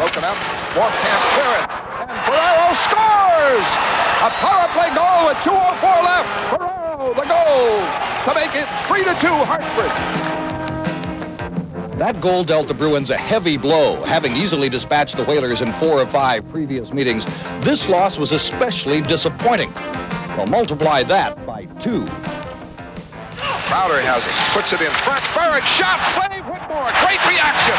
broken up. Moore can't clear it. And Ferraro scores! A power play goal with 2:04 left. Ferraro, the goal to make it 3-2 Hartford. That goal dealt the Bruins a heavy blow, having easily dispatched the Whalers in 4 of 5 previous meetings. This loss was especially disappointing. Well, multiply that by 2. Crowder has it, puts it in front. Barrett shot, save, Whitmore, great reaction.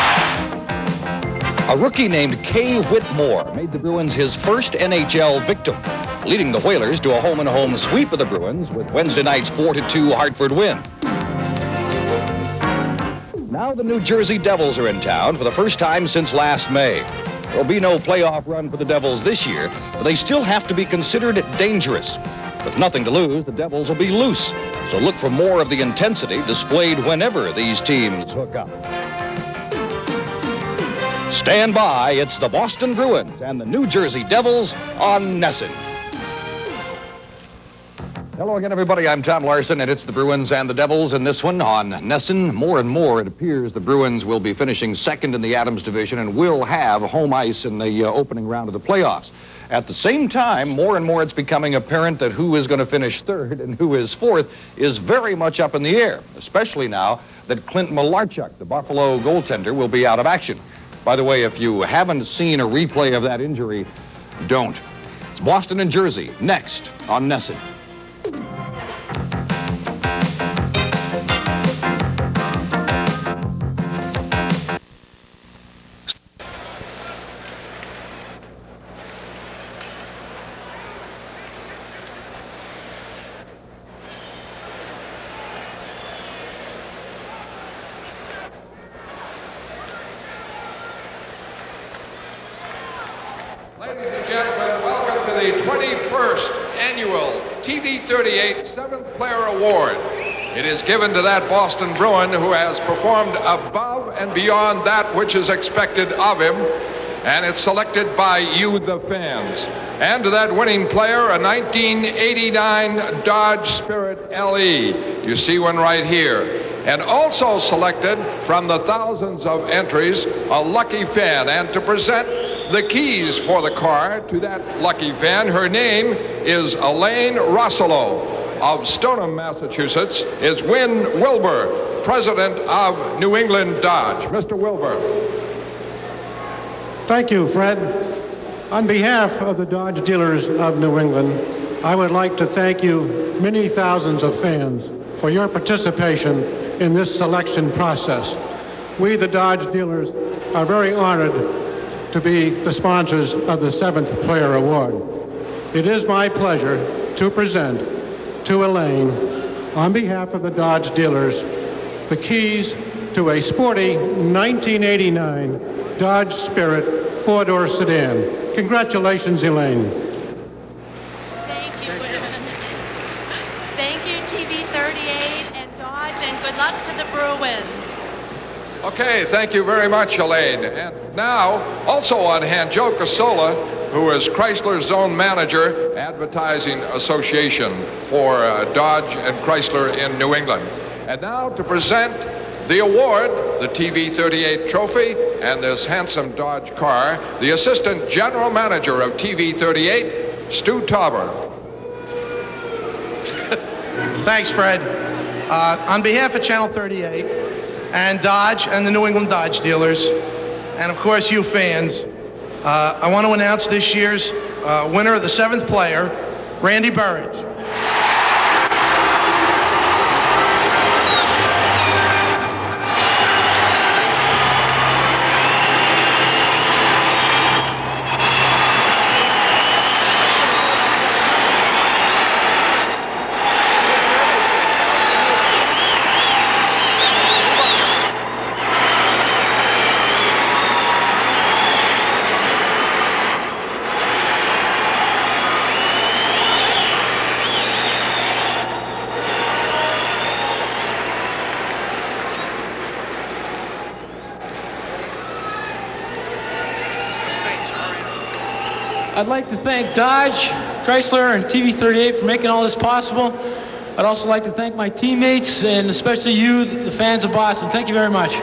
A rookie named Kay Whitmore made the Bruins his first NHL victim, leading the Whalers to a home-and-home sweep of the Bruins with Wednesday night's 4-2 Hartford win. Now the New Jersey Devils are in town for the first time since last May. There'll be no playoff run for the Devils this year, but they still have to be considered dangerous. With nothing to lose, the Devils will be loose, so look for more of the intensity displayed whenever these teams hook up. Stand by, it's the Boston Bruins and the New Jersey Devils on NESN. Hello again, everybody. I'm Tom Larson, and it's the Bruins and the Devils in this one on NESN. More and more, it appears the Bruins will be finishing second in the Adams division and will have home ice in the opening round of the playoffs. At the same time, more and more it's becoming apparent that who is going to finish third and who is fourth is very much up in the air, especially now that Clint Malarchuk, the Buffalo goaltender, will be out of action. By the way, if you haven't seen a replay of that injury, don't. It's Boston and Jersey next on NESN. Ladies and gentlemen, welcome to the 21st annual TV38 7th Player Award. It is given to that Boston Bruin who has performed above and beyond that which is expected of him, and it's selected by you, the fans. And to that winning player, a 1989 Dodge Spirit LE. You see one right here. And also selected from the thousands of entries, a lucky fan. And to present the keys for the car to that lucky fan, her name is Elaine Rossello of Stoneham, Massachusetts, is Win Wilbur, president of New England Dodge. Mr. Wilbur. Thank you, Fred. On behalf of the Dodge dealers of New England, I would like to thank you, many thousands of fans, for your participation in this selection process. We, the Dodge dealers, are very honored to be the sponsors of the 7th Player Award. It is my pleasure to present to Elaine, on behalf of the Dodge dealers, the keys to a sporty 1989 Dodge Spirit four-door sedan. Congratulations, Elaine. Thank you. Thank you, TV38 and Dodge, and good luck to the Bruins. Okay, thank you very much, Elaine. And now, also on hand, Joe Casola, who is Chrysler's zone manager, Advertising Association for Dodge and Chrysler in New England. And now to present the award, the TV38 trophy, and this handsome Dodge car, the Assistant General Manager of TV38, Stu Tauber. Thanks, Fred. On behalf of Channel 38 and Dodge and the New England Dodge dealers, and of course you fans, I want to announce this year's winner of the 7th player, Randy Burridge. I'd like to thank Dodge, Chrysler, and TV38 for making all this possible. I'd also like to thank my teammates and especially you, the fans of Boston. Thank you very much.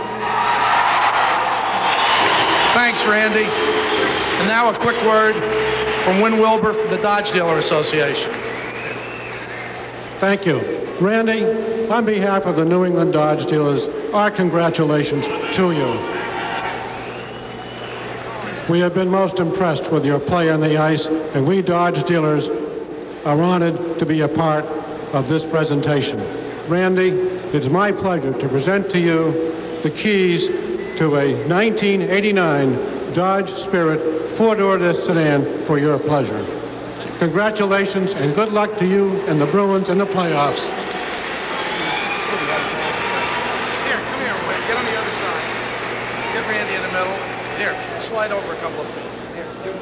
Thanks, Randy. And now a quick word from Win Wilbur from the Dodge Dealer Association. Thank you. Randy, on behalf of the New England Dodge dealers, our congratulations to you. We have been most impressed with your play on the ice, and we Dodge dealers are honored to be a part of this presentation. Randy, it's my pleasure to present to you the keys to a 1989 Dodge Spirit four-door sedan for your pleasure. Congratulations and good luck to you and the Bruins in the playoffs. Here, come here, Whit. Get on the other side. Get Randy in the middle. Here, slide over a couple of feet. Here, scoot.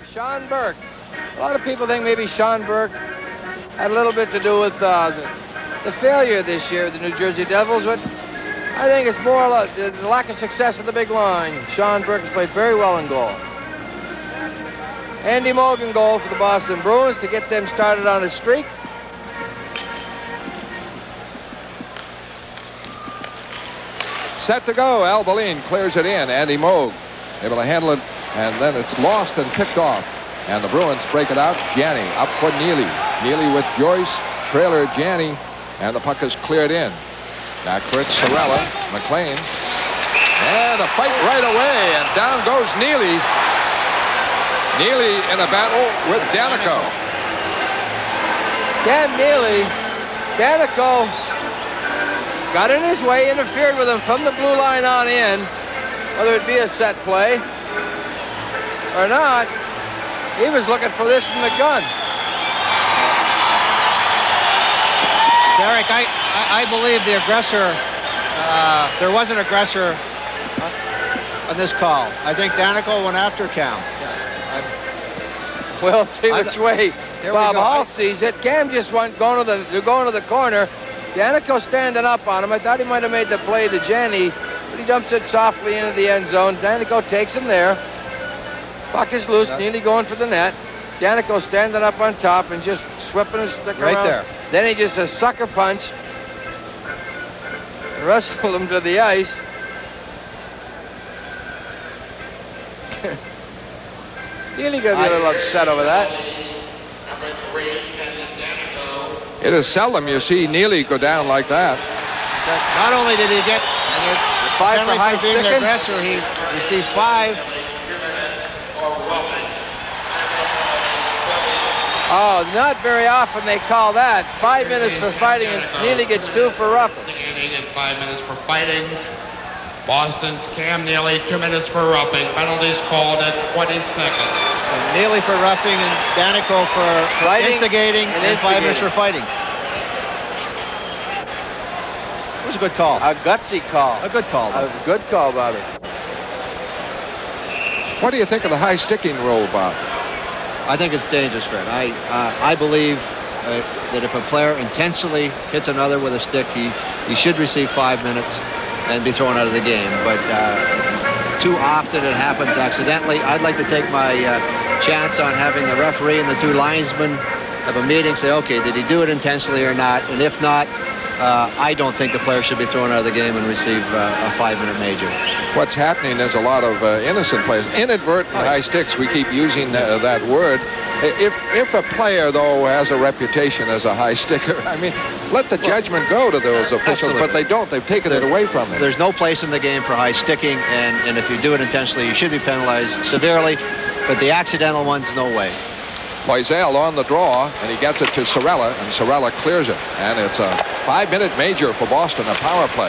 Sean Burke. A lot of people think maybe Sean Burke had a little bit to do with the failure this year of the New Jersey Devils, but I think it's more the lack of success at the big line. Sean Burke has played very well in goal. Andy Moog in goal for the Boston Bruins to get them started on a streak. Set to go. Al Boline clears it in. Andy Moog able to handle it, and then it's lost and picked off. And the Bruins break it out. Janney up for Neely. Neely with Joyce. Trailer Janney. And the puck is cleared in. Back for it, Sorella. McLean. And a fight right away. And down goes Neely. Neely in a battle with Danico. Cam Neely. Danico got in his way, interfered with him from the blue line on in. Whether it be a set play or not, he was looking for this from the gun. Derek, I believe the aggressor, there was an aggressor on this call. I think Danico went after Cam. We'll see which way Bob Hall sees it. Cam just went going to the corner. Danico standing up on him. I thought he might have made the play to Janney, but he dumps it softly into the end zone. Danico takes him there. Puck is loose, Neely going for the net. Danico standing up on top and just whipping his stick right around. there. Then he just a sucker punch. Wrestled him to the ice. Neely gonna be a little upset over that. It is seldom you see Neely go down like that. Not only did he get Five for high being the sticking. aggressor, he received 5. Oh, not very often they call that. 5 minutes for fighting, and Neely gets 2 for roughing. And 5 minutes for fighting. Boston's Cam Neely, 2 minutes for roughing. Penalties called at 20 seconds. So Neely for roughing and Danico for instigating and 5 minutes for fighting. It was a good call. A gutsy call. A good call. A good call, Bobby. What do you think of the high sticking rule, Bob? I think it's dangerous, Fred. I believe that if a player intentionally hits another with a stick, he should receive 5 minutes and be thrown out of the game. But too often it happens accidentally. I'd like to take my chance on having the referee and the 2 linesmen have a meeting, say, okay, did he do it intentionally or not? And if not, I don't think the player should be thrown out of the game and receive a 5-minute major. What's happening is a lot of innocent plays. Inadvertent high sticks, we keep using that word. If a player, though, has a reputation as a high sticker, I mean, let the judgment go to those officials, absolutely. But they don't. They've taken it away from them. There's no place in the game for high sticking, and if you do it intentionally, you should be penalized severely, but the accidental ones, no way. Loisel on the draw, and he gets it to Sorella, and Sorella clears it. And it's a 5-minute major for Boston, a power play.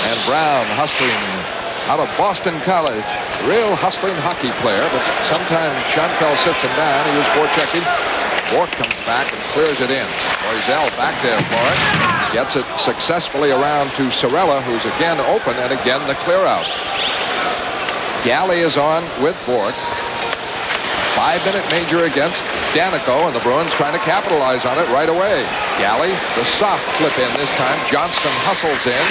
And Brown hustling out of Boston College. Real hustling hockey player, but sometimes Schoenfeld sits him down. He was forechecking. Bork comes back and clears it in. Loisel back there for it. Gets it successfully around to Sorella, who's again open, and again the clear out. Galley is on with Bork. 5-minute major against Danico, and the Bruins trying to capitalize on it right away. Galley, the soft flip in this time. Johnston hustles in.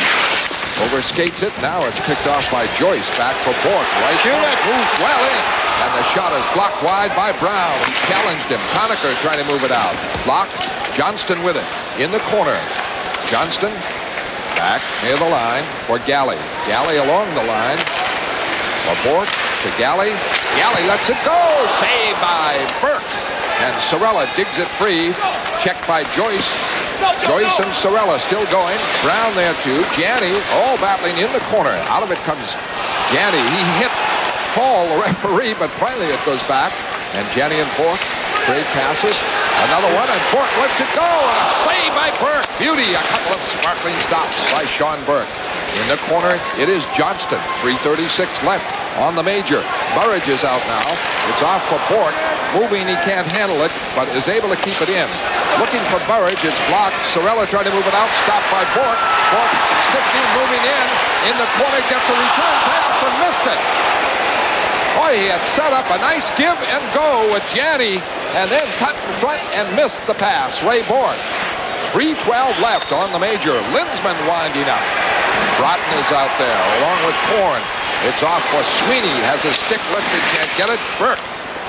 Overskates it. Now it's picked off by Joyce. Back for Bork. Right shooter moves well in. And the shot is blocked wide by Brown. He challenged him. Conacher trying to move it out. Blocked. Johnston with it. in the corner. Johnston back near the line for Galley. Galley along the line for Bork to Galley. Galley lets it go. Saved by Burke. And Sorella digs it free. Checked by Joyce. Joyce and Sorella still going. Brown there too. Janney all battling in the corner. Out of it comes Janney. He hit Paul, the referee, but finally it goes back. And Janney and Bork trade passes. Another one, and Bork lets it go. And a save by Burke. Beauty. A couple of sparkling stops by Sean Burke. In the corner, it is Johnston. 3:36 left on the major. Burridge is out now. It's off for Bork. Moving, he can't handle it, but is able to keep it in. Looking for Burridge, it's blocked. Sorella trying to move it out, stopped by Bork. Bork sifting, moving in the corner, gets a return pass and missed it. Boy, he had set up a nice give and go with Janney, and then cut in front and missed the pass. Ray Bork. 3:12 left on the major. Linsman winding up. Broughton is out there, along with Korn. It's off for Sweeney, has his stick lifted, can't get it. Burke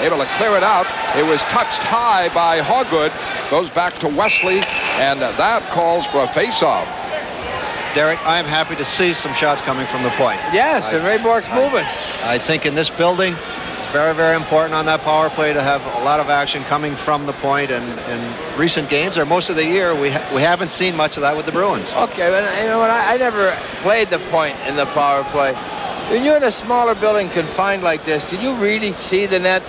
able to clear it out. It was touched high by Hoggood. Goes back to Wesley, and that calls for a face-off. Derek, I'm happy to see some shots coming from the point. Yes, and Ray Bork's moving. I think in this building, it's very, very important on that power play to have a lot of action coming from the point. And in recent games, or most of the year, we haven't seen much of that with the Bruins. Okay, but you know what? I never played the point in the power play. When you're in a smaller building confined like this, can you really see the net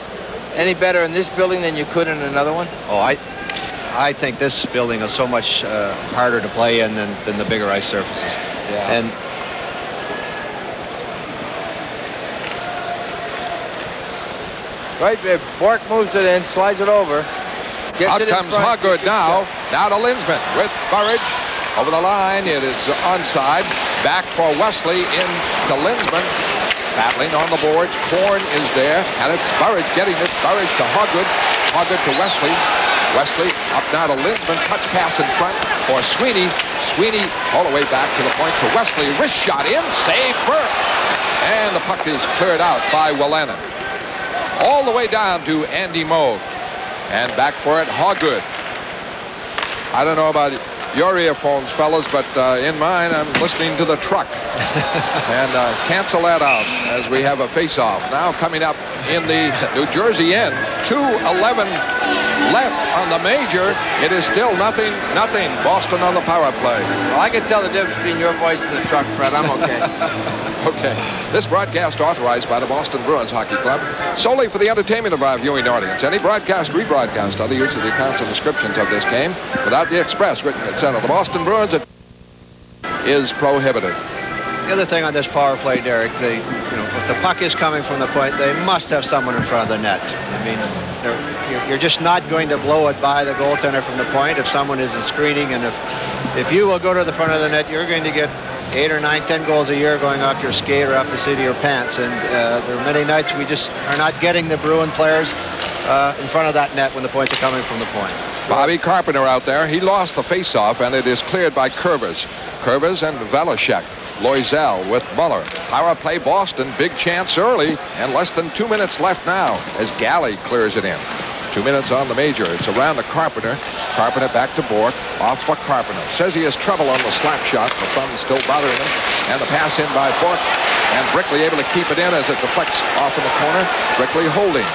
any better in this building than you could in another one? Oh, I think this building is so much harder to play in than the bigger ice surfaces. Yeah. And right there, Bork moves it in, slides it over. Out comes Hoggood now. Now to Linsman with Burridge. Over the line, it is onside. Back for Wesley in to Linsman. Battling on the boards. Korn is there, and it's Burridge getting it. Burridge to Hoggood. Hoggood to Wesley. Wesley up now to Linsman. Touch pass in front for Sweeney. Sweeney all the way back to the point to Wesley. Wrist shot in. Save Burke. And the puck is cleared out by Willenin. All the way down to Andy Moog. And back for it, Hoggood. I don't know about your earphones, fellas, but in mine, I'm listening to the truck. And cancel that out as we have a face-off. Now coming up in the New Jersey end. 2:11 left on the major. It is still nothing. Boston on the power play. Well, I can tell the difference between your voice and the truck, Fred. I'm okay. Okay. This broadcast authorized by the Boston Bruins Hockey Club solely for the entertainment of our viewing audience. Any broadcast, rebroadcast, other use of the accounts and descriptions of this game without the express written consent of the Boston Bruins is prohibited. the other thing on this power play, Derek, if the puck is coming from the point, they must have someone in front of the net. I mean, you're just not going to blow it by the goaltender from the point if someone isn't screening. And if you will go to the front of the net, you're going to get 8 or 9, 10 goals a year going off your skate or off the seat of your pants. And there are many nights we just are not getting the Bruin players in front of that net when the points are coming from the point. Bobby Carpenter out there. He lost the face-off, and it is cleared by Curvers. Curvers and Velishek. Loisel with Muller. Power play Boston. Big chance early, and less than 2 minutes left now as Galley clears it in. 2 minutes on the major. It's around to Carpenter. Carpenter back to Bork. Off for Carpenter. Says he has trouble on the slap shot. The thumb still bothering him. And the pass in by Bork. And Brickley able to keep it in as it deflects off in the corner. Brickley holding.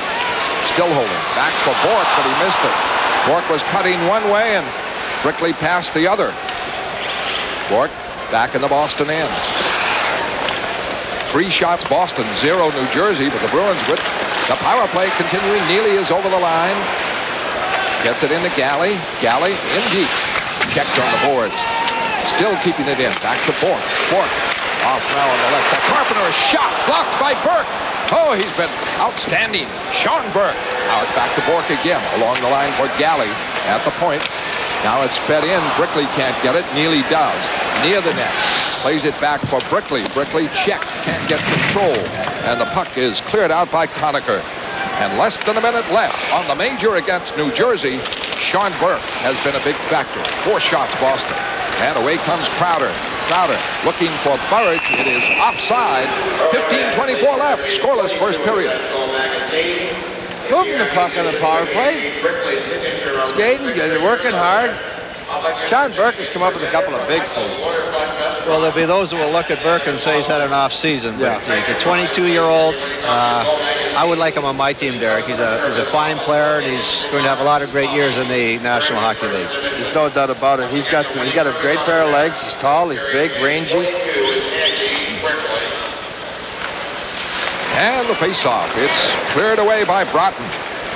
Still holding. Back for Bork, but he missed it. Bork was cutting one way, and Brickley passed the other. Bork back in the Boston end. 3 shots Boston, 0 New Jersey, but the Bruins with the power play continuing. Neely is over the line. Gets it into Galley. Galley in deep. Checked on the boards. Still keeping it in. Back to Bork. Bork off now on the left. Carpenter, a shot blocked by Burke. Oh, he's been outstanding. Sean Burke. Now it's back to Bork again. Along the line for Galley at the point. Now it's fed in. Brickley can't get it. Neely does. Near the net. Plays it back for Brickley. Brickley checked. Can't get control. And the puck is cleared out by Conacher. And less than a minute left on the major against New Jersey. Sean Burke has been a big factor. 4 shots Boston. And away comes Crowder. Crowder looking for Burridge. It is offside. 15:24 left. Scoreless first period. Moving the puck on the power play. Skating, working hard. Sean Burke has come up with a couple of big saves. Well, there'll be those who will look at Burke and say he's had an off season. But he's a 22-year-old. I would like him on my team, Derek. He's a fine player, and he's going to have a lot of great years in the National Hockey League. There's no doubt about it. He's got a great pair of legs. He's tall. He's big, rangy. And the face-off. It's cleared away by Broughton.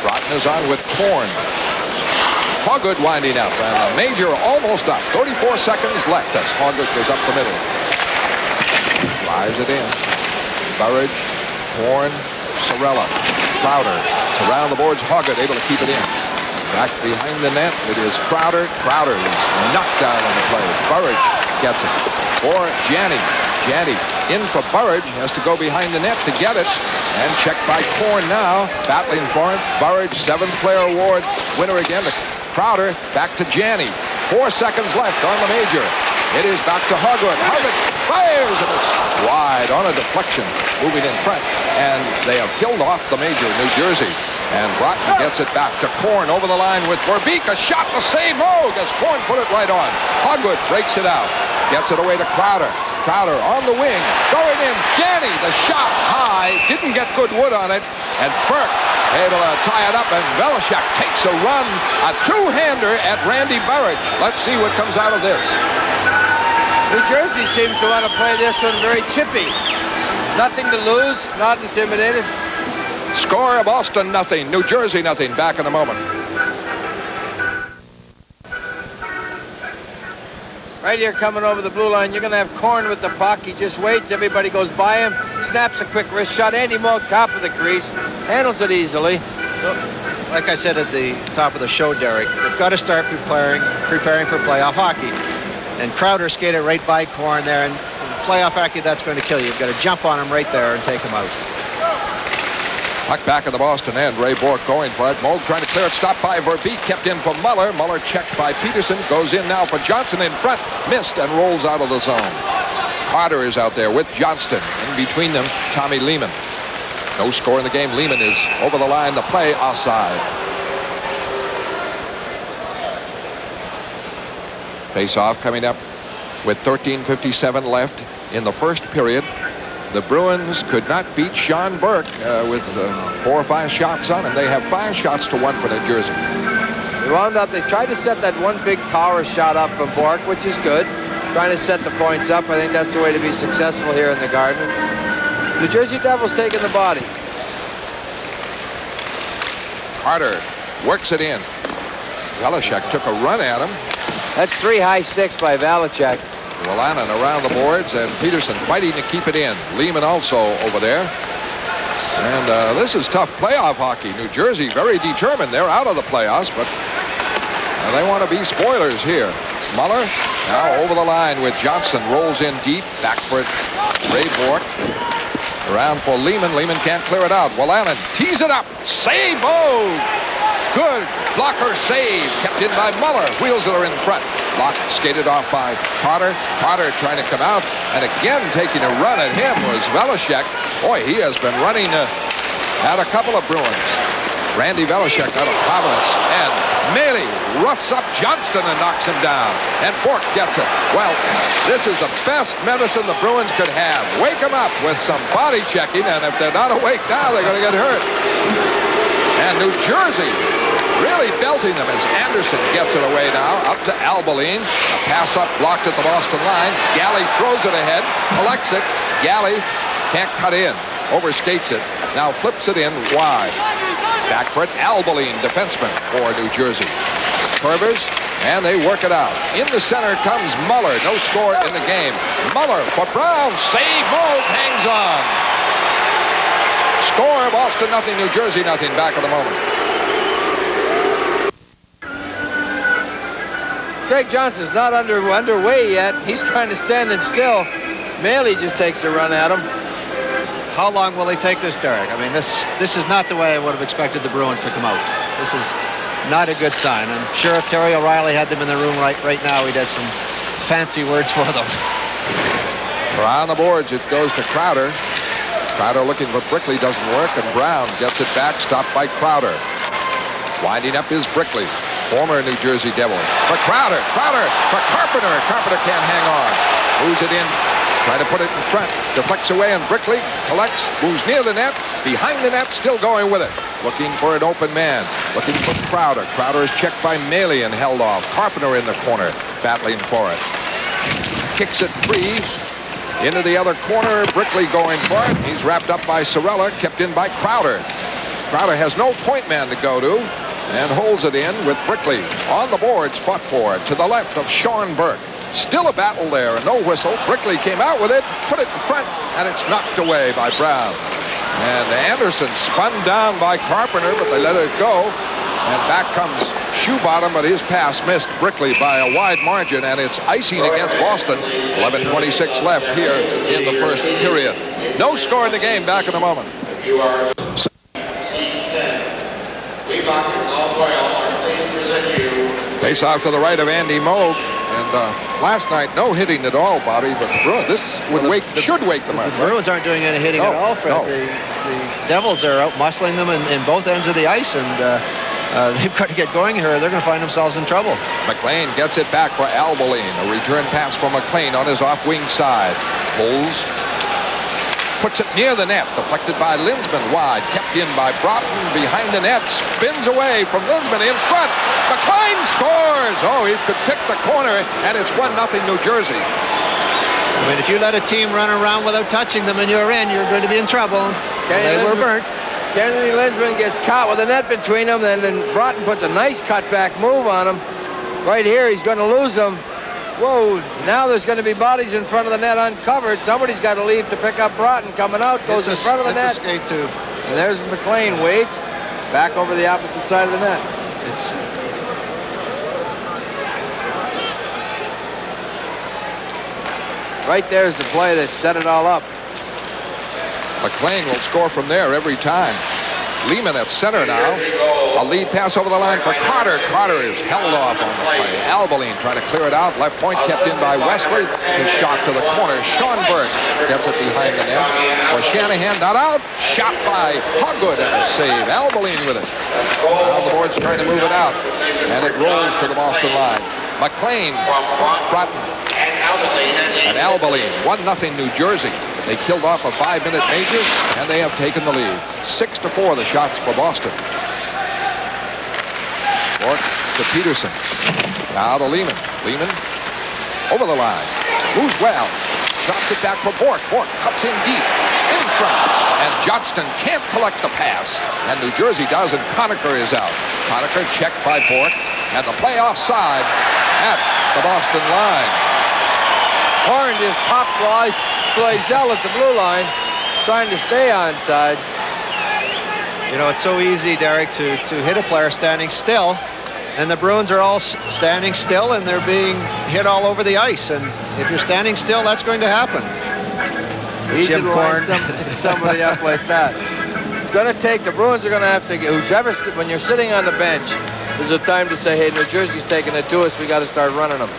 Broughton is on with Korn. Hoggood winding up, and the major almost up. 34 seconds left as Hoggood goes up the middle. Fires it in. Burridge, Korn, Sorella, Crowder. Around the boards, Hoggood able to keep it in. Back behind the net, it is Crowder. Crowder is knocked down on the play. Burridge gets it for Janney. Janney in for Burridge, has to go behind the net to get it. And checked by Korn now, battling for it. Burridge, 7th player award winner again. Crowder back to Janney. 4 seconds left on the major. It is back to Hoggood. Hoggood fires, and it's wide on a deflection, moving in front. And they have killed off the major, New Jersey. And Broughton gets it back to Korn over the line with Verbeek. A shot, a save, Moog as Korn put it right on. Hoggood breaks it out. Gets it away to Crowder. Crowder on the wing, going in. Janney, the shot high, didn't get good wood on it. And Burke able to tie it up, and Velishek takes a run, a two-hander at Randy Burridge. Let's see what comes out of this. New Jersey seems to want to play this one very chippy. Nothing to lose, not intimidated. Score of Boston, nothing. New Jersey, nothing. Back in a moment. Right here coming over the blue line, you're going to have Korn with the puck. He just waits. Everybody goes by him. Snaps a quick wrist shot. Andy Moog, top of the crease. Handles it easily. Like I said at the top of the show, Derek, they've got to start preparing for playoff hockey. And Crowder skated right by Korn there. And in playoff hockey, that's going to kill you. You've got to jump on him right there and take him out. Puck back at the Boston end. Ray Bourque going for it. Moog trying to clear it. Stopped by Verbeek. Kept in for Muller. Muller checked by Peterson. Goes in now for Johnson in front. Missed and rolls out of the zone. Carter is out there with Johnston. In between them, Tommy Lehman. No score in the game. Lehman is over the line. The play offside. Face-off coming up with 13:57 left in the first period. The Bruins could not beat Sean Burke with 4 or 5 shots on him. They have 5 shots to 1 for New Jersey. They tried to set that one big power shot up from Bourque, which is good. Trying to set the points up. I think that's the way to be successful here in the Garden. New Jersey Devils taking the body. Carter works it in. Velishek took a run at him. That's 3 high sticks by Velishek. Wolanin around the boards, and Peterson fighting to keep it in. Lehman also over there. And this is tough playoff hockey. New Jersey very determined. They're out of the playoffs, but they want to be spoilers here. Muller now over the line with Johnson. Rolls in deep. Back for it. Ray Bourque. Around for Lehman. Lehman can't clear it out. Wolanin tees it up. Save Moog. Good blocker save. Kept in by Muller. Wheels that are in front. Blocked, skated off by Carter. Carter trying to come out. And again taking a run at him was Velishek. Boy, he has been running at a couple of Bruins. Randy Velishek out of Providence. And Maley roughs up Johnston and knocks him down. And Bourque gets it. Well, this is the best medicine the Bruins could have. Wake them up with some body checking. And if they're not awake now, they're going to get hurt. And New Jersey really belting them as Anderson gets it away now. Up to Albaline. A pass up blocked at the Boston line. Galley throws it ahead. Collects it. Galley can't cut in. Overskates it. Now flips it in wide. Back for it. Albaline, defenseman for New Jersey. Perbers, and they work it out. In the center comes Muller. No score in the game. Muller for Brown. Save Moog. Hangs on. Score Boston nothing. New Jersey nothing. Back at the moment. Craig Johnson's not underway yet. He's kind of standing still. Maley just takes a run at him. How long will they take this, Derek? I mean, this is not the way I would have expected the Bruins to come out. This is not a good sign. I'm sure if Terry O'Reilly had them in the room right now, he'd have some fancy words for them. Around the boards, it goes to Crowder. Crowder looking for Brickley, doesn't work, and Brown gets it back, stopped by Crowder. Winding up is Brickley. former New Jersey Devil. For Crowder for Carpenter. Carpenter can't hang on. Moves it in, trying to put it in front. Deflects away, and Brickley collects, moves near the net, behind the net, still going with it. Looking for an open man. Looking for Crowder. Crowder is checked by Maley and held off. Carpenter in the corner, battling for it. Kicks it free. Into the other corner, Brickley going for it. He's wrapped up by Sorella, kept in by Crowder. Crowder has no point man to go to and holds it in with Brickley. On the boards, fought for it to the left of Sean Burke. Still a battle there, and no whistle. Brickley came out with it, put it in front, and it's knocked away by Brown. And Anderson spun down by Carpenter, but they let it go. And back comes Shoebottom, but his pass missed Brickley by a wide margin, and it's icing against Boston. 11:26 left here in the first period. No score in the game. Back in a moment. Face off to the right of Andy Moog. And last night, no hitting at all, Bobby, but the Bruins, this would should wake them up. The Bruins aren't doing any hitting at all, Fred. No. The Devils are out muscling them in both ends of the ice, and they've got to get going here. They're going to find themselves in trouble. McLean gets it back for Albeline. A return pass from McLean on his off-wing side. Bowles puts it near the net. Deflected by Linsman wide. Kept in by Broughton behind the net. Spins away from Linsman in front. McLean scores! Oh, he could pick the corner, and it's 1-0 New Jersey. I mean, if you let a team run around without touching them and you're in, you're going to be in trouble. They were burnt. Kennedy Linsman gets caught with a net between them, and then Broughton puts a nice cutback move on him. Right here, he's going to lose them. Whoa, now there's going to be bodies in front of the net uncovered. Somebody's got to leave to pick up Broughton. Coming out, goes in front of the net. It's a skate, too. And there's McLean, waits, back over the opposite side of the net. Right there's the play that set it all up. McLean will score from there every time. Lehman at center now. A lead pass over the line for Carter. Carter is held off on the play. Albeline trying to clear it out. Left point kept in by Wesley. His shot to the corner. Sean Burke gets it behind the net. For Shanahan, not out. Shot by Hoggood and a save. Albeline with it. Now the board's trying to move it out. And it rolls to the Boston line. McLean, Broughton, and Albeline. 1-0 New Jersey. They killed off a 5-minute major, and they have taken the lead. 6-4 the shots for Boston. Bork to Peterson. Now to Lehman. Lehman over the line. Moves well. Drops it back for Bork. Bork cuts in deep. In front. And Johnston can't collect the pass. And New Jersey does, and Conacher is out. Conacher checked by Bork. And the play offside at the Boston line. Horn just popped Loisel at the blue line, trying to stay onside. You know, it's so easy, Derek, to hit a player standing still, and the Bruins are all standing still, and they're being hit all over the ice. And if you're standing still, that's going to happen. Easy to line somebody up like that. It's going to take, the Bruins are going to have to, whoever, when you're sitting on the bench, there's a time to say, hey, New Jersey's taking it to us, we got to start running them.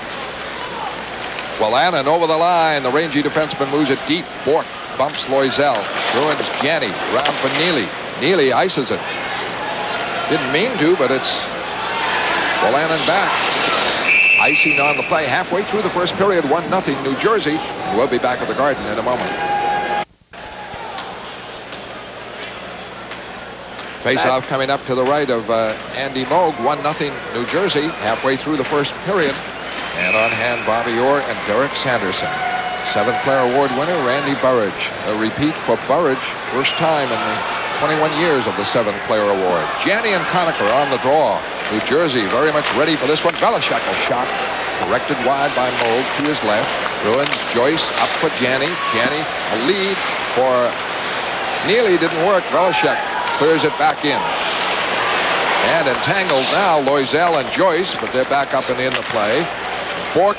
Well, Annan over the line. The rangy defenseman moves it deep. Bork bumps Loisel. Bruins Janney. Round for Neely. Neely ices it. Didn't mean to, but it's Annan back. Icing on the play halfway through the first period. 1-0 New Jersey. We'll be back at the Garden in a moment. Face-off coming up to the right of Andy Moog. 1-0 New Jersey. Halfway through the first period. And on hand, Bobby Orr and Derek Sanderson. 7th Player Award winner, Randy Burridge. A repeat for Burridge, first time in the 21 years of the 7th Player Award. Janney and Conacher on the draw. New Jersey very much ready for this one. Belichick a shot. Directed wide by Moog to his left. Bruins, Joyce up for Janney. Janney a lead for Neely. Didn't work. Belichick clears it back in. And entangled now, Loisel and Joyce, but they're back up and in the play. Bork,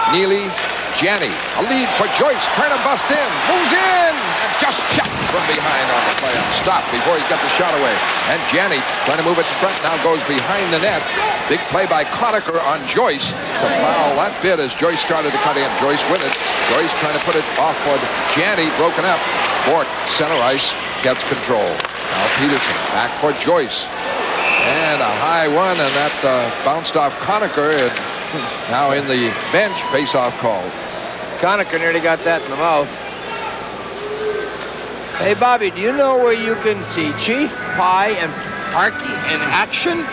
Neely, Janney. A lead for Joyce. Trying to bust in. Moves in. And just shot from behind on the play. Stopped before he got the shot away. And Janney trying to move it in front. Now goes behind the net. Big play by Conacher on Joyce to foul that bit as Joyce started to cut in. Joyce with it. Joyce trying to put it off for Janney. Broken up. Bork, center ice, gets control. Now Peterson back for Joyce. And a high one, and that bounced off Conacher. And now in the bench, face-off call. Conacher nearly got that in the mouth. Hey, Bobby, do you know where you can see Chief, Pie, and Parky in action?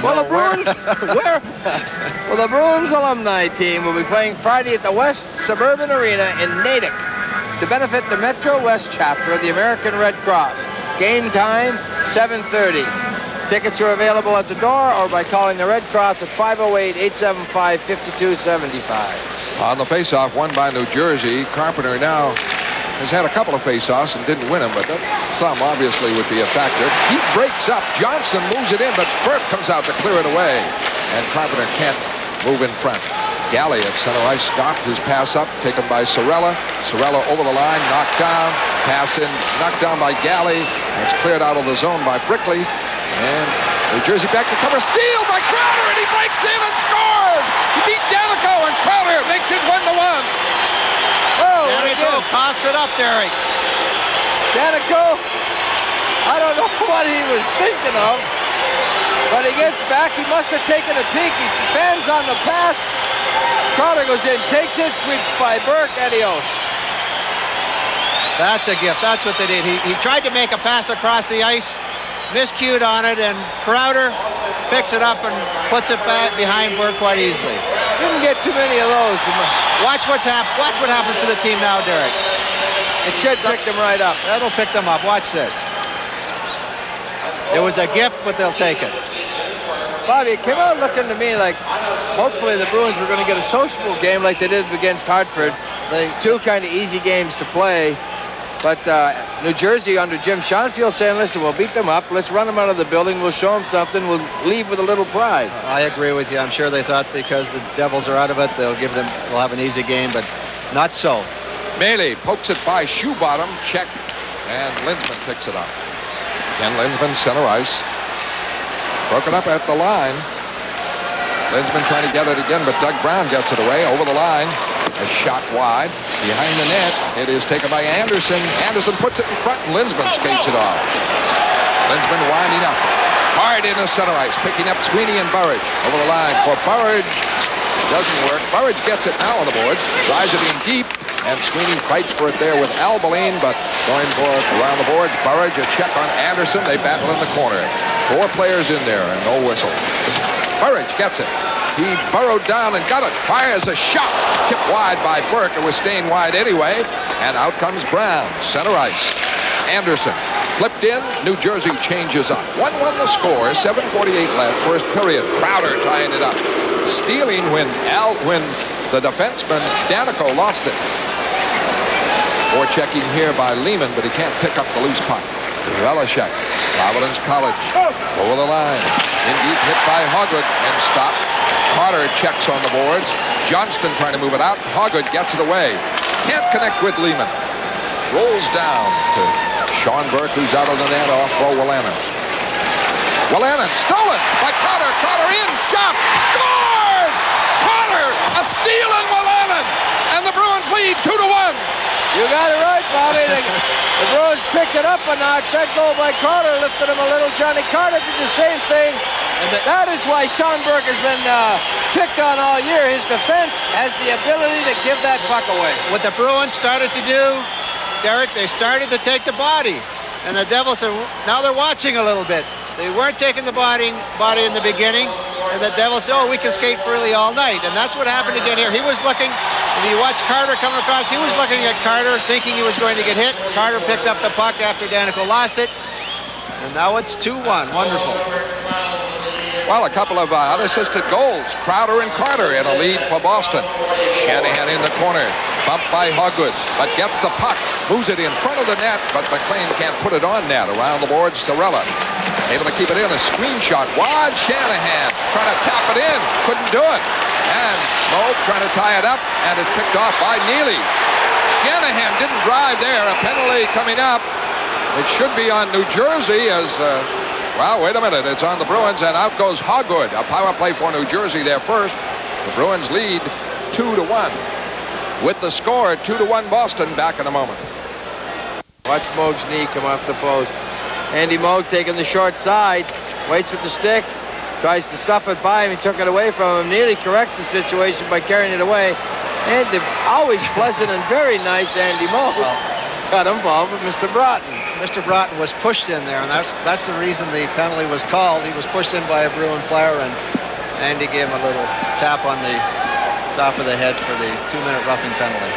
Well, the Bruins, Well, the Bruins alumni team will be playing Friday at the West Suburban Arena in Natick to benefit the Metro West chapter of the American Red Cross. Game time, 7:30. Tickets are available at the door or by calling the Red Cross at 508-875-5275. On the face-off, won by New Jersey. Carpenter now has had a couple of face-offs and didn't win them, but that thumb obviously would be a factor. He breaks up. Johnson moves it in, but Burke comes out to clear it away. And Carpenter can't move in front. Galley at center ice stopped his pass up, taken by Sorella. Sorella over the line, knocked down. Pass in, knocked down by Galley. It's cleared out of the zone by Brickley. And New Jersey back to cover. Steal by Crowder, and he breaks in and scores! He beat Danico, and Crowder makes it 1-1. Oh, Danico coughs it up, Derek. Danico, I don't know what he was thinking of, but he gets back. He must have taken a peek. He bends on the pass. Crowder goes in, takes it, sweeps by Burke, adios. That's a gift. That's what they did. He tried to make a pass across the ice, miscued on it, and Crowder picks it up and puts it back behind Burke quite easily. Didn't get too many of those. Watch what happens to the team now, Derek. It should pick them right up. That'll pick them up. Watch this. It was a gift, but they'll take it. Bobby, it came out looking to me like hopefully the Bruins were going to get a sociable game like they did against Hartford. Two kind of easy games to play. But New Jersey under Jim Schoenfield saying, listen, we'll beat them up. Let's run them out of the building. We'll show them something. We'll leave with a little pride. I agree with you. I'm sure they thought because the Devils are out of it, they'll have an easy game, but not so. Melee pokes it by shoe bottom, check, and Lindsman picks it up. Ken Lindsman, center ice. Broken up at the line. Lindsman trying to get it again, but Doug Brown gets it away over the line. A shot wide. Behind the net, it is taken by Anderson. Anderson puts it in front, and Lindsman skates it off. Lindsman winding up. Hard in the center ice, picking up Sweeney and Burridge. Over the line for Burridge. Doesn't work. Burridge gets it now on the boards. Drives it in deep, and Sweeney fights for it there with Albaline, but going for it around the boards. Burridge, a check on Anderson. They battle in the corner. 4 players in there, and no whistle. Burridge gets it. He burrowed down and got it. Fires a shot. Tipped wide by Burke. It was staying wide anyway. And out comes Brown. Center ice. Anderson flipped in. New Jersey changes up. 1-1 the score. 7:48 left. First period. Crowder tying it up. Stealing when the defenseman Danico lost it. Forechecking here by Lehman, but he can't pick up the loose puck. Velishek, Providence College, over the line. Indeed hit by Hogwood and stopped. Carter checks on the boards. Johnston trying to move it out. Hogwood gets it away. Can't connect with Lehman. Rolls down to Sean Burke, who's out of the net off for Wolanin. Wolanin stolen by Carter. Carter in, jump, scores! Carter, a steal in Wolanin, and the Bruins lead 2-1. You got it right, Bobby. The Bruins picked it up a notch. That goal by Carter lifted him a little. Johnny Carter did the same thing. And that is why Sean Burke has been picked on all year. His defense has the ability to give that puck away. What the Bruins started to do, Derek, they started to take the body. And the Devils are, now they're watching a little bit. They weren't taking the body in the beginning. And the Devils said, oh, we can skate freely all night. And that's what happened again here. He was looking, if you watch Carter come across, he was looking at Carter thinking he was going to get hit. Carter picked up the puck after Danico lost it. And now it's 2-1. Wonderful. Well, a couple of unassisted goals. Crowder and Carter in a lead for Boston. Shanahan in the corner. Bumped by Hogwood, but gets the puck. Moves it in front of the net, but McLean can't put it on net. Around the boards, Sorella. Able to keep it in. A screen shot. Wide Shanahan trying to tap it in. Couldn't do it. And Moe trying to tie it up, and it's picked off by Neely. Shanahan didn't drive there. A penalty coming up. It should be on New Jersey as... well, wait a minute. It's on the Bruins, and out goes Hogwood. A power play for New Jersey there first. The Bruins lead 2-1. With the score, 2-1 Boston. Back in a moment. Watch Moog's knee come off the post. Andy Moog taking the short side. waits with the stick, tries to stuff it by him. He took it away from him. Nearly corrects the situation by carrying it away. And the always pleasant and very nice Andy Moog got involved with Mr. Broughton. Mr. Broughton was pushed in there, and that's the reason the penalty was called. He was pushed in by a Bruin player, and Andy gave him a little tap on the top of the head for the 2-minute roughing penalty.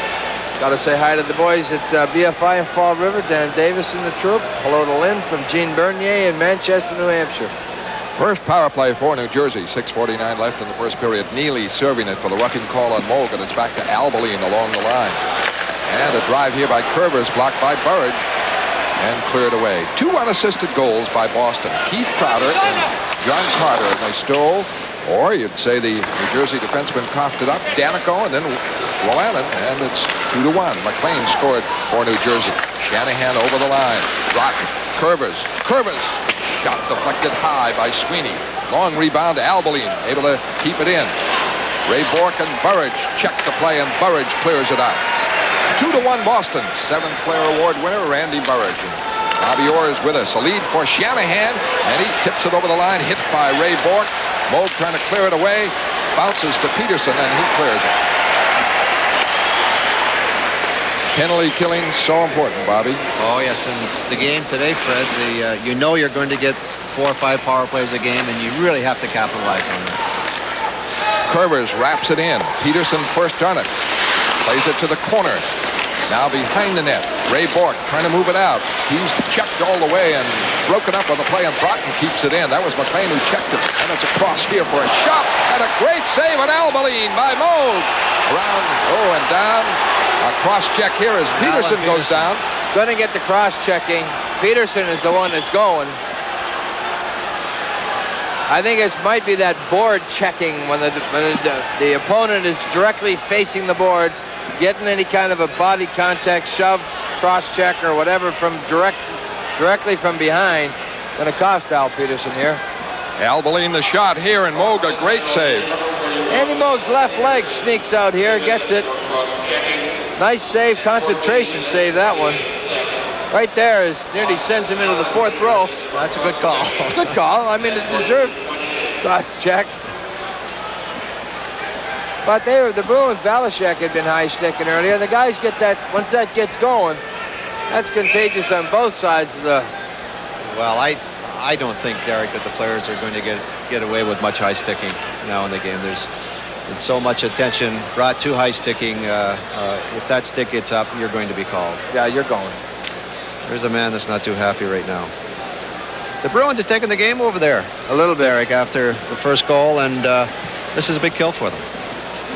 Got to say hi to the boys at BFI in Fall River, Dan Davis and the troop. Hello to Lynn from Gene Bernier in Manchester, New Hampshire. First power play for New Jersey. 6:49 left in the first period. Neely serving it for the roughing call on Moog, and it's back to Albeline along the line. And a drive here by Curvers, blocked by Burridge, and cleared away. 2 unassisted goals by Boston. Keith Crowder and John Carter, and they stole, or you'd say the New Jersey defenseman coughed it up. Danico and then Llewellyn, and it's 2-1. McLean scored for New Jersey. Shanahan over the line. Broughton, Curvers. Shot deflected high by Sweeney. Long rebound to Albeline, able to keep it in. Ray Bourque and Burridge check the play, and Burridge clears it out. 2-1 Boston. 7th player award winner, Randy Burridge. Bobby Orr is with us. A lead for Shanahan, and he tips it over the line, hit by Ray Bourque. Moog trying to clear it away. Bounces to Peterson, and he clears it. Penalty killing so important, Bobby. Oh, yes, in the game today, Fred, you know you're going to get 4 or 5 power plays a game, and you really have to capitalize on them. Curvers wraps it in. Peterson first on it. Plays it to the corner. Now behind the net. Ray Bourque trying to move it out. He's checked all the way and broken up on the play, and Broughton keeps it in. That was McLean who checked it. And it's across here for a shot. And a great save at Albeline by Moog. Around, and down. A cross-check here as Peterson goes down. Going to get the cross-checking. Peterson is the one that's going. I think it might be that board checking when the opponent is directly facing the boards, getting any kind of a body contact, shove, cross-check, or whatever from directly from behind. Going to cost Al Peterson here. Albeline the shot here, and Moog a great save. Andy Moog's left leg sneaks out here, gets it. Nice save, concentration save, that one. Right there is nearly sends him into the 4th row. That's a good call. Good call. I mean, it deserved cross-check. But the Bruins, Valashek had been high-sticking earlier. The guys get that, once that gets going, that's contagious on both sides of the... Well, I don't think, Derek, that the players are going to get away with much high-sticking now in the game. There's so much attention brought to high-sticking. If that stick gets up, you're going to be called. Yeah, you're going. There's a man that's not too happy right now. The Bruins are taking the game over there a little bit, Derek, after the first goal, and this is a big kill for them.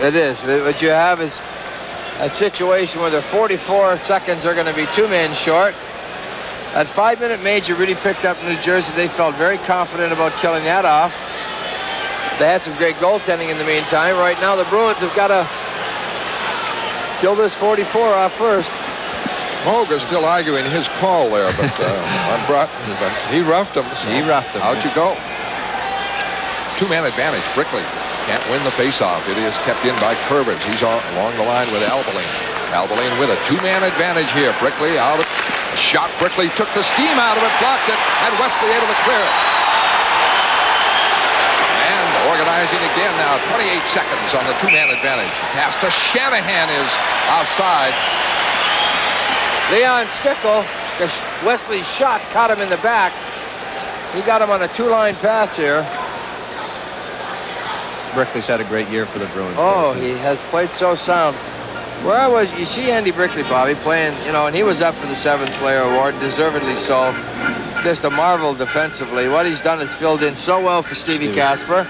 It is. What you have is a situation where they're 44 seconds. They're going to be 2 men short. That 5-minute major really picked up in New Jersey. They felt very confident about killing that off. They had some great goaltending in the meantime. Right now, the Bruins have got to kill this 44 off first. Moog is still arguing his call there, but on Broughton, he roughed him. So he roughed him. Out you go. 2-man advantage. Brickley can't win the faceoff. It is kept in by Curvers. He's along the line with Albeline. Albeline with a 2-man advantage here. Brickley out of a shot. Brickley took the steam out of it, blocked it, and Wesley able to clear it. And organizing again now. 28 seconds on the 2-man advantage. Pass to Shanahan is outside. Leon Stickle, Wesley's shot caught him in the back. He got him on a 2-line pass here. Brickley's had a great year for the Bruins. Oh, he has played so sound. You see Andy Brickley, Bobby, playing, and he was up for the 7th player award, deservedly so. Just a marvel defensively. What he's done is filled in so well for Stevie Casper.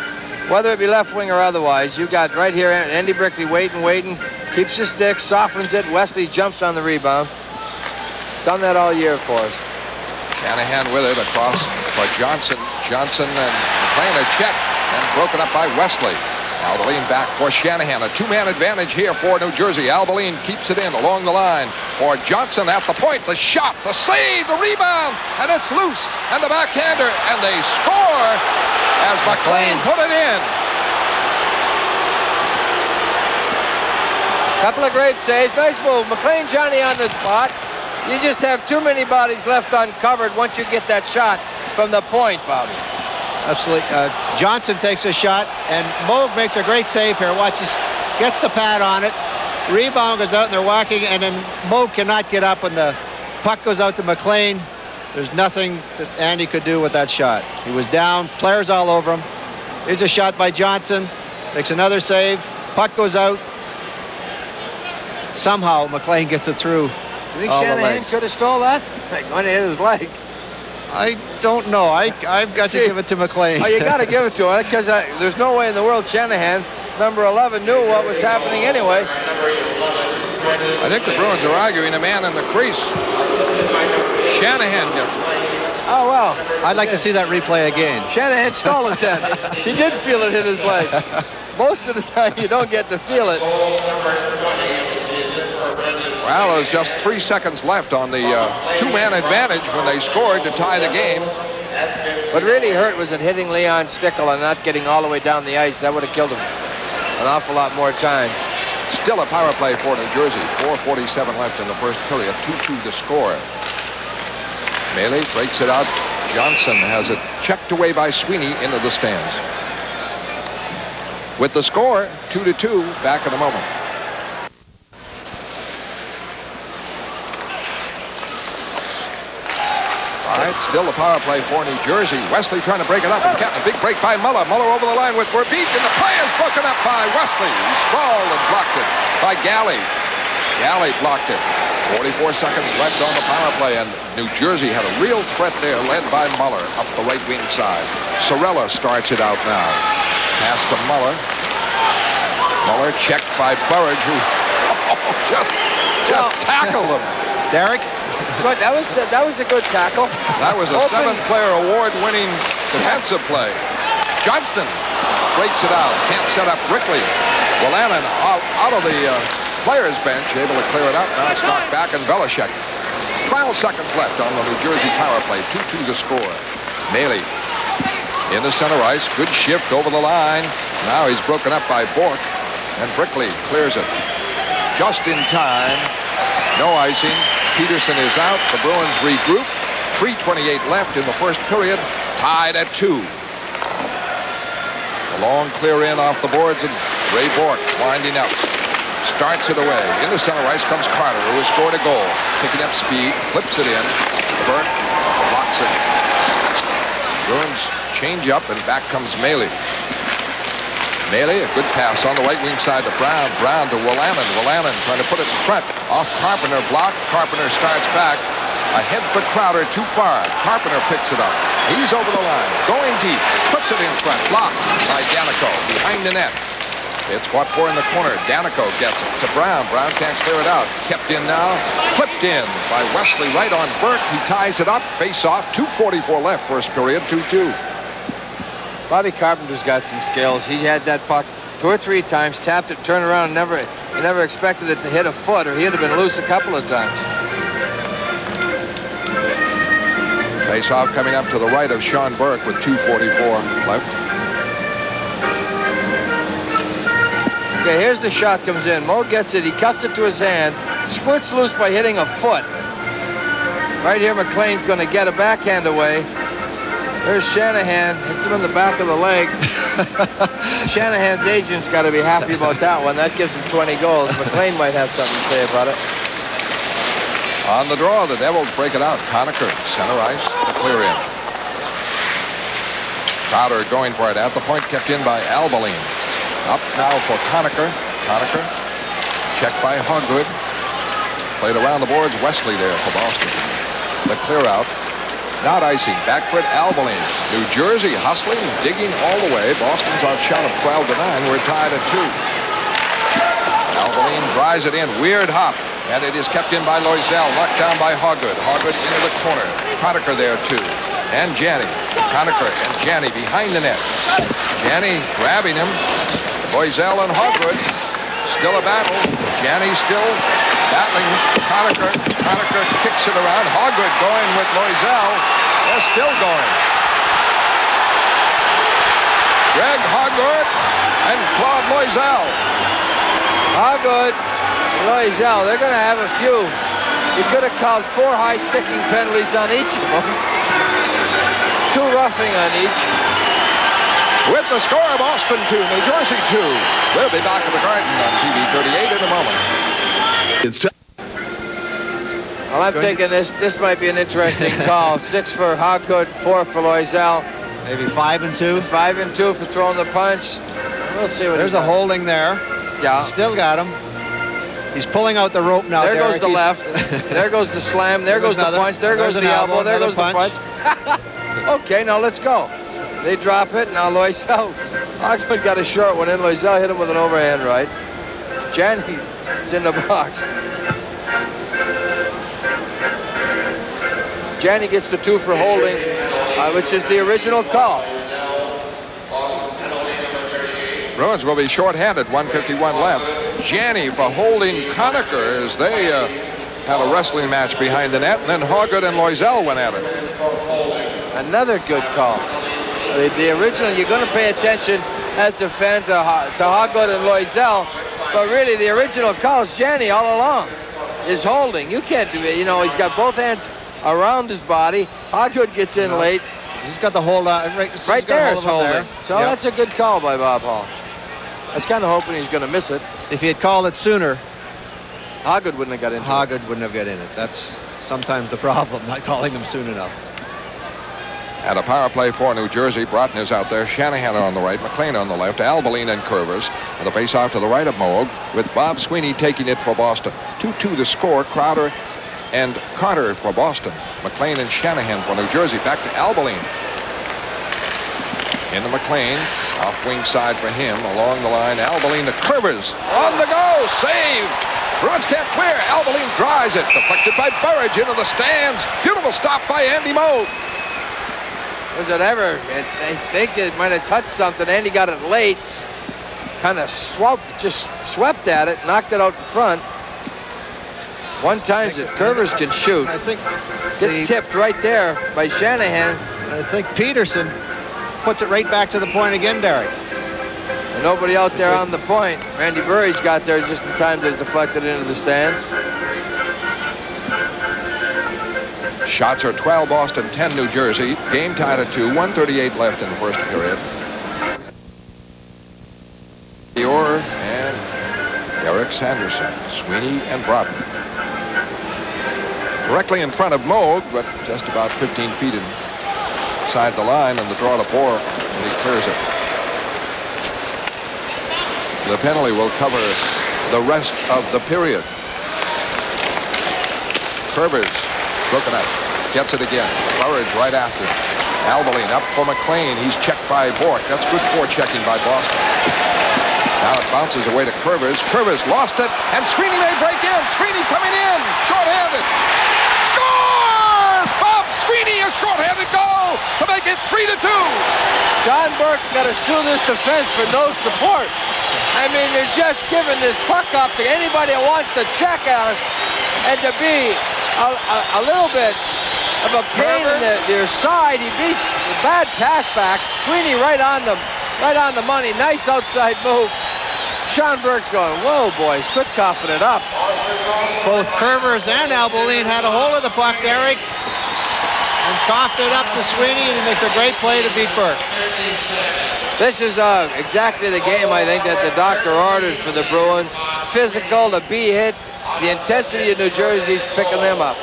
Whether it be left wing or otherwise, you got right here Andy Brickley waiting, keeps the stick, softens it. Wesley jumps on the rebound. Done that all year for us. Shanahan with it across for Johnson. Johnson and McLean a check and broken up by Wesley. Albeline back for Shanahan. A 2-man advantage here for New Jersey. Albeline keeps it in along the line for Johnson at the point. The shot, the save, the rebound, and it's loose. And the backhander, and they score as McLean put it in. Couple of great saves. Nice move. McLean Johnny on the spot. You just have too many bodies left uncovered once you get that shot from the point, Bobby. Absolutely. Johnson takes a shot, and Moog makes a great save here. Watch, he gets the pad on it. Rebound goes out, and they're walking, and then Moog cannot get up, and the puck goes out to McLean. There's nothing that Andy could do with that shot. He was down, players all over him. Here's a shot by Johnson, makes another save. Puck goes out. Somehow McLean gets it through. You think Shanahan could have stole that? Like, going to hit his leg. I don't know. I've got to give it to McLean. Oh, you got to give it to him, because there's no way in the world Shanahan, number 11, knew what was happening anyway. I think the Bruins are arguing a man in the crease. Shanahan gets it. Oh, well. I'd like to see that replay again. Shanahan stole it then. He did feel it hit his leg. Most of the time, you don't get to feel it. Well, there was just 3 seconds left on the two-man advantage when they scored to tie the game. What really hurt was it hitting Leon Stickle and not getting all the way down the ice. That would have killed him an awful lot more time. Still a power play for New Jersey. 4:47 left in the first period. 2-2 to score. Mealy breaks it out. Johnson has it checked away by Sweeney into the stands. With the score, 2-2, back in a moment. All right, still the power play for New Jersey. Wesley trying to break it up, and getting a big break by Muller. Muller over the line with Verbeek, and the play is broken up by Wesley. He sprawled and blocked it by Galley. Galley blocked it. 44 seconds left on the power play, and New Jersey had a real threat there, led by Muller up the right wing side. Sorella starts it out now. Pass to Muller. Muller checked by Burridge, who just tackled him. Derek? Good. That was a good tackle. That was a 7th-player award-winning defensive play. Johnston breaks it out. Can't set up Brickley. Wolanin out of the players' bench, able to clear it up. Now it's knocked back, and Belichick. 12 seconds left on the New Jersey power play. 2-2 to score. Mealy into center ice. Good shift over the line. Now he's broken up by Bork, and Brickley clears it just in time. No icing. Peterson is out. The Bruins regroup. 3:28 left in the first period. Tied at 2. A long clear in off the boards, and Ray Bork winding up. Starts it away. Into center ice comes Carter, who has scored a goal. Picking up speed. Flips it in. Burke blocks it. Bruins change up, and back comes Mealy. Mealy, a good pass on the right wing side to Brown. Brown to Wolanin. Wolanin trying to put it in front. Off Carpenter, blocked. Carpenter starts back. A head for Crowder, too far. Carpenter picks it up. He's over the line. Going deep. Puts it in front. Blocked by Danico. Behind the net. It's fought for in the corner. Danico gets it to Brown. Brown can't clear it out. Kept in now. Flipped in by Wesley right on Burke. He ties it up. Face off. 2:44 left. First period. 2-2. Bobby Carpenter's got some skills. He had that puck 2 or 3 times, tapped it, turned around, and never expected it to hit a foot, or he'd have been loose a couple of times. Face-off coming up to the right of Sean Burke with 2:44 left. Okay, here's the shot comes in. Mo gets it. He cuts it to his hand. Squirts loose by hitting a foot. Right here, McLean's going to get a backhand away. There's Shanahan, hits him in the back of the leg. Shanahan's agent's got to be happy about that one. That gives him 20 goals. McLean might have something to say about it. On the draw, the Devils break it out. Conacher, center ice, the clear in. Crowder going for it at the point, kept in by Albaline. Up now for Conacher. Conacher, checked by Hoggood. Played around the boards. Wesley there for Boston. The clear out. Not icing. Back for it, Albaline. New Jersey hustling, digging all the way. Boston's outshot of 12-9. We're tied at 2. Albaline drives it in. Weird hop. And it is kept in by Loisel. Knocked down by Hoggood. Hoggood into the corner. Conacher there, too. And Janney. Conacher and Janney behind the net. Janney grabbing him. Loisel and Hoggood. Still a battle. Janney still battling Conacher. Conacher kicks it around. Hoggood going with Loisel. They're still going. Greg Hoggood and Claude Loisel. Hoggood, Loisel, they're going to have a few. He could have called 4 high sticking penalties on each of them. 2 roughing on each. With the score of Boston 2, New Jersey 2. We'll be back at the Garden on TV 38 in a moment. It's time. Well, I'm thinking this might be an interesting call. 6 for Hoggood, 4 for Loisel. Maybe 5 and 2. 5 and 2 for throwing the punch. We'll see what There's a holding there. Yeah. Still got him. He's pulling out the rope now. There Derek. goes the left. There goes the slam. There goes the punch. There goes the elbow. There goes the punch. Okay, now let's go. They drop it. Now Loisel. Hoggood got a short one in. Loisel hit him with an overhand right. Janney's in the box. Janney gets the 2 for holding, which is the original call. Bruins will be short-handed, 1:51 left. Janney for holding Conacher as they had a wrestling match behind the net, and then Hoggood and Loisel went at it. Another good call. The original, you're going to pay attention as a fan to Hoggood and Loisel, but really the original call is Janney all along, is holding. You can't do it. You know, he's got both hands around his body. Hoggood gets in late. He's got the hold on. Right there is holding. So that's a good call by Bob Hall. I was kind of hoping he's going to miss it. If he had called it sooner, Hoggood wouldn't have got into it. Hoggood wouldn't have got in it. That's sometimes the problem, not calling them soon enough. And a power play for New Jersey. Broughton is out there. Shanahan on the right. McLean on the left. Albeline and Curvers. And the face-off to the right of Moog, with Bob Sweeney taking it for Boston. 2-2 the score. Crowder and Carter for Boston. McLean and Shanahan for New Jersey. Back to Albeline. Into McLean. Off wing side for him. Along the line. Albeline to Curvers. On the go. Saved. Bruins can't clear. Albeline drives it. Deflected by Burridge into the stands. Beautiful stop by Andy Moog. Was it ever? I think it might have touched something. Andy got it late. Kind of just swept at it. Knocked it out in front. One time that Curvers can shoot. I think gets tipped right there by Shanahan. I think Peterson puts it right back to the point again, Derek. And nobody out there on the point. Randy Burridge got there just in time to deflect it into the stands. Shots are 12 Boston, 10 New Jersey. Game tied at 2. 1:38 left in the first period. Dior and Eric Sanderson. Sweeney and Broughton. Directly in front of Moog, but just about 15 feet inside the line, and the draw to Bohr when he clears it. The penalty will cover the rest of the period. Curvers broken up. Gets it again. Burridge right after. Albeline up for McLean. He's checked by Bork. That's good forechecking by Boston. Now it bounces away to Curvers. Curvers lost it, and Sweeney may break in. Sweeney coming in. Short-handed. Scores! Bob Sweeney, a short-handed goal to make it 3-2. John Burke's got to sue this defense for no support. I mean, they're just giving this puck up to anybody that wants to check out and to be a little bit of a pain in their side. He beats the bad pass back. Sweeney right on the money. Nice outside move. Sean Burke's going, whoa, boys, quit coughing it up. Both Curvers and Albeline had a hold of the puck, Derek, and coughed it up to Sweeney, and he makes a great play to beat Burke. This is exactly the game, I think, that the doctor ordered for the Bruins. Physical, to be hit. The intensity of New Jersey's picking them up.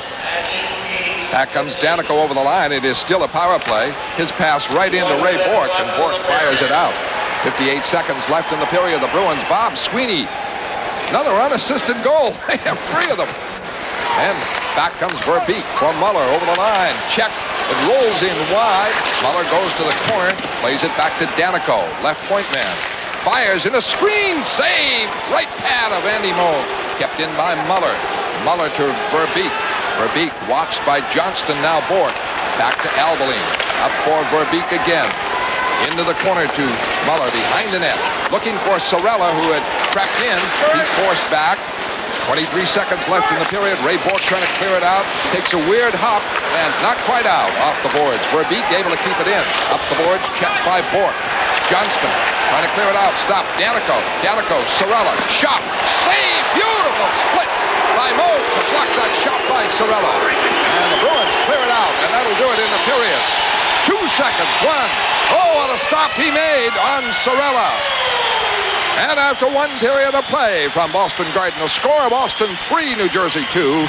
Back comes Danico over the line. It is still a power play. His pass right into Ray Bork, and Bork fires it out. 58 seconds left in the period. The Bruins, Bob Sweeney. Another unassisted goal. They have 3 of them. And back comes Verbeek for Muller over the line. Check. It rolls in wide. Muller goes to the corner. Plays it back to Danico. Left point man. Fires in a screen. Save. Right pad of Andy Moog. Kept in by Muller. Muller to Verbeek. Verbeek watched by Johnston, now Bork. Back to Albeline. Up for Verbeek again. Into the corner to Muller behind the net. Looking for Sorella, who had crept in. He's forced back. 23 seconds left in the period. Ray Bork trying to clear it out. Takes a weird hop and not quite out off the boards. Verbeek able to keep it in. Up the boards, checked by Bork. Johnston trying to clear it out. Stop. Danico. Danico. Sorella. Shot. Save. Beautiful split by Moog to block that shot by Sorella. And the Bruins clear it out, and that'll do it in the period. 2 seconds. 1. Oh, what a stop he made on Sorella. And after one period of play from Boston Garden, a score of Boston 3, New Jersey 2.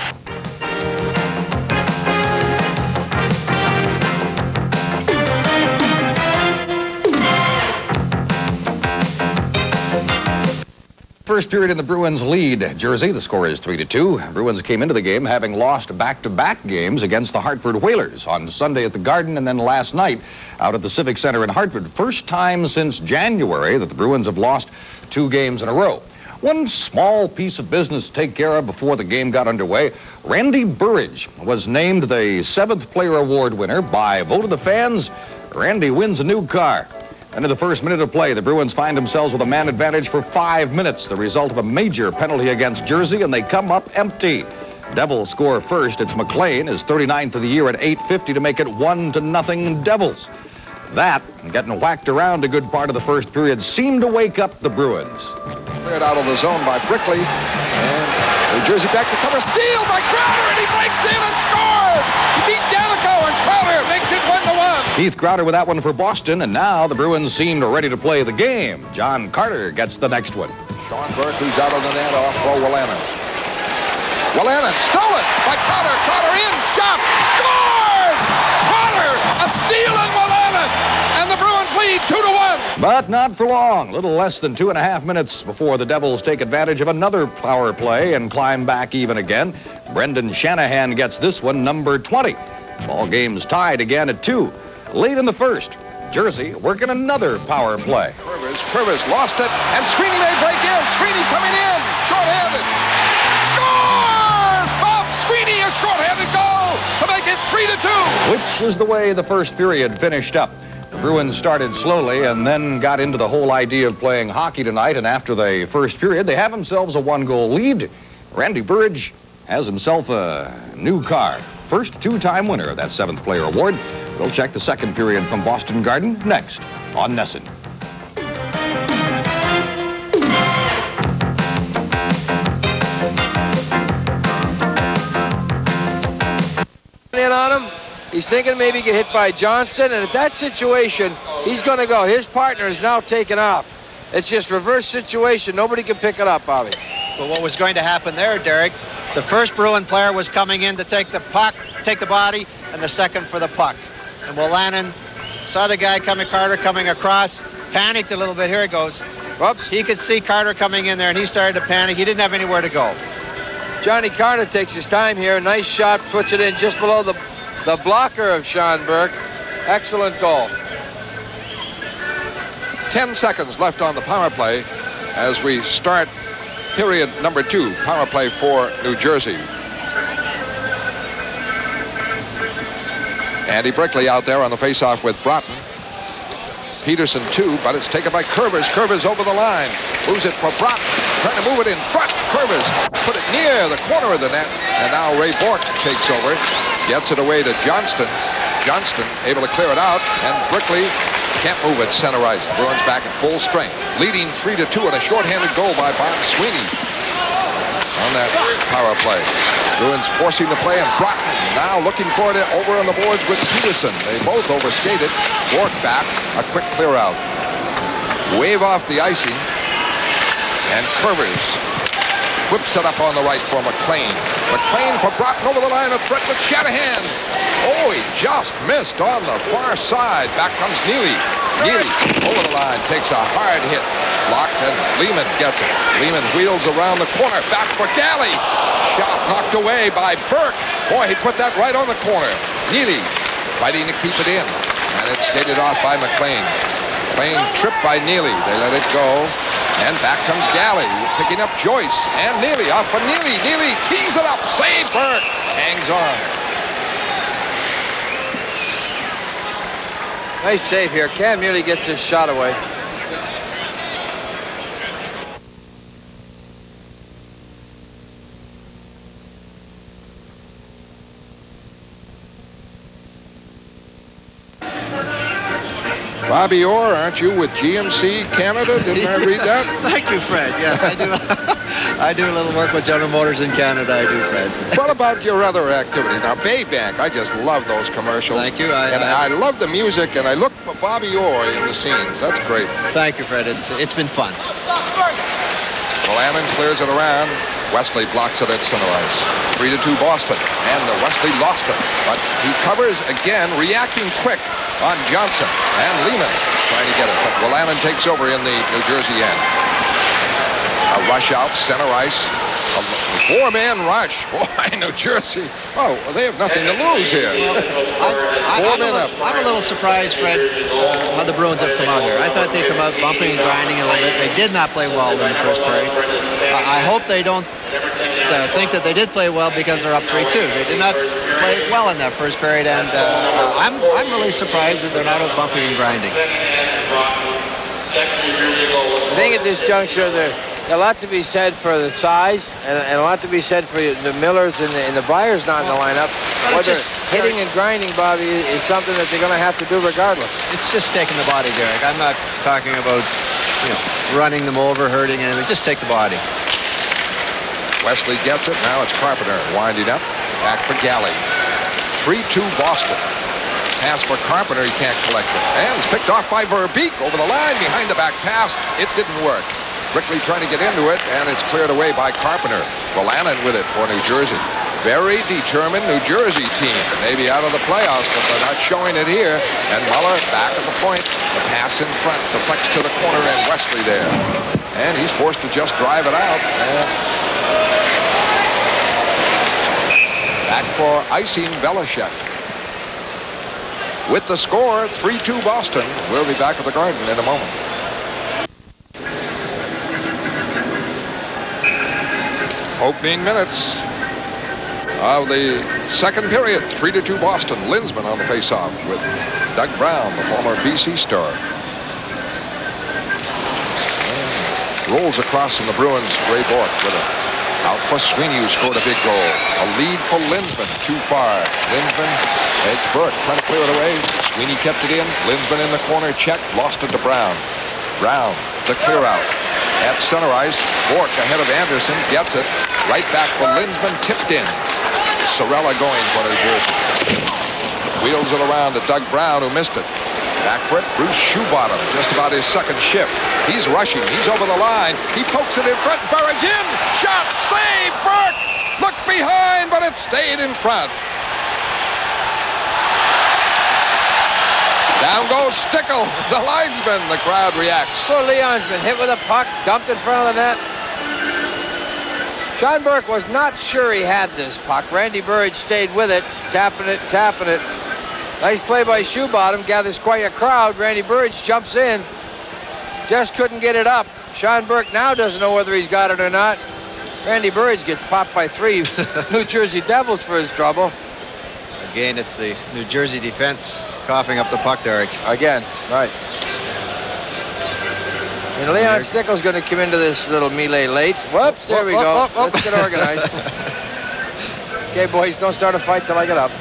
First period in the Bruins lead Jersey. The score is 3-2. Bruins came into the game having lost back-to-back games against the Hartford Whalers on Sunday at the Garden and then last night out at the Civic Center in Hartford. First time since January that the Bruins have lost 2 games in a row. One small piece of business to take care of before the game got underway. Randy Burridge was named the 7th Player Award winner by vote of the fans. Randy wins a new car. And in the first minute of play, the Bruins find themselves with a man advantage for 5 minutes, the result of a major penalty against Jersey, and they come up empty. Devils score first. It's McLean, his 39th of the year at 8:50 to make it 1-0 Devils. That, and getting whacked around a good part of the first period, seemed to wake up the Bruins. Cleared out of the zone by Brickley, and New Jersey back to cover. Steal by Crowder, and he breaks in and scores! He beat Danico, and Crowder makes it 1-1. Keith Crowder with that one for Boston, and now the Bruins seem ready to play the game. John Carter gets the next one. Sean Burke, who's out of the net, off for Wolanin. Wolanin, stolen by Carter. Carter in, jump, scores! Carter, a steal in Wolanin, and the Bruins lead 2-1. But not for long. Little less than 2.5 minutes before the Devils take advantage of another power play and climb back even again. Brendan Shanahan gets this one, number 20. Ball game's tied again at 2. Late in the first, Jersey working another power play. Curvis lost it, and Sweeney may break in. Sweeney coming in, short-handed. Scores! Bob Sweeney, a short-handed goal to make it 3-2. Which is the way the first period finished up. The Bruins started slowly and then got into the whole idea of playing hockey tonight, and after the first period, they have themselves a 1-goal lead. Randy Burridge has himself a new car. First 2-time winner of that 7th Player Award. We'll check the second period from Boston Garden next on NESN. In on him. He's thinking maybe get hit by Johnston, and at that situation, he's going to go. His partner is now taken off. It's just reverse situation. Nobody can pick it up, Bobby. But what was going to happen there, Derek, the first Bruin player was coming in to take the puck, take the body, and the second for the puck. And Wolanin saw the guy coming, Carter coming across, panicked a little bit. Here he goes. Whoops. He could see Carter coming in there, and he started to panic. He didn't have anywhere to go. Johnny Carter takes his time here. Nice shot, puts it in just below the blocker of Sean Burke. Excellent goal. 10 seconds left on the power play as we start period number 2, power play for New Jersey. Andy Brickley out there on the faceoff with Broughton. Peterson too, but it's taken by Curvis. Curvis over the line. Moves it for Broughton. Trying to move it in front. Curvis put it near the corner of the net. And now Ray Bork takes over. Gets it away to Johnston. Johnston able to clear it out. And Brickley can't move it center ice. The Bruins back at full strength. Leading 3-2 and a shorthanded goal by Bob Sweeney on that power play. Bruins forcing the play, and Broughton now looking for it over on the boards with Peterson. They both overskated. Bork back, a quick clear out. Wave off the icing, and Curvers whips it up on the right for McLean. McLean for Broughton over the line, a threat with Shanahan. Oh, he just missed on the far side. Back comes Neely. Neely over the line, takes a hard hit. Blocked, and Lehman gets it. Lehman wheels around the corner, back for Galley. Shot knocked away by Burke. Boy, he put that right on the corner. Neely fighting to keep it in, and it's skated off by McLean. McLean tripped by Neely. They let it go, and back comes Galley, picking up Joyce, and Neely off for Neely. Neely tees it up, save Burke, hangs on. Nice save here. Cam Neely gets his shot away. Bobby Orr, aren't you with GMC Canada? Didn't I read that? Thank you, Fred. Yes, I do. I do a little work with General Motors in Canada. I do, Fred. What about your other activities? Now, Baybank, I just love those commercials. Thank you. I love the music, and I look for Bobby Orr in the scenes. That's great. Thank you, Fred. It's been fun. Bohannon clears it around. Wesley blocks it at center ice. 3-2 Boston. And Wesley lost it. But he covers again, reacting quick on Johnson. And Lehman trying to get it. But Bohannon takes over in the New Jersey end. A rush out, center ice. A four-man rush. Boy, New Jersey. Oh, they have nothing to lose here. I'm a little surprised, Fred, how the Bruins have come out here. I thought they'd come out bumping and grinding a little bit. They did not play well in the first period. I hope they don't think that they did play well because they're up 3-2. They did not play well in that first period, and I'm really surprised that they're not out bumping and grinding. I think at this juncture, there's a lot to be said for the size and a lot to be said for the Millers and the Byers not in the lineup. Whether hitting and grinding, Bobby, is something that they're going to have to do regardless. It's just taking the body, Derek. I'm not talking about running them over, hurting anything. Just take the body. Wesley gets it. Now it's Carpenter winding up. Back for Galley. 3-2 Boston. Pass for Carpenter. He can't collect it. And it's picked off by Verbeek over the line. Behind the back pass. It didn't work. Brickley trying to get into it, and it's cleared away by Carpenter. Bohannon with it for New Jersey. Very determined New Jersey team. Maybe out of the playoffs, but they're not showing it here. And Muller back at the point. The pass in front. Deflects to the corner, and Wesley there. And he's forced to just drive it out. Back for icing Belichick. With the score, 3-2 Boston. We'll be back at the Garden in a moment. Opening minutes of the second period. 3-2 Boston. Linsman on the faceoff with Doug Brown, the former BC star. Rolls across in the Bruins. Ray Bork with it. Out for Sweeney, who scored a big goal. A lead for Linsman. Too far. Linsman takes Burke. Trying to clear it away. Sweeney kept it in. Linsman in the corner. Check. Lost it to Brown. Brown. The clear out. At center ice, Bork ahead of Anderson, gets it. Right back for Linsman, tipped in. Sorella going for New Jersey. Wheels it around to Doug Brown, who missed it. Back for it, Bruce Shoebottom, just about his second shift. He's rushing, he's over the line. He pokes it in front, Burke in. Shot, save, Burke! Look behind, but it stayed in front. Down goes Stickle, the linesman. The crowd reacts. So Leon's been hit with a puck, dumped in front of the net. Sean Burke was not sure he had this puck. Randy Burridge stayed with it, tapping it. Nice play by Shoebottom, gathers quite a crowd. Randy Burridge jumps in, just couldn't get it up. Sean Burke now doesn't know whether he's got it or not. Randy Burridge gets popped by 3 New Jersey Devils for his trouble. Again, it's the New Jersey defense coughing up the puck, Derek. Again, right. And Leon Stickle's going to come into this little melee late. Whoops, there we go. Let's get organized. Okay, boys, don't start a fight till I get up.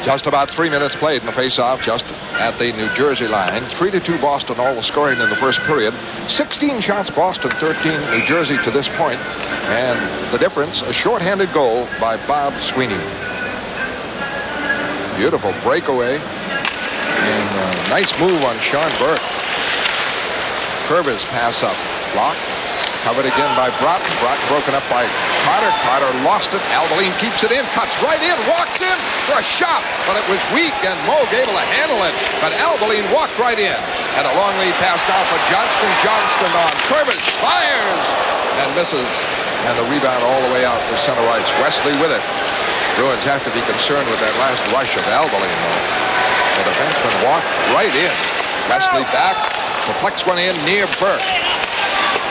Just about 3 minutes played in the face-off, just at the New Jersey line. 3-2 Boston, all the scoring in the first period. 16 shots Boston, 13 New Jersey to this point. And the difference, a shorthanded goal by Bob Sweeney. Beautiful breakaway. And a nice move on Sean Burke. Kerber's pass up. Block. Covered again by Broughton. Broughton broken up by Carter. Carter lost it. Albeline keeps it in. Cuts right in. Walks in for a shot. But it was weak and Moog able to handle it. But Albeline walked right in. And a long lead passed off for Johnston. Johnston on Kerber's. Fires. And misses. And the rebound all the way out to center ice. Wesley with it. Bruins have to be concerned with that last rush of Albeline. The defenseman walked right in. Wesley back. Deflects one in near Burke.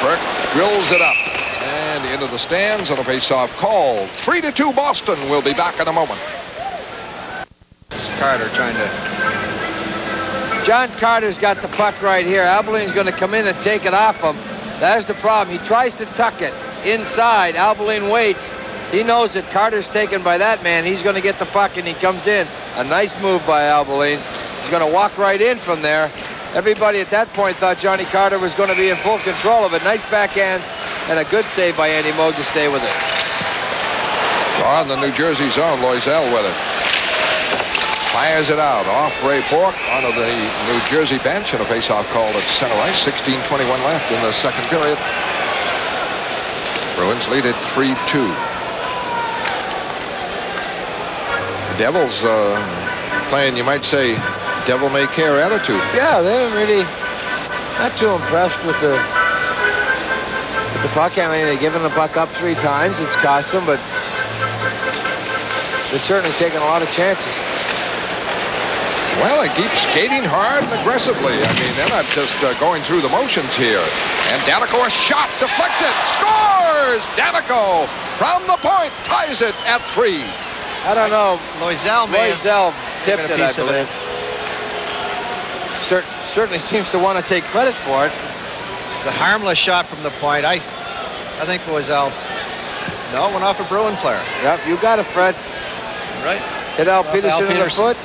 Burke drills it up. And into the stands on a face-off call. 3-2 Boston. We'll be back in a moment. This is Carter trying to... John Carter's got the puck right here. Albeline's going to come in and take it off him. That's the problem. He tries to tuck it inside. Albeline waits. He knows that Carter's taken by that man. He's going to get the puck, and he comes in. A nice move by Albeline. He's going to walk right in from there. Everybody at that point thought Johnny Carter was going to be in full control of it. Nice backhand and a good save by Andy Moog to stay with it. On the New Jersey zone, Loisel with it. Fires it out off Ray Bourque onto the New Jersey bench, and a faceoff called at center ice. 16:21 left in the second period. Bruins lead it 3-2. The Devils playing, you might say, devil-may-care attitude. Yeah, they're really not too impressed with the puck. I mean, they've given the puck up 3 times. It's cost them, but they're certainly taking a lot of chances. Well, they keep skating hard and aggressively. I mean, they're not just going through the motions here. And Danico, a shot deflected. Scores! Danico from the point ties it at 3. I don't know. Loisel tipped it, I believe. Certainly seems to want to take credit for it. It's a harmless shot from the point. I think Loisel. No, it went off a Bruin player. Yep, you got it, Fred. Right. Hit Al Peterson in the foot.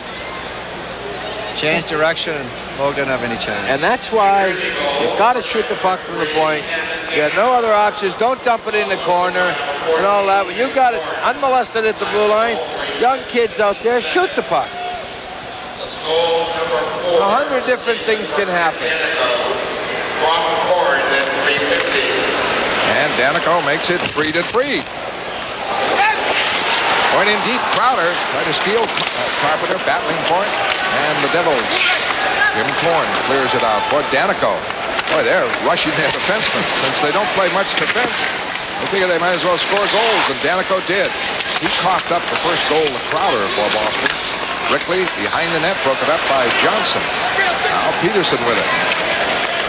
Changed direction, and Moog didn't have any chance. And that's why you've got to shoot the puck from the point. You have no other options. Don't dump it in the corner and all that. When you got it unmolested at the blue line, young kids out there, shoot the puck. 100 different things can happen. And Danico makes it 3-3. Point in deep, Crowder try to steal Carpenter, battling for it, and the Devils. Jim Korn clears it out for Danico. Boy, they're rushing their defensemen. Since they don't play much defense, they figure they might as well score goals, and Danico did. He coughed up the first goal to Crowder for Boston. Brickley behind the net, broke it up by Johnson. Now Peterson with it.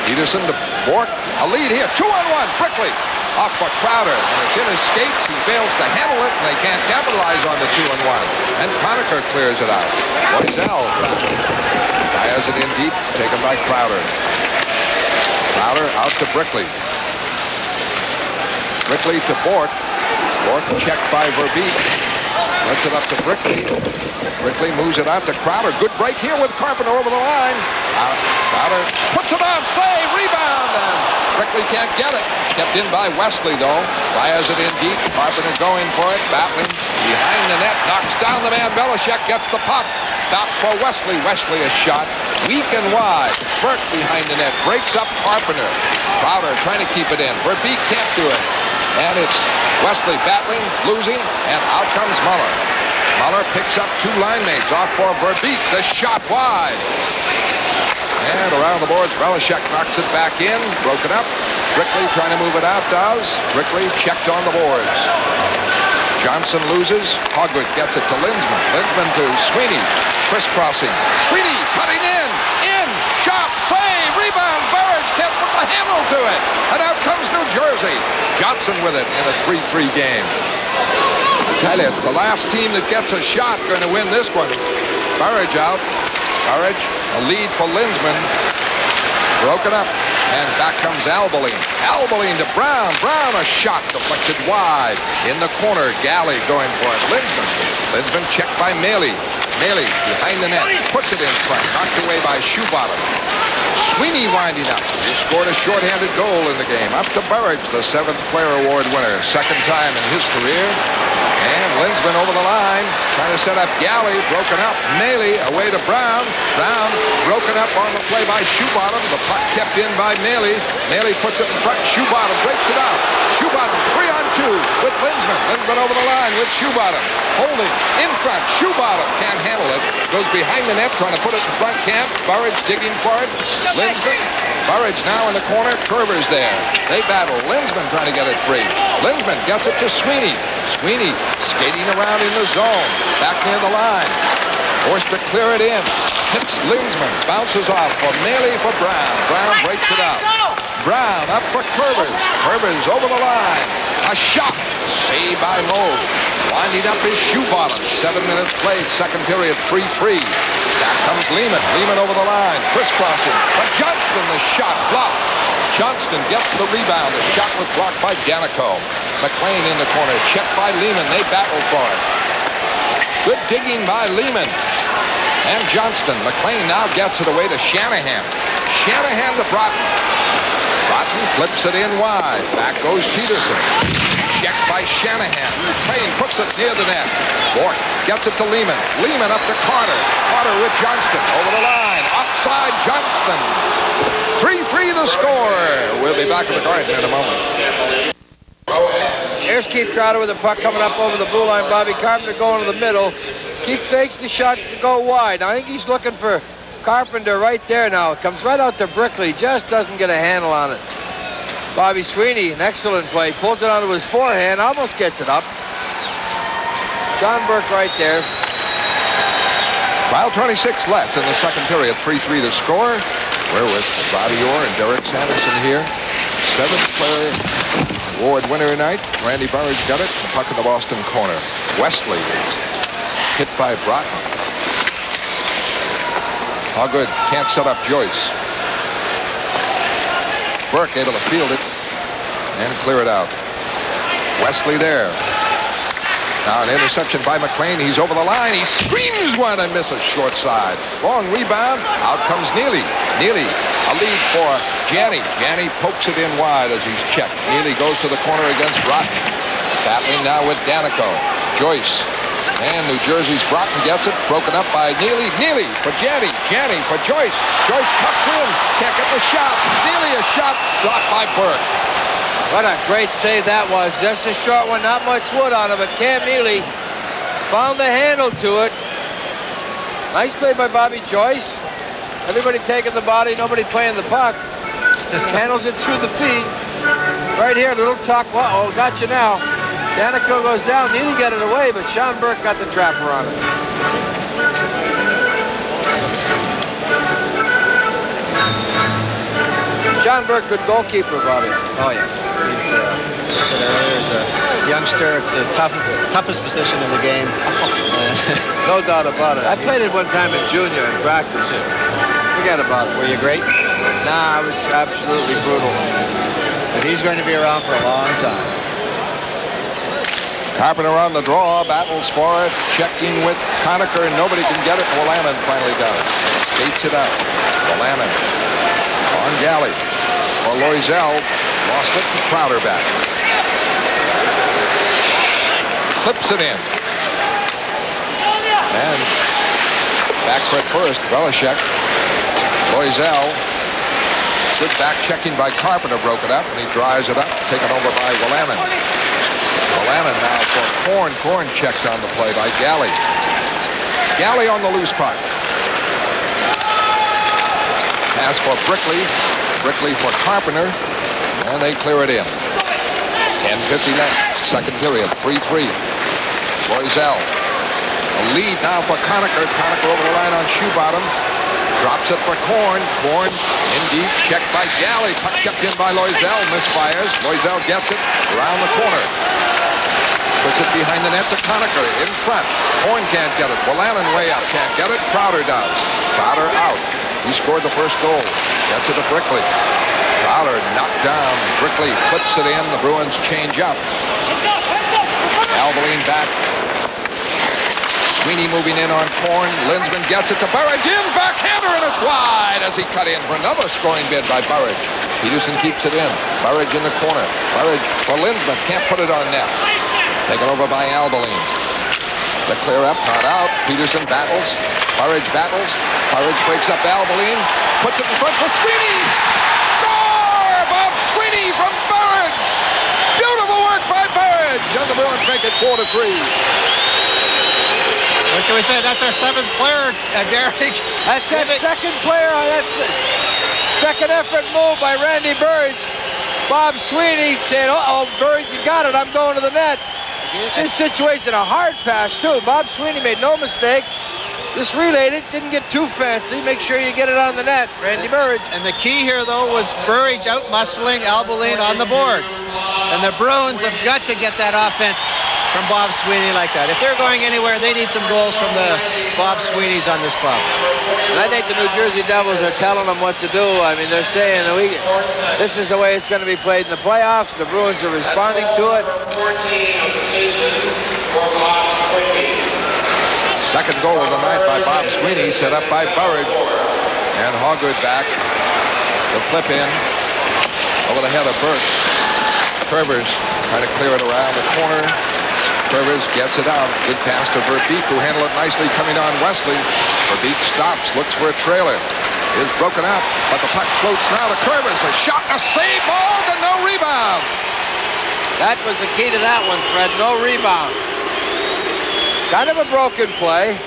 Peterson to Bourque. A lead here, 2-on-1. Brickley off for Crowder, and it's in his skates. He fails to handle it, and they can't capitalize on the 2-on-1. And Conacher clears it out. Loisel fires it in deep, taken by Crowder. Crowder out to Brickley. Brickley to Bourque. Bourque checked by Verbeek. Lets it up to Brickley. Brickley moves it out to Crowder. Good break here with Carpenter over the line. Crowder puts it on, save, rebound, and Brickley can't get it. Kept in by Wesley, though. Fires it in deep. Carpenter going for it, battling behind the net. Knocks down the man. Belichick gets the puck. Back for Wesley. Wesley a shot. Weak and wide. Burke behind the net. Breaks up Carpenter. Crowder trying to keep it in. Verbeek can't do it. And it's Wesley battling, losing, and out comes Muller. Muller picks up 2 line mates off for Verbeek. The shot wide. And around the boards, Belichick knocks it back in. Broken up. Brickley trying to move it out, does. Brickley checked on the boards. Johnson loses. Hogwood gets it to Lindsman. Lindsman to Sweeney. Crisscrossing. Sweeney cutting in. Shot. Save. Rebound. Burridge can't put the handle to it. And out comes New Jersey. Johnson with it in a 3-3 game. I tell you, it's the last team that gets a shot going to win this one. Burridge out. Burridge, a lead for Lindsman. Broken up. And back comes Albeline. Albeline to Brown. Brown, a shot deflected wide. In the corner, Galley going for it. Lindsman checked by Maley. Maley behind the net. Puts it in front. Knocked away by Shoebottom. Sweeney winding up. He scored a shorthanded goal in the game. Up to Burridge, the 7th Player Award winner. Second time in his career. And Lindsman over the line. Trying to set up Galley. Broken up. Maley away to Brown. Brown broken up on the play by Shoebottom. The puck kept in by Maley. Maley puts it in front. Shoebottom breaks it out. Shoebottom 3-on-2 with Lindsman. Lindsman over the line with Shoebottom. Holding in front. Shoebottom can't handle it. Goes behind the net trying to put it in front. Can't. Burridge digging for it. Lindsman. Burridge now in the corner. Curver's there. They battle. Lindsman trying to get it free. Lindsman gets it to Sweeney. Sweeney skating around in the zone. Back near the line. Forced to clear it in. Hits Lindsman. Bounces off for Maley for Brown. Brown breaks it out. Brown up for Curvers. Curvers over the line. A shot. Saved by Moog. Winding up his Shoebottom. 7 minutes played. Second period 3-3. Back comes Lehman. Lehman over the line. Crisscrossing. But Johnston, the shot blocked. Johnston gets the rebound. The shot was blocked by Danico. McLean in the corner. Checked by Lehman. They battle for it. Good digging by Lehman. And Johnston. McLean now gets it away to Shanahan. Shanahan to Broughton. Broughton flips it in wide. Back goes Peterson. Checked by Shanahan. McLean puts it near the net. Bork gets it to Lehman. Lehman up to Carter. Carter with Johnston. Over the line. Offside Johnston. 3-3 the score. We'll be back at the Garden in a moment. Here's Keith Crowder with the puck coming up over the blue line. Bobby Carpenter going to the middle. Keith fakes the shot to go wide. I think he's looking for Carpenter right there now. It comes right out to Brickley. Just doesn't get a handle on it. Bobby Sweeney, an excellent play. Pulls it onto his forehand. Almost gets it up. John Burke right there. 5:26 left in the second period. 3-3 the score. We're with Bobby Orr and Derek Sanderson here. Seventh player award winner tonight. Randy Burridge got it. The puck in the Boston corner. Wesley is hit by Broughton. All good. Can't set up Joyce. Burke able to field it and clear it out. Wesley there. Now an interception by McLean. He's over the line. He screams one and misses short side. Long rebound. Out comes Neely. Neely, a lead for Janney. Janney pokes it in wide as he's checked. Neely goes to the corner against Broughton. Battling now with Danico. Joyce. And New Jersey's Broughton gets it. Broken up by Neely. Neely for Janney. Janney for Joyce. Joyce cuts in. Can't get the shot. Neely a shot blocked by Burke. What a great save that was. Just a short one, not much wood on it, but Cam Neely found the handle to it. Nice play by Bobby Joyce. Everybody taking the body, nobody playing the puck. He handles it through the feet. Right here, little tuck. Uh-oh, got you now. Danico goes down. Neely got it away, but Sean Burke got the trapper on it. John Burke, good goalkeeper, Bobby. Oh, yes. He's, I said earlier, as a youngster, it's the toughest position in the game. No doubt about it. I played it one time in junior in practice. Forget about it. Were you great? Nah, I was absolutely brutal. But he's going to be around for a long time. Carpenter on the draw, battles for it, checking with Conacher, and nobody can get it. Wolanin finally got it. Skates it out. Wolanin on Galley. For Loisel, lost it, and Crowder back. Clips it in. And back foot first, Belichick. Loisel. Good back checking by Carpenter, broke it up, and he drives it up, taken over by Wolanin. Wolanin now for Korn. Korn checked on the play by Galley. Galley on the loose puck. Pass for Brickley. Brickley for Carpenter. And they clear it in. 10:50 left. Second period. 3-3. Loisel. A lead now for Conacher. Conacher over the line on shoe bottom. Drops it for Korn. Korn in deep. Checked by Galley. Puck kept in by Loisel. Misfires. Loisel gets it around the corner. Puts it behind the net to Conacher. In front. Korn can't get it. Wolanin way up. Can't get it. Crowder does. Crowder out. He scored the first goal. Gets it to Brickley. Crowder knocked down. Brickley flips it in. The Bruins change up. Albeline back. Sweeney moving in on Korn. Lindsman gets it to Burridge. In. Backhander, and it's wide as he cut in for another scoring bid by Burridge. Peterson keeps it in. Burridge in the corner. Burridge for Lindsman. Can't put it on net. Taken over by Albeline. The clear up, not out. Peterson battles. Burridge battles. Burridge breaks up Albeline. Puts it in front for Sweeney. Score! Bob Sweeney from Burridge. Beautiful work by Burridge. And the Bruins make it 4-3. What can we say? That's our seventh player, Derek. That's that second player. That's the second effort move by Randy Burridge. Bob Sweeney said, uh-oh, Burridge got it. I'm going to the net. This situation, a hard pass, too. Bob Sweeney made no mistake. Just relayed it, didn't get too fancy. Make sure you get it on the net, Randy Burridge. And the key here, though, was Burridge out-muscling Albeline on the boards. And the Bruins have got to get that offense from Bob Sweeney like that. If they're going anywhere, they need some goals from the Bob Sweeneys on this club. And I think the New Jersey Devils are telling them what to do. I mean, they're saying, this is the way it's going to be played in the playoffs. The Bruins are responding to it. Second goal of the night by Bob Sweeney, set up by Burridge. And Hoggood back. The flip in over the head of Burke. Curvers trying to clear it around the corner. Curvers gets it out. Good pass to Verbeek, who handled it nicely coming on Wesley. Verbeek stops, looks for a trailer. Is broken up, but the puck floats now to Curvers. A shot and a save, ball, and no rebound. That was the key to that one, Fred. No rebound. Kind of a broken play.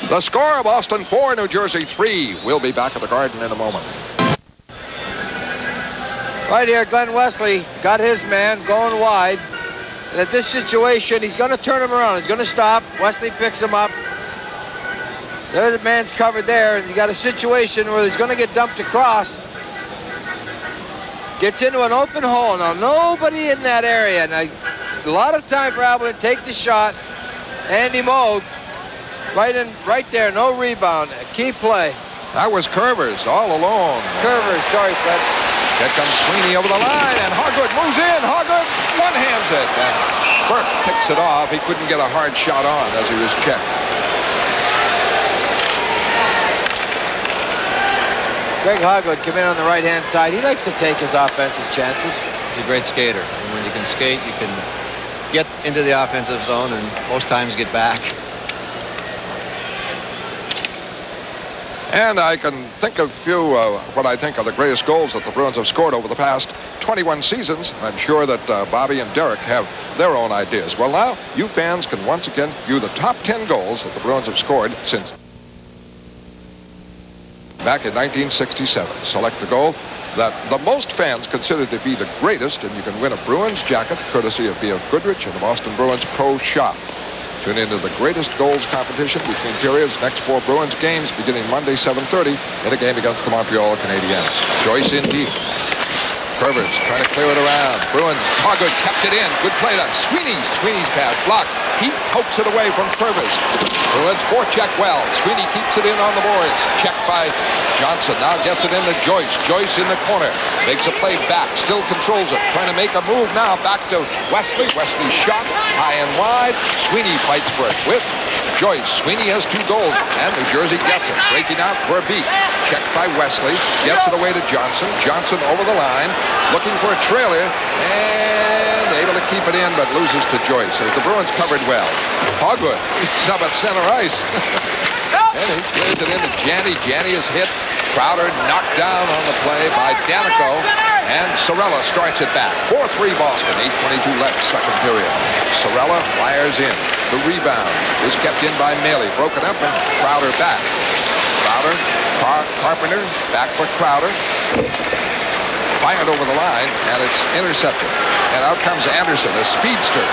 The score, Boston 4, New Jersey 3. We'll be back at the Garden in a moment. Right here, Glenn Wesley got his man going wide. And at this situation, he's going to turn him around. He's going to stop. Wesley picks him up. There, the man's covered there. And you got a situation where he's going to get dumped across. Gets into an open hole. Now, nobody in that area. Now, a lot of time for Alvin to take the shot. Andy Moog, right there, no rebound. Key play. That was Curvers all alone. Curvers, sorry, Fred. Here comes Sweeney over the line, and Hoggood moves in. Hoggood one-hands it, and Burke picks it off. He couldn't get a hard shot on as he was checked. Greg Hoggood come in on the right-hand side. He likes to take his offensive chances. He's a great skater. And when you can skate, you can get into the offensive zone and most times get back. And I can think of few, what I think are the greatest goals that the Bruins have scored over the past 21 seasons. I'm sure that Bobby and Derek have their own ideas. Well, now, you fans can once again view the top 10 goals that the Bruins have scored since back in 1967. Select the goal that the most fans consider to be the greatest, and you can win a Bruins jacket courtesy of B.F. Goodrich and the Boston Bruins Pro Shop. Tune into the greatest goals competition between periods. Next 4 Bruins games beginning Monday 7:30 in a game against the Montreal Canadiens. Joyce in deep. Curvers trying to clear it around. Bruins, Hoggood kept it in. Good play to Sweeney. Sweeney's pass blocked. He pokes it away from Curvers. Bruins forecheck well. Sweeney keeps it in on the boards. Checked by Johnson. Now gets it into Joyce. Joyce in the corner. Makes a play back. Still controls it. Trying to make a move now back to Wesley. Wesley shot high and wide. Sweeney fights for it with Joyce. Sweeney has 2 goals, and New Jersey gets it. Breaking out for a beat. Checked by Wesley. Gets it away to Johnson. Johnson over the line. Looking for a trailer, and able to keep it in, but loses to Joyce as the Bruins covered well. Hoggood, he's up at center ice. And he clears it into Janney. Janney is hit. Crowder knocked down on the play by Danico, and Sorella starts it back. 4-3 Boston, 8:22 left, second period. Sorella fires in. The rebound is kept in by Maley. Broken up, and Crowder back. Crowder, Carpenter, back for Crowder. Fired over the line, and it's intercepted. And out comes Anderson, a speedster.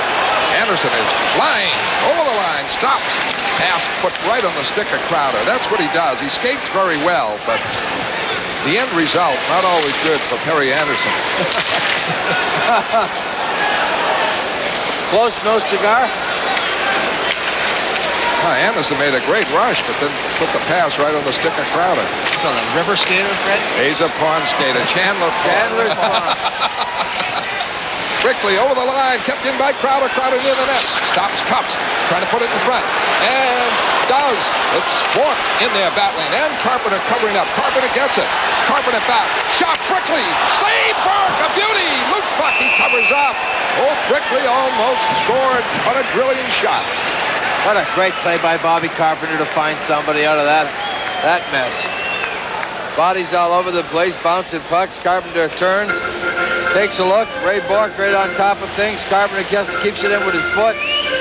Anderson is flying over the line, stops. Pass put right on the stick of Crowder. That's what he does. He skates very well, but the end result, not always good for Perry Anderson. Close, no cigar. Anderson made a great rush, but then put the pass right on the stick of Crowder. So the river skater, Fred? He's a pond skater. Chandler's pond. Brickley over the line, kept in by Crowder. Crowder near the net. Stops, cuts, trying to put it in front. And does. It's Bourque in there battling. And Carpenter covering up. Carpenter gets it. Carpenter back. Shot, Brickley. Save, Bourque. A beauty. Loose puck. He covers up. Oh, Brickley almost scored on a drilling shot. What a great play by Bobby Carpenter to find somebody out of that mess. Bodies all over the place, bouncing pucks. Carpenter turns, takes a look. Ray Bourque right on top of things. Carpenter keeps it in with his foot.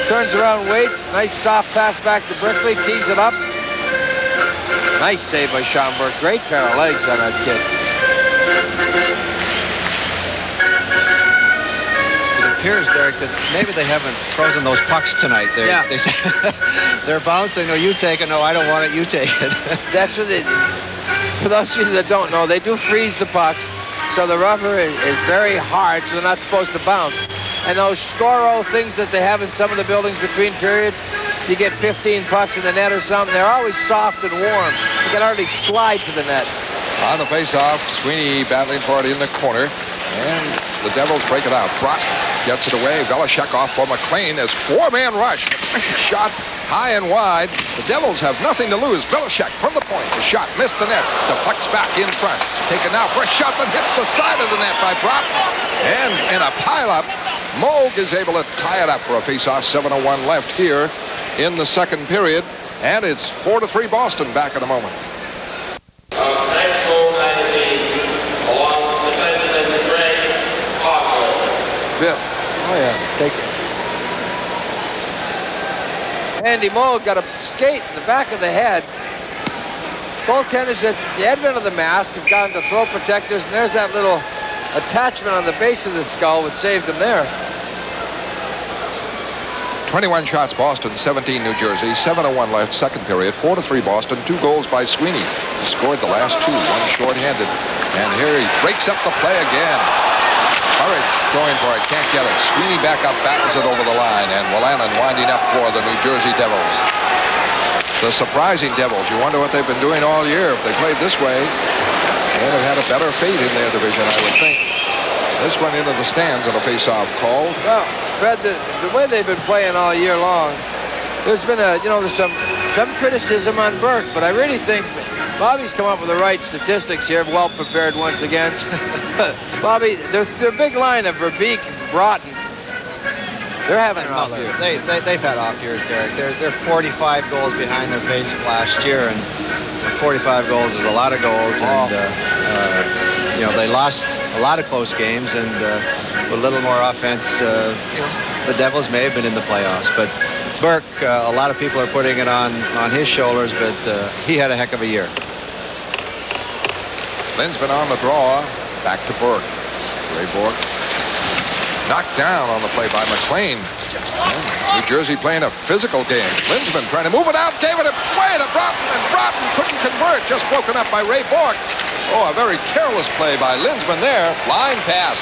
Turns around, waits. Nice soft pass back to Brickley. Tees it up. Nice save by Sean Bourque. Great pair of legs on that kid. Appears, Derek, that maybe they haven't frozen those pucks tonight. They're bouncing. No, you take it. No, I don't want it. You take it. That's what they. For those of you that don't know, they do freeze the pucks, so the rubber is very hard, so they're not supposed to bounce. And those Scoro things that they have in some of the buildings between periods, you get 15 pucks in the net or something. They're always soft and warm. You can hardly slide to the net. On the face-off, Sweeney battling for it in the corner, and the Devils break it out. Brock gets it away. Belichick off for McLean as four-man rush. Shot high and wide. The Devils have nothing to lose. Belichick from the point. The shot missed the net. Deflects back in front. Taken now for a shot that hits the side of the net by Brock. And in a pileup, Moog is able to tie it up for a face-off. 7:01 left here in the second period. And it's 4-3 Boston. Back in a moment. Fifth. Oh, yeah. Take it. Andy Moog got a skate in the back of the head. Goaltenders at the advent of the mask have gone to throw protectors, and there's that little attachment on the base of the skull which saved him there. 21 shots Boston, 17 New Jersey, 7:01 left, second period, 4-3 Boston, 2 goals by Sweeney. He scored the last 2, one shorthanded. And here he breaks up the play again. Burridge going for it, can't get it. Sweeney back up, battles it over the line, and Wolanin winding up for the New Jersey Devils. The surprising Devils, you wonder what they've been doing all year. If they played this way, they'd have had a better fate in their division, I would think. This one into the stands on a face-off called. Well, Fred, the way they've been playing all year long, there's been there's some criticism on Burke, but I really think Bobby's come up with the right statistics here, well prepared once again. Bobby, their big line of Verbeek and Broughton, they're having an off year. They've had off years, Derek. They're 45 goals behind their pace of last year, and 45 goals is a lot of goals. And they lost a lot of close games, and with a little more offense, the Devils may have been in the playoffs. But Burke, a lot of people are putting it on his shoulders, but he had a heck of a year. Linsman on the draw, back to Burke. Ray Bourque knocked down on the play by McLean. New Jersey playing a physical game. Linsman trying to move it out. David away to Broughton, and Broughton couldn't convert. Just broken up by Ray Bourque. Oh, a very careless play by Linsman there. Line pass.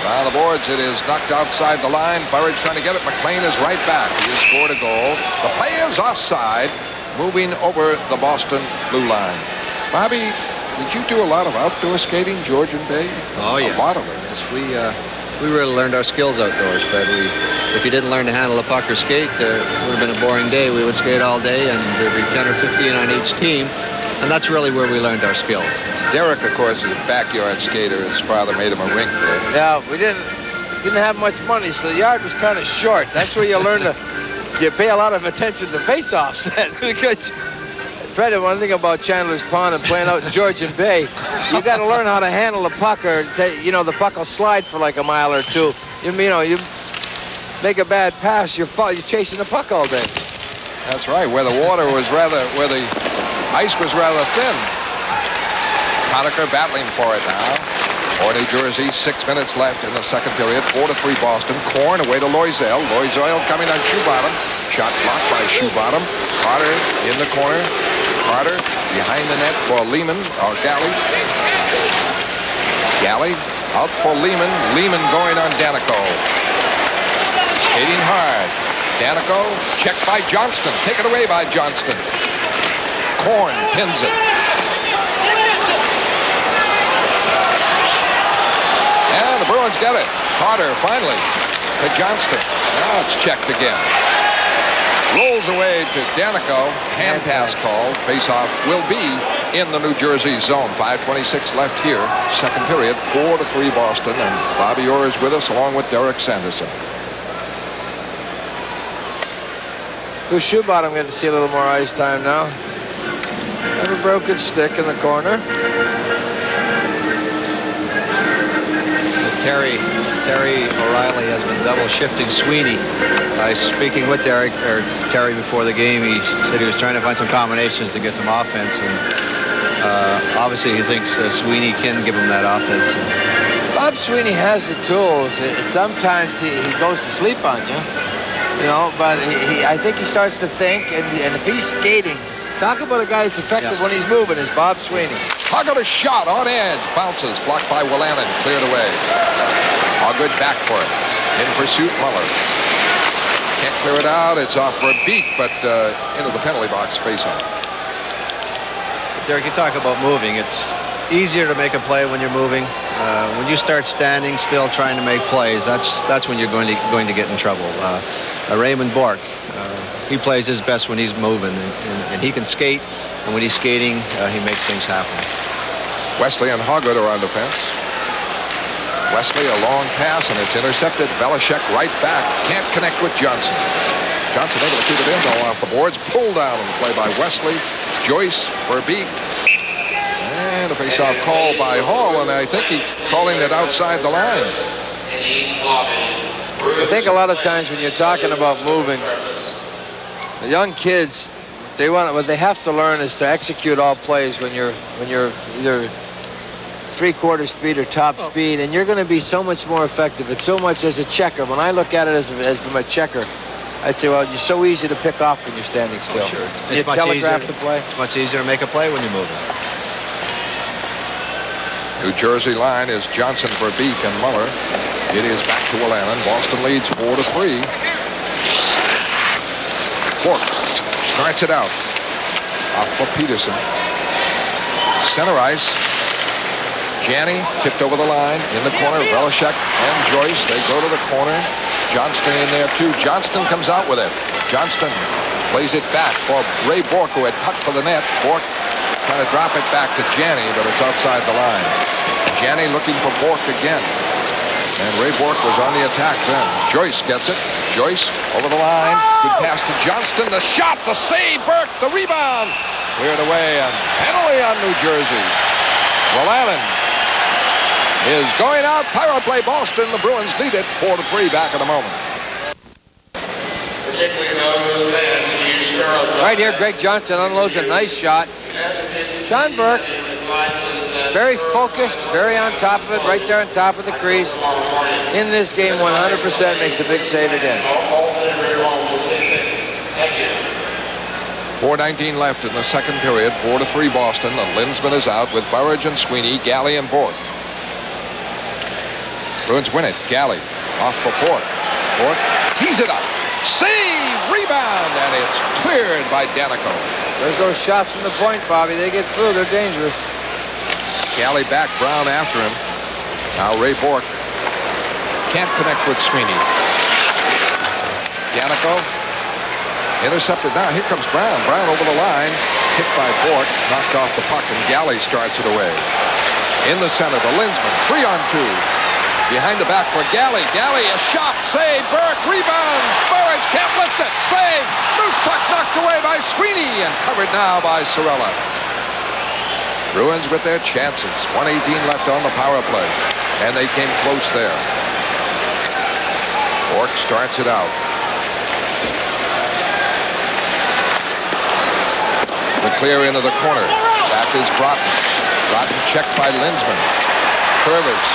Around the boards, it is knocked outside the line. Burridge trying to get it. McLean is right back. He has scored a goal. The play is offside, moving over the Boston blue line. Bobby, did you do a lot of outdoor skating, Georgian Bay? Oh, yeah. A lot of it. Yes, we really learned our skills outdoors, Fred. If you didn't learn to handle a puck or skate, it would have been a boring day. We would skate all day, and there'd be 10 or 15 on each team, and that's really where we learned our skills. Derek, of course, is a backyard skater. His father made him a rink there. Yeah, we didn't have much money, so the yard was kind of short. That's where you learn you pay a lot of attention to face-offs. Because, Fred, one thing about Chandler's Pond and playing out in Georgian Bay, you got to learn how to handle the puck, or the puck will slide for like a mile or two. You make a bad pass, you're chasing the puck all day. That's right. Where the ice was rather thin. Conacher battling for it now. For New Jersey, 6 minutes left in the second period. 4-3 Boston. Korn away to Loisel. Loisel coming on Shoebottom. Shot blocked by Shoebottom. Carter in the corner. Carter behind the net for Lehman, or Galley. Galley out for Lehman. Lehman going on Danico. Skating hard. Danico checked by Johnston. Taken away by Johnston. Korn pins it. And the Bruins get it. Carter finally to Johnston. Now it's checked again. Rolls away to Danico. Hand pass called. Face-off will be in the New Jersey zone. 5:26 left here. Second period. 4-3 Boston. And Bobby Orr is with us along with Derek Sanderson. Who's Shoebottom getting to see a little more ice time now? Have a broken stick in the corner. Terry O'Reilly has been double shifting Sweeney. Speaking with Terry before the game, he said he was trying to find some combinations to get some offense, and obviously he thinks Sweeney can give him that offense. Bob Sweeney has the tools. Sometimes he goes to sleep on you, but I think he starts to think, and if he's skating, talk about a guy that's effective when he's moving, is Bob Sweeney. Hoggett a shot on edge. Bounces. Blocked by Wolanin. Cleared away. Hoggett back for it. In pursuit, Muller. Can't clear it out. It's off for a beat, but into the penalty box face-off. Derek, you talk about moving. It's easier to make a play when you're moving. When you start standing still trying to make plays, that's when you're going to get in trouble. Raymond Bork, he plays his best when he's moving, and he can skate, and when he's skating, he makes things happen. Wesley and Hoggood are on defense. Wesley, a long pass, and it's intercepted. Belichick right back. Can't connect with Johnson. Johnson able to keep it in, though, off the boards. Pulled down on the play by Wesley. Joyce for a beat. And a face-off call by Hall, and I think he's calling it outside the line. I think a lot of times when you're talking about moving, the young kids, what they have to learn is to execute all plays when you're either three-quarter speed or top speed, and you're going to be so much more effective. It's so much as a checker. When I look at it as from a checker, I'd say, well, you're so easy to pick off when you're standing still. Sure. You telegraph the play. It's much easier to make a play when you're moving. New Jersey line is Johnson for Beek and Muller. It is back to Willannon. Boston leads 4-3. Bork starts it out. Off for Peterson. Center ice. Janney tipped over the line in the corner. Belichick and Joyce, they go to the corner. Johnston in there too. Johnston comes out with it. Johnston plays it back for Ray Bork, who had cut for the net. Bork trying to drop it back to Janney, but it's outside the line. Janney looking for Bork again. And Ray Bork was on the attack then. Joyce gets it. Joyce over the line. Good pass to Johnston. The shot, the save, Burke, the rebound. Cleared away, and penalty on New Jersey. Willannon is going out. Power play Boston. The Bruins lead it 4-3. Back in a moment. Right here, Greg Johnson unloads a nice shot. Sean Burke, very focused, very on top of it, right there on top of the crease. In this game, 100% makes a big save again. 4:19 left in the second period. 4-3 Boston. The Linsman is out with Burridge and Sweeney, Galley and Bork. Bruins win it. Galley off for Bork. Bork tees it up. Save! Rebound! And it's cleared by Danico. There's those shots from the point, Bobby. They get through. They're dangerous. Galley back, Brown after him. Now Ray Bork can't connect with Sweeney. Danico intercepted. Now here comes Brown. Brown over the line. Hit by Bork. Knocked off the puck, and Galley starts it away. In the center, the Linsman. 3-on-2. Behind the back for Galley. Galley, a shot. Save. Burke. Rebound. Burridge can't lift it. Save. Loose puck knocked away by Sweeney and covered now by Sorella. Bruins with their chances. 1:18 left on the power play. And they came close there. Bork starts it out. The clear into the corner. Back is Broughton. Broughton checked by Linsman. Curvers.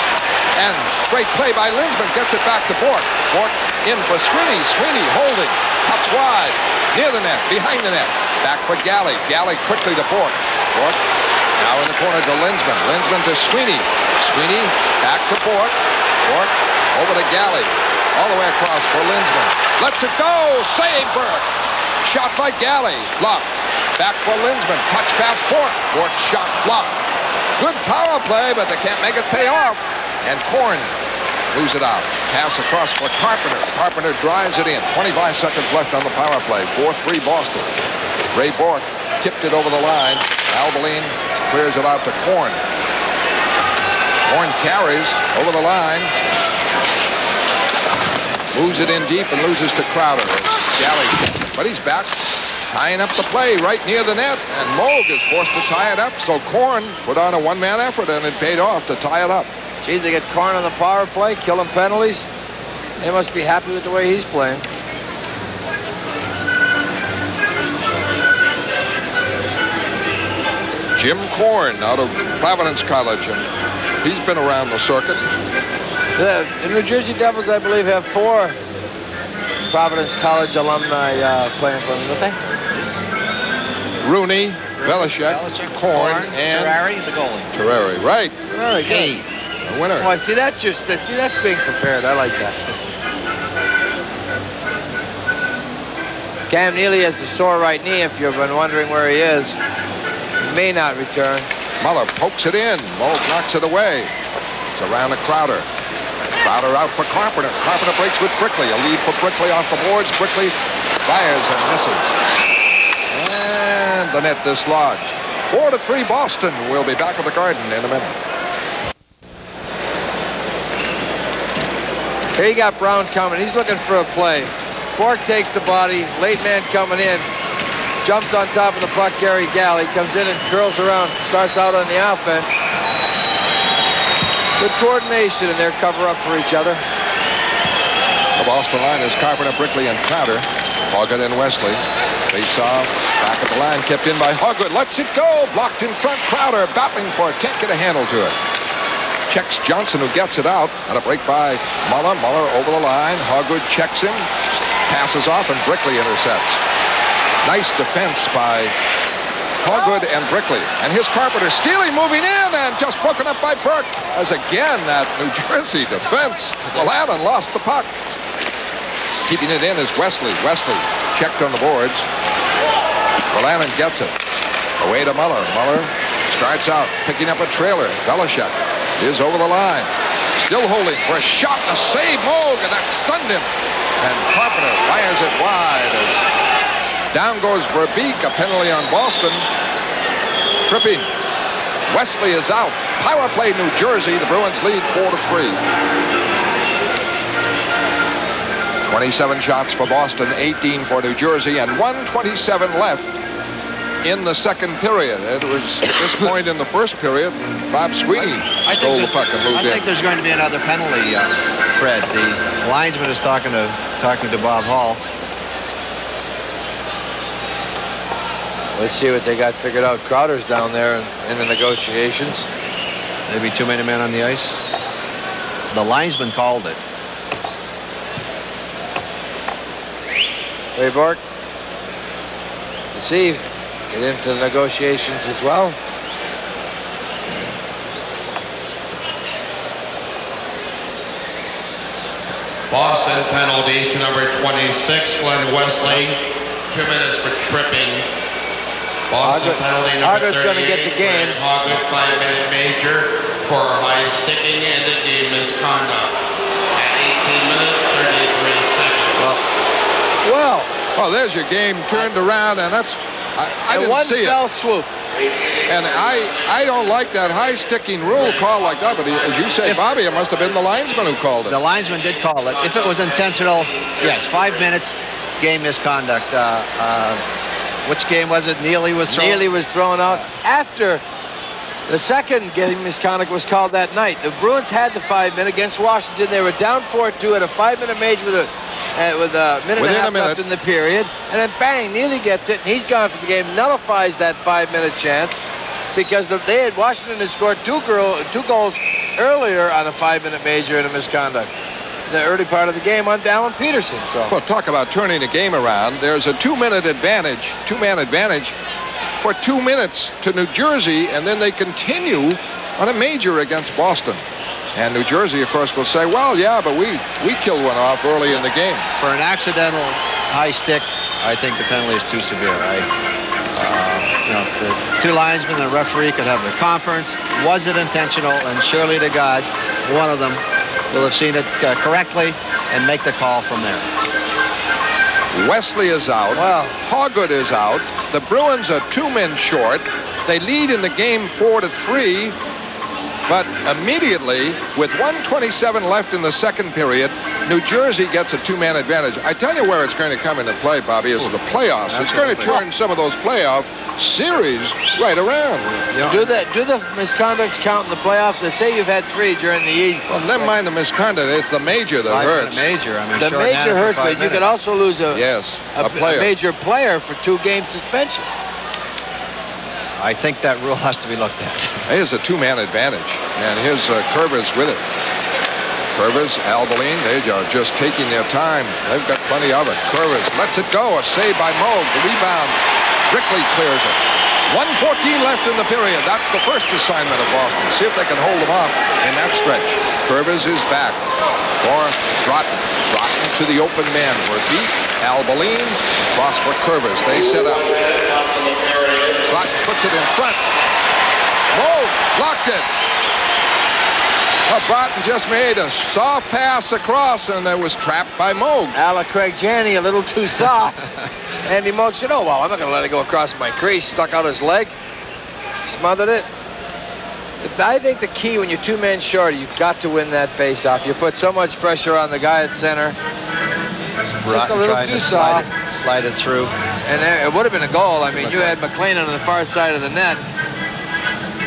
And great play by Linsman. Gets it back to Bork. Bork in for Sweeney. Sweeney holding. Cuts wide. Near the net. Behind the net. Back for Galley. Galley quickly to Bork. Bork now in the corner to Linsman. Linsman to Sweeney. Sweeney back to Bork. Bork over to Galley. All the way across for Linsman. Lets it go. Save Burke. Shot by Galley. Blocked. Back for Linsman. Touch pass Bork. Bork shot blocked. Good power play, but they can't make it pay off. And Korn moves it out. Pass across for Carpenter. Carpenter drives it in. 25 seconds left on the power play. 4-3 Boston. Ray Bork tipped it over the line. Albeline clears it out to Korn. Korn carries over the line. Moves it in deep and loses to Crowder. Galley, but he's back. Tying up the play right near the net, and Moog is forced to tie it up, so Korn put on a one-man effort, and it paid off to tie it up. Gee, they get Korn on the power play, killing penalties. They must be happy with the way he's playing. Jim Korn out of Providence College, and he's been around the circuit. The New Jersey Devils, I believe, have 4 Providence College alumni playing for them, don't they? Rooney, Belichick, Korn, and Terrari, the goalie. Terrari, right? Very good. The winner. Oh, see, that's being prepared. I like that. Cam Neely has a sore right knee, if you've been wondering where he is. He may not return. Muller pokes it in. Moog knocks it away. It's around to Crowder. Crowder out for Carpenter. Carpenter breaks with Brickley. A lead for Brickley off the boards. Brickley fires and misses. And the net dislodged. 4-3 Boston. We'll be back at the Garden in a minute. Here you got Brown coming. He's looking for a play. Bork takes the body. Late man coming in. Jumps on top of the puck. Gary Galley comes in and curls around. Starts out on the offense. Good coordination in their cover-up for each other. The Boston line is Carpenter, Brickley, and Crowder. Hoggett and Wesley. Face off. Back at the line. Kept in by Hoggett. Lets it go. Blocked in front. Crowder battling for it. Can't get a handle to it. Checks Johnson, who gets it out. And a break by Muller. Muller over the line. Hoggett checks him. Passes off, and Brickley intercepts. Nice defense by Hoggett and Brickley. And here's Carpenter stealing, moving in, and just broken up by Burke. As again, that New Jersey defense. Well, Allen lost the puck. Keeping it in is Wesley. Wesley checked on the boards. Allen gets it. Away to Muller. Muller starts out, picking up a trailer. Belichick is over the line. Still holding for a shot, a save, Moog, and that stunned him. And Carpenter fires it wide as down goes Verbeek. A penalty on Boston. Tripping. Wesley is out. Power play New Jersey. The Bruins lead 4-3. 27 shots for Boston, 18 for New Jersey, and 1:27 left in the second period. It was at this point in the first period, and Bob Sweeney stole the puck and moved in. I think there's going to be another penalty, Fred. The linesman is talking to Bob Hall. Let's see what they got figured out. Crowder's down there in the negotiations. Maybe too many men on the ice. The linesman called it. Ray Bork. Let's see. Get into the negotiations as well. Boston penalties to number 26, Glenn Wesley. 2 minutes for tripping. Boston penalty number 38. Going to get the game. Hoggett 5-minute major for high sticking and a game misconduct. At 18 minutes, 33 seconds. Well, there's your game turned around, and that's I didn't see it. One fell swoop. And I don't like that high sticking rule call like that, but as you say, Bobby, it must have been the linesman who called it. The linesman did call it. If it was intentional, yes, 5 minutes, game misconduct. Which game was it? Neely was thrown? Neely was thrown out after the second game misconduct was called that night. The Bruins had the 5 minute against Washington. They were down 4-2 at a 5-minute major with a minute and a half left in the period. And then bang, Neely gets it, and he's gone for the game. Nullifies that 5-minute chance because Washington had scored two goals earlier on a 5-minute major in a misconduct. The early part of the game on Alan Peterson. So, well, talk about turning the game around. There's a 2-minute advantage, two-man advantage for 2 minutes to New Jersey, and then they continue on a major against Boston. And New Jersey, of course, will say, well, yeah, but we killed one off early in the game. For an accidental high stick, I think the penalty is too severe. The two linesmen and the referee could have the conference. Was it intentional? And surely to God, one of them will have seen it correctly and make the call from there. Wesley is out. Wow. Hoggett is out. The Bruins are 2 men short. They lead in the game 4-3. But immediately, with 1:27 left in the second period, New Jersey gets a 2-man advantage. I tell you where it's going to come into play, Bobby, is the playoffs. It's going to turn some of those playoff series right around. Do the misconducts count in the playoffs? Let's say you've had 3 during the year. Well, never mind the misconduct. It's the major that hurts. Major. I mean, the major hurts, but you could also lose a major player for 2-game suspension. I think that rule has to be looked at. Here's a 2-man advantage, and here's Curvers with it. Curvers, Albeline, they are just taking their time. They've got plenty of it. Curvers lets it go. A save by Moog. The rebound. Brickley clears it. 1:14 left in the period. That's the first assignment of Boston. See if they can hold them off in that stretch. Curvers is back for Broughton. Broughton to the open man. Verbeek, Albeline, cross for Curvers. They set up. Broughton puts it in front. Moog blocked it. Well, Broughton just made a soft pass across, and it was trapped by Moog. Alec Craig Janney a little too soft. Andy Moog said, oh, well, I'm not going to let it go across my crease. Stuck out his leg, smothered it. I think the key when you're 2 men short, you've got to win that face-off. You put so much pressure on the guy at center. Just a little too soft. Slide it through. And it would have been a goal. I mean, you had McLean on the far side of the net.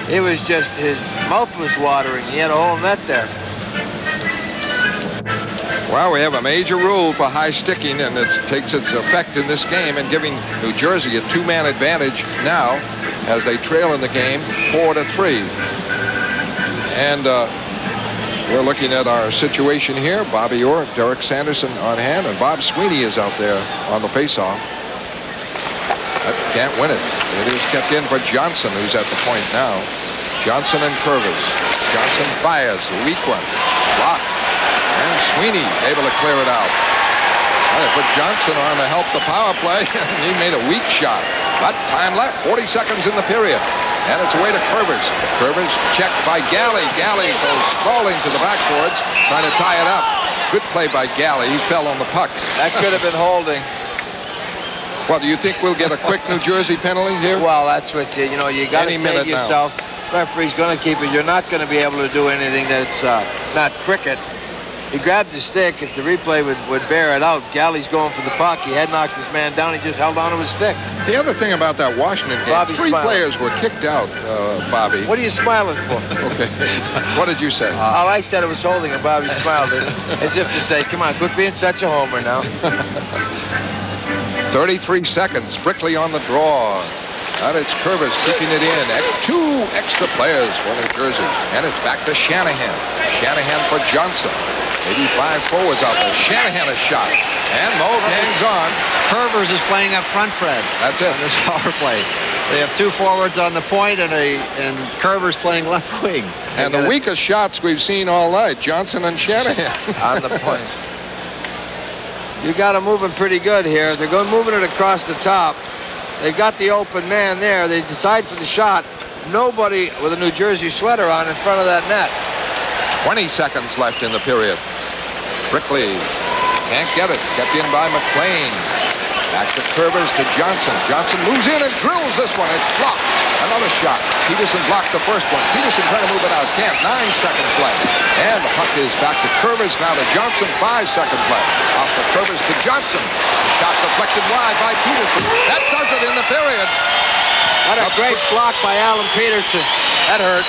It was just, his mouth was watering. He had a whole net there. Well, we have a major rule for high sticking, and it takes its effect in this game and giving New Jersey a 2-man advantage now as they trail in the game 4-3. And we're looking at our situation here. Bobby Orr, Derek Sanderson on hand, and Bob Sweeney is out there on the faceoff. Can't win it. It is kept in for Johnson, who's at the point now. Johnson and Curvis. Johnson fires, a weak one. Blocked. And Sweeney able to clear it out. Well, they put Johnson on to help the power play. He made a weak shot. But time left, 40 seconds in the period. And it's away to Curvis. Curvis checked by Galley. Galley goes crawling to the backboards, trying to tie it up. Good play by Galley. He fell on the puck. That could have been holding. Well, do you think we'll get a quick New Jersey penalty here? Well, that's what, you know, you got to say to yourself, referee's going to keep it. You're not going to be able to do anything that's not cricket. He grabbed the stick. If the replay would bear it out, Galley's going for the puck. He had knocked his man down. He just held on to his stick. The other thing about that Washington game, Bobby's 3 smiling. players were kicked out, Bobby. What are you smiling for? Okay. What did you say? All I said, it was holding, and Bobby smiled as if to say, come on, quit being such a homer now. 33 seconds. Brickley on the draw. And it's Curvis keeping it in. 2 extra players for New Jersey. And it's back to Shanahan. Shanahan for Johnson. 85 forwards out there. Shanahan a shot. And Moog hangs on. Curvers is playing up front, Fred. That's it. On this power play. They have 2 forwards on the point and Curvers playing left wing. And the weakest shots we've seen all night, Johnson and Shanahan. On the point. You got them moving pretty good here. They're moving it across the top. They got the open man there. They decide for the shot. Nobody with a New Jersey sweater on in front of that net. 20 seconds left in the period. Brickley can't get it. Kept in by McLean. Back to Curvers to Johnson. Johnson moves in and drills this one. It's blocked. Another shot. Peterson blocked the first one. Peterson trying to move it out. Can't. 9 seconds left. And the puck is back to Curvers. Now to Johnson. 5 seconds left. Off to Curvers to Johnson. The shot deflected wide by Peterson. That does it in the period. What a great block by Alan Peterson. That hurt.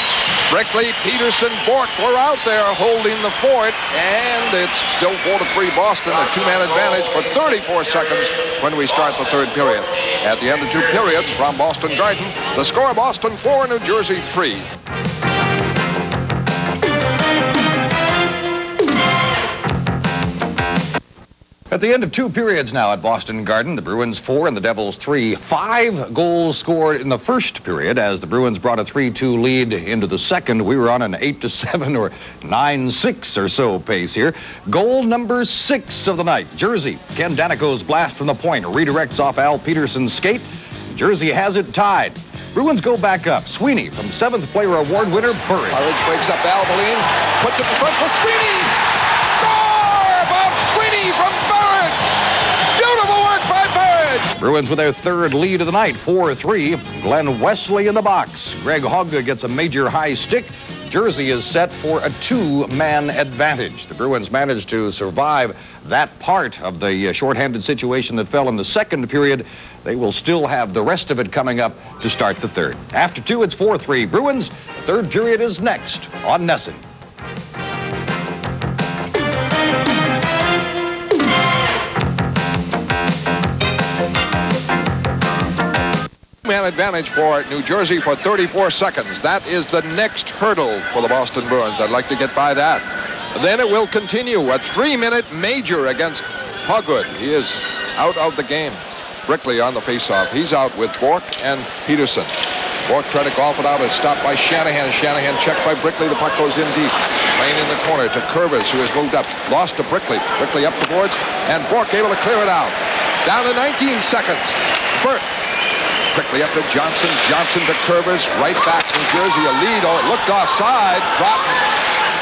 Brickley, Peterson, Bork were out there holding the fort, and it's still 4-3 Boston, a 2-man advantage for 34 seconds when we start the 3rd period. At the end of 2 periods from Boston Garden, the score: Boston 4, New Jersey 3. At the end of 2 periods now at Boston Garden, the Bruins 4 and the Devils 3. 5 goals scored in the first period as the Bruins brought a 3-2 lead into the second. We were on an 8-7 or 9-6 or so pace here. Goal number 6 of the night. Jersey. Ken Danico's blast from the point redirects off Al Peterson's skate. Jersey has it tied. Bruins go back up. Sweeney from 7th Player Award winner Burridge. Burridge breaks up Alvaline, puts it in front for Sweeney. Score! Bob Sweeney from Burridge. Beautiful work by Burridge. Bruins with their 3rd lead of the night, 4-3. Glenn Wesley in the box. Greg Hogga gets a major high stick. Jersey is set for a 2-man advantage. The Bruins managed to survive that part of the shorthanded situation that fell in the 2nd period. They will still have the rest of it coming up to start the 3rd. After 2, it's 4-3 Bruins. The 3rd period is next on NESN. Man advantage for New Jersey for 34 seconds. That is the next hurdle for the Boston Bruins. I'd like to get by that. Then it will continue. A 3-minute major against Hogwood. He is out of the game. Brickley on the faceoff. He's out with Bork and Peterson. Bork tried to golf it out. It's stopped by Shanahan. Shanahan checked by Brickley. The puck goes in deep. Playing in the corner to Curvis, who has moved up. Lost to Brickley. Brickley up the boards. And Bork able to clear it out. Down to 19 seconds. Burt. Quickly up to Johnson. Johnson to Curvis. Right back New Jersey. A lead. Oh, it looked offside. Broughton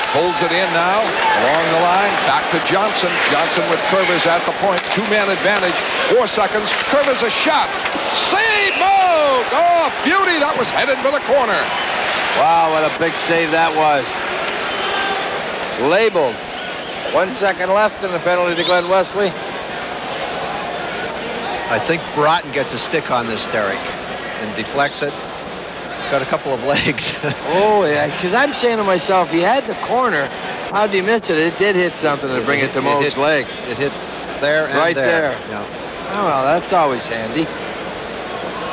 Holds it in now, along the line, back to Johnson. Johnson with Curvers at the point. 2-man advantage, 4 seconds. Curvers a shot. Save, Moog! Oh, beauty, that was headed for the corner. Wow, what a big save that was. Labeled. 1 second left in the penalty to Glenn Wesley. I think Broughton gets a stick on this, Derek, and deflects it. Got a couple of legs. Oh, yeah, because I'm saying to myself, he had the corner. How did he miss it? It did hit something to bring it to Moog's leg. It hit there and right there. Yeah. Oh, well, that's always handy.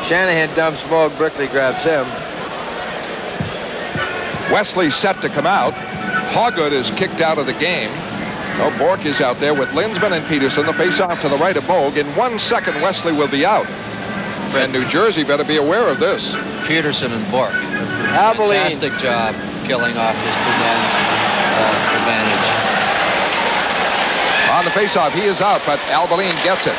Shanahan dumps Moog. Brickley grabs him. Wesley set to come out. Hoggood is kicked out of the game. No, Bork is out there with Linsman and Peterson. The face-off to the right of Moog. In 1 second, Wesley will be out. And New Jersey better be aware of this. Peterson and Bork. Abilene. Fantastic job killing off this 2-man advantage. On the face-off, he is out, but Abilene gets it.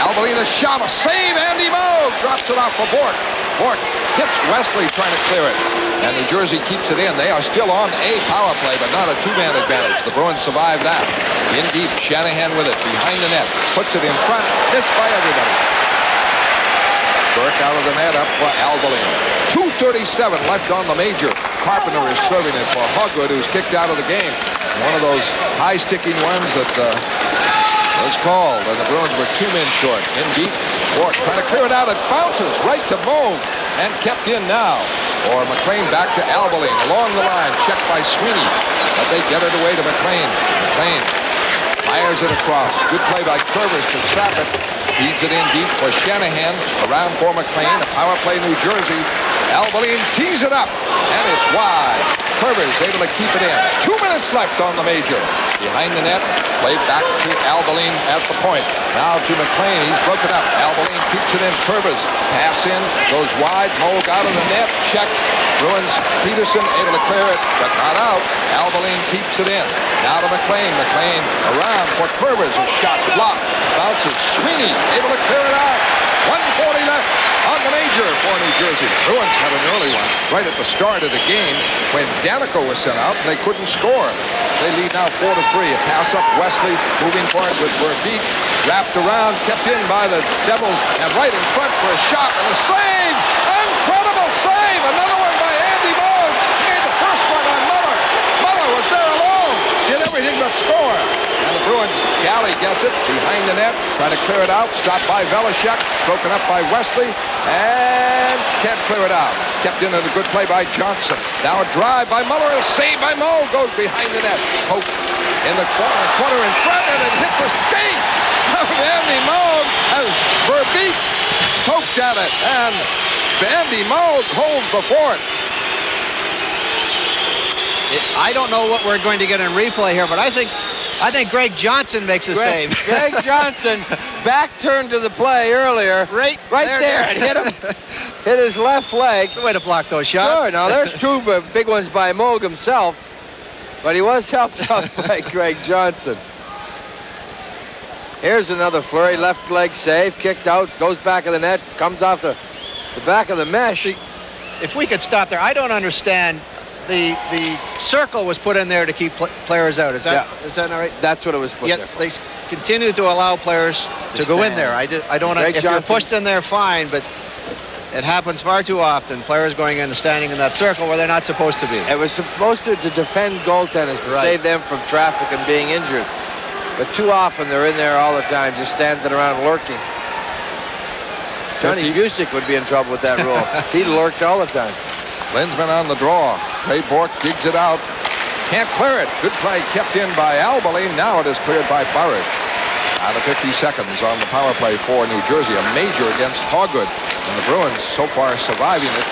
Abilene a shot, a save. Andy Moog drops it off for Bork. Bork hits Wesley trying to clear it. And New Jersey keeps it in. They are still on a power play, but not a 2-man advantage. The Bruins survive that. In deep, Shanahan with it behind the net. Puts it in front. Missed by everybody. Burke out of the net up for Abilene. 2:37 left on the major. Carpenter is serving it for Hoggood, who's kicked out of the game. One of those high-sticking ones that was called, and the Bruins were 2 men short. In deep, Bork trying to clear it out. It bounces right to Moog and kept in now. Or McLean back to Abilene. Along the line, checked by Sweeney. But they get it away to McLean. McLean fires it across. Good play by Curvers to trap it. Feeds it in deep for Shanahan. Around for McLean. A power play, New Jersey. Abilene tees it up. And it's wide. Curvers able to keep it in. 2 minutes left on the major. Behind the net. Played back to Abilene at the point. Now to McLean. He's broken up. Abilene keeps it in. Curvers. Pass in. Goes wide. Moog out of the net. Check. Bruins. Peterson able to clear it, but not out. Abilene keeps it in. Now to McLean. McLean around for Curvers. A shot blocked. Bounces. Sweeney able to clear it out. 1:40 left on the major for New Jersey. Bruins had an early one right at the start of the game when Danico was sent out and they couldn't score. They lead now 4-3. A pass up Wesley, moving for it with Verbeek. Wrapped around, kept in by the Devils, and right in front for a shot and a save! Incredible save! Another one by Andy Moog. He made the first one on Muller. Muller was there alone. Did everything but score. And the Bruins, Galley gets it behind the net, trying to clear it out. Stopped by Velishek, broken up by Wesley, and can't clear it out. Kept in a good play by Johnson. Now a drive by Muller, a save by Moog, goes behind the net. Pope in the corner in front, and it hit the skate of Andy Moog as Verbeek poked at it, and Andy Moog holds the fort. I don't know what we're going to get in replay here, but I think Greg Johnson makes a save. Greg Johnson back turned to the play earlier. Right there. And hit him. Hit his left leg. That's the way to block those shots. Sure. Now there's 2 big ones by Moog himself, but he was helped out by Greg Johnson. Here's another flurry. Left leg save. Kicked out. Goes back of the net. Comes off the back of the mesh. If we could stop there, I don't understand. The circle was put in there to keep players out. Is that not right? That's what it was put there for. They continue to allow players to go in there. I don't. If you're pushed in there, fine, but it happens far too often. Players going in and standing in that circle where they're not supposed to be. It was supposed to defend goaltenders, to save them from traffic and being injured. But too often they're in there all the time, just standing around lurking. Johnny Busick would be in trouble with that rule. He lurked all the time. Linsman on the draw. Ray Bork digs it out. Can't clear it. Good play kept in by Abilene. Now it is cleared by Burridge. Out of 50 seconds on the power play for New Jersey. A major against Hoggood. And the Bruins so far surviving it.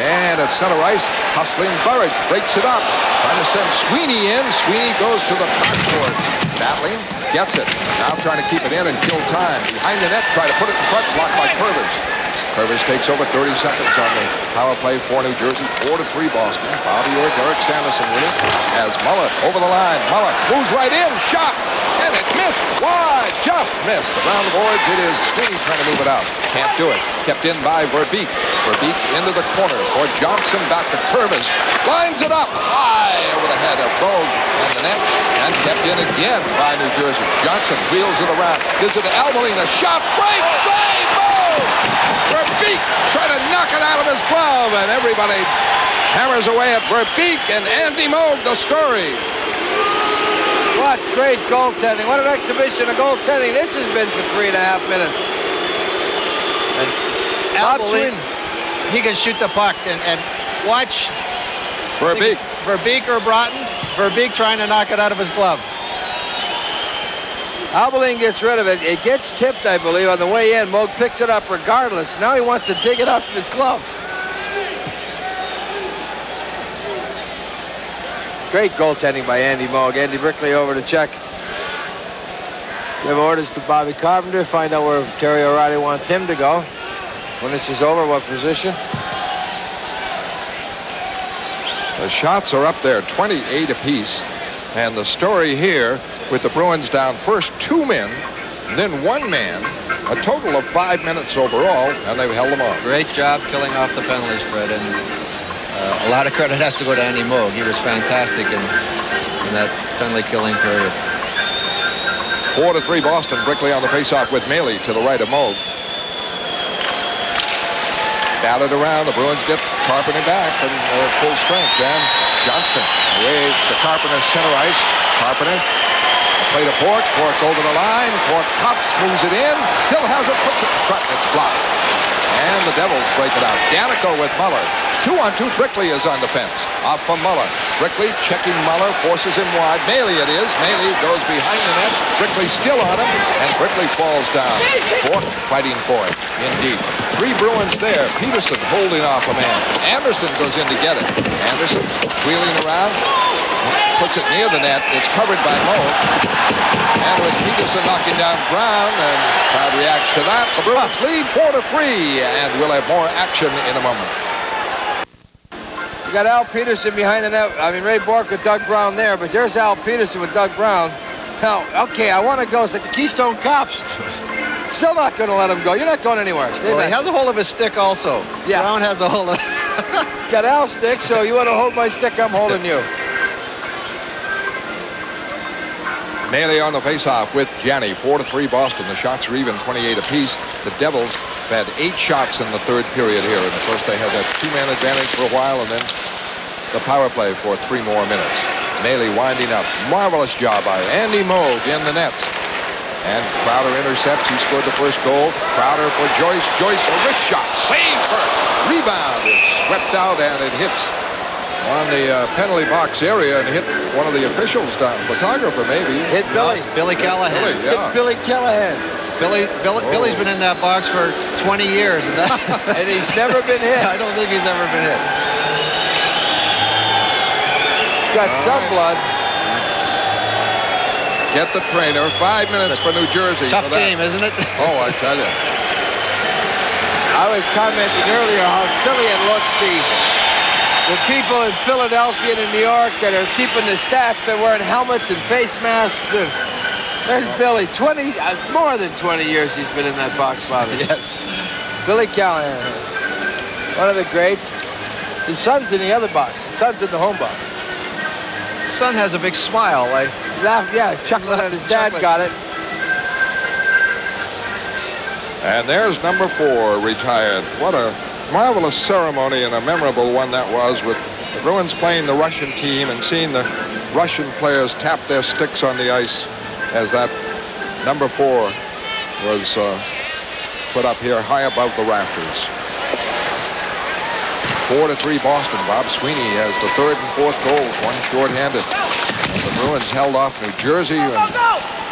And at center ice, hustling Burridge. Breaks it up. Trying to send Sweeney in. Sweeney goes to the backboards. Battling, gets it. Now trying to keep it in and kill time. Behind the net, try to put it in front, blocked by Purvis. Purvis takes over 30 seconds on the power play for New Jersey. 4-3 Boston. Bobby Orr, Derek Sanderson with it. As Muller over the line. Muller moves right in, shot, and it missed wide, just missed. Around the boards, it is Sweeney trying to move it out. Can't do it. Kept in by Verbeek. Verbeek into the corner for Johnson, back to Purvis. Lines it up high over the head of Bogue and the net, and kept in again by New Jersey. Johnson wheels it around. Gives it to Almelina. Shot, break, save, Bogue! Verbeek trying to knock it out of his glove, and everybody hammers away at Verbeek, and Andy Moog, the story. What great goaltending. What an exhibition of goaltending this has been for 3.5 minutes. And he can shoot the puck, and watch Verbeek. Verbeek or Broughton. Verbeek trying to knock it out of his glove. Albeline gets rid of it. It gets tipped, I believe, on the way in. Moog picks it up regardless. Now he wants to dig it up from his glove. Great goaltending by Andy Moog. Andy Brickley over to check. Give orders to Bobby Carpenter. Find out where Terry O'Reilly wants him to go. When this is over, what position? The shots are up there, 28 apiece. And the story here with the Bruins down first 2 men, then 1 man, a total of 5 minutes overall, and they've held them off. Great job killing off the penalties, Fred, and a lot of credit has to go to Andy Moog. He was fantastic in that penalty killing period. 4-3 Boston. Brickley on the faceoff with Maley to the right of Moog. Batted around. The Bruins get Carpenter back and full strength. And Johnston away to Carpenter, center ice. Carpenter, a play to Bork. Bork over the line. Bork cuts, moves it in. Still has it, puts it in front. It's blocked. And the Devils break it out. Danico with Muller. 2-on-2. Brickley is on defense. Off from Muller. Brickley checking Muller, forces him wide. Maley it is. Maley goes behind the net. Brickley still on him, and Brickley falls down. Bork fighting for it. Indeed. 3 Bruins there. Peterson holding off a man. Anderson goes in to get it. Anderson wheeling around. Puts it near the net. It's covered by Moog. And with Peterson knocking down Brown, and crowd reacts to that. The Bruins lead 4-3, and we'll have more action in a moment. You got Al Peterson behind the net. I mean, Ray Bork with Doug Brown there, but there's Al Peterson with Doug Brown. Now, okay, I want to go. It's like the Keystone Cops. Still not going to let him go. You're not going anywhere. Stay back. He has a hold of his stick also. Yeah. Brown has a hold of Got Al's stick, so you want to hold my stick, I'm holding you. Maley on the faceoff with Janney. 4-3 Boston. The shots are even, 28 apiece. The Devils have had 8 shots in the third period here. And of course, they had that 2-man advantage for a while, and then the power play for 3 more minutes. Maley winding up. Marvelous job by Andy Moog in the nets. And Crowder intercepts. He scored the first goal. Crowder for Joyce. Joyce, a wrist shot. Save first. Rebound. It's swept out, and it hits on the penalty box area and hit one of the officials down. Photographer, maybe. Hit Billy. Billy Callahan. Billy, yeah. Hit Billy Callahan. Billy's been in that box for 20 years, and that's and he's never been hit. I don't think he's ever been hit. Got some blood. Get the trainer. 5 minutes for New Jersey. Tough game, isn't it? Oh, I tell you. I was commenting earlier how silly it looks. The people in Philadelphia and in New York that are keeping the stats, they're wearing helmets and face masks. And there's Billy. More than 20 years he's been in that box, Bobby. Yes. Billy Callahan. One of the greats. His son's in the other box. His son's in the home box. Son has a big smile. Chuckling at his dad got it. And there's number 4 retired. What a marvelous ceremony and a memorable one that was, with the Bruins playing the Russian team and seeing the Russian players tap their sticks on the ice as that number 4 was put up here high above the rafters. 4-3 Boston. Bob Sweeney has the 3rd and 4th goals, one shorthanded. The Bruins held off New Jersey and